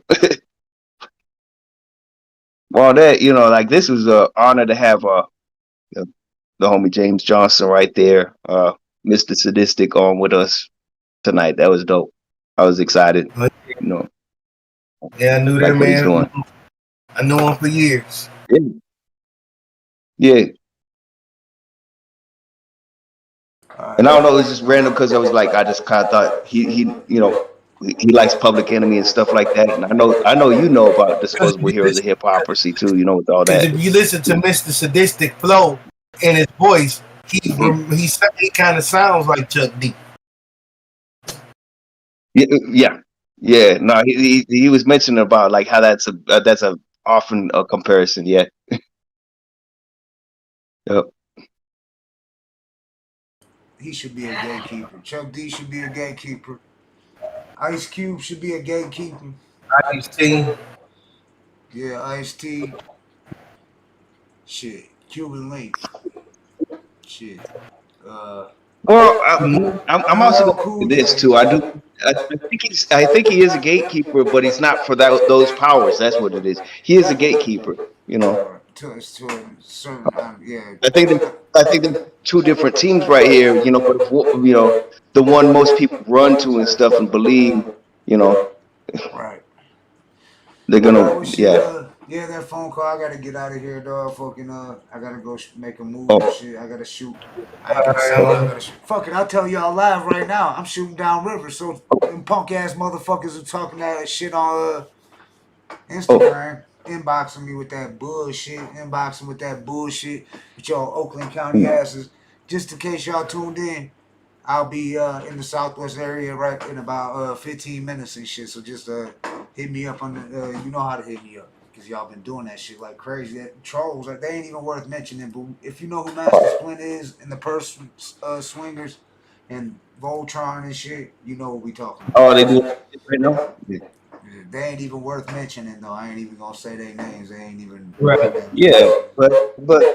E: Well, that, like, this was an honor to have the homie James Johnson right there, Mr. Sadistic, on with us tonight. That was dope. I was excited.
N: Yeah, I knew
E: like
N: that
E: what he's
N: man.
E: doing.
N: I knew him for years.
E: Yeah. And I don't know, it was just random because I was like, I just kind of thought he likes Public Enemy and stuff like that. And I know about Disposable Heroes of Hip Hoppersy too, with all that.
N: Because if you listen to Mr. Sadistic flow and his voice, he kind of sounds like Chuck D.
E: Yeah. No, he was mentioning about like how that's often a comparison. Yeah. Yep.
G: He should be a gatekeeper. Chuck D should be a gatekeeper. Ice Cube should be a gatekeeper.
N: Ice-T.
G: Yeah, Ice-T. Shit. Cuban Link. Shit.
E: Well, I'm also going to this too. I think he is a gatekeeper, but he's not for those powers. That's what it is. He is a gatekeeper.
G: To a certain, yeah.
E: I think there's two different teams right here. But the one most people run to and stuff and believe.
G: Right.
E: They're gonna,
G: yeah, that phone call. I gotta get out of here, dog. Fucking, I gotta go make a move and shit. I gotta shoot. I gotta shoot. Fuck it, I'll tell y'all live right now. I'm shooting down river, so them punk ass motherfuckers are talking that shit on Instagram, inboxing me with that bullshit, with y'all Oakland County asses. Just in case y'all tuned in, I'll be in the Southwest area right in about 15 minutes and shit. So just hit me up on the, you know how to hit me up, because y'all been doing that shit like crazy. That trolls, like, they ain't even worth mentioning. But if you know who Master Splint is and the Purse Swingers and Voltron and shit, you know what we talking about.
E: Oh, they do right now? Yeah.
G: They ain't even worth mentioning though. I ain't even gonna say their names. They ain't even.
E: Right. Yeah, but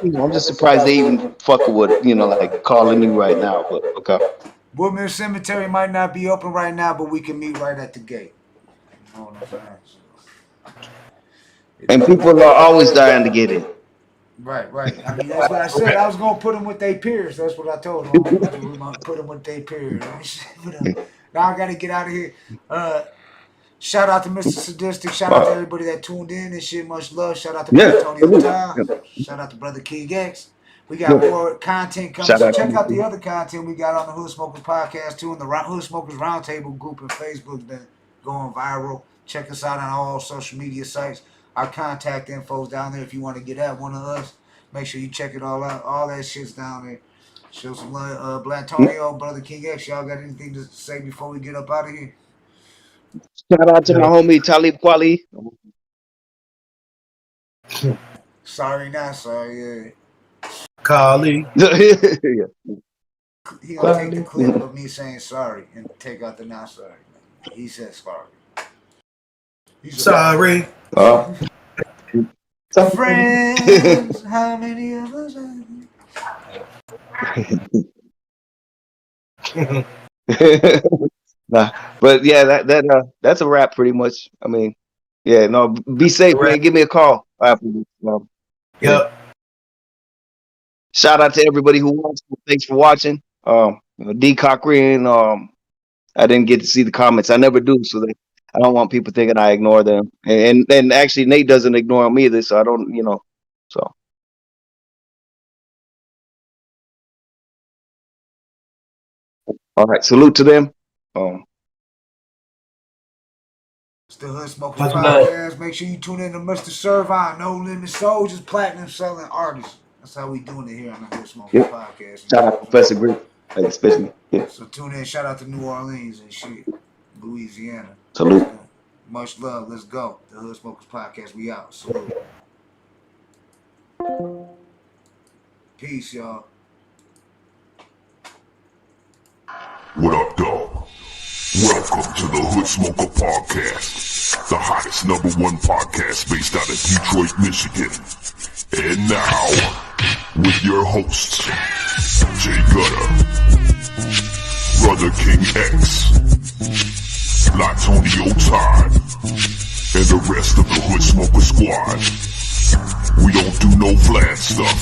E: I'm just surprised they even fucking with like calling you right now. But okay.
G: Woodman Cemetery might not be open right now, but we can meet right at the gate. You know what I'm saying?
E: And people are always dying to get in.
G: Right. I mean, that's what I said. I was gonna put them with their peers. That's what I told them. We're gonna put them with their peers. Now I gotta get out of here. Shout out to Mr. Sadistic. Shout out to everybody that tuned in and shit. Much love. Shout out to Blatonio, Todd. Shout out to Brother King X. We got more content coming. So check out the other content we got on the Hood Smokers podcast too, and the Hood Smokers Roundtable group on Facebook been going viral. Check us out on all social media sites. Our contact info's down there if you want to get at one of us. Make sure you check it all out. All that shit's down there. Show some love. Blatonio, Brother King X, y'all got anything to say before we get up out of here?
E: Shout out to my homie Talib Kweli.
G: Sorry, not sorry. Yeah.
N: Kali.
G: He gonna take the clip of me saying sorry and take out the not sorry. He said sorry.
N: Sorry.
G: Friends, how many of us
E: Nah, but yeah, that's a wrap pretty much. I mean, Yeah, no, be safe, man. Give me a call after this.
N: Yep.
E: Shout out to everybody who watched. Thanks for watching. D Cochran. I didn't get to see the comments. I never do, so I don't want people thinking I ignore them. And actually, Nate doesn't ignore them either, so I don't, so. All right, salute to them.
G: It's the Hood Smokers Podcast. Make sure you tune in to Mr. Servine, No Limit Soldiers, platinum selling artists. That's how we doing it here on the Hood Smokers Podcast.
E: Shout out to Professor Green, especially. Yeah.
G: So tune in. Shout out to New Orleans and shit, Louisiana.
E: Salute.
G: Much love. Let's go. The Hood Smokers Podcast. We out. Salute. Peace, y'all.
F: What up, dog? Welcome to the Hood Smoker Podcast, the hottest #1 podcast based out of Detroit, Michigan. And now, with your hosts, Jay Gutta, Brother King X, Blatonio Todd, and the rest of the Hood Smoker Squad. We don't do no Vlad stuff.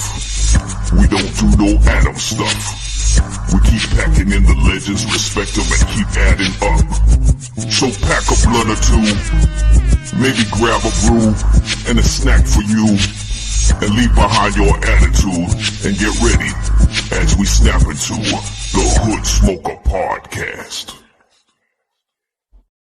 F: We don't do no Adam stuff. We keep packing in the legends, respect them, and keep adding up. So pack a blunt or two, maybe grab a brew and a snack for you, and leave behind your attitude, and get ready as we snap into the Hood Smoker Podcast.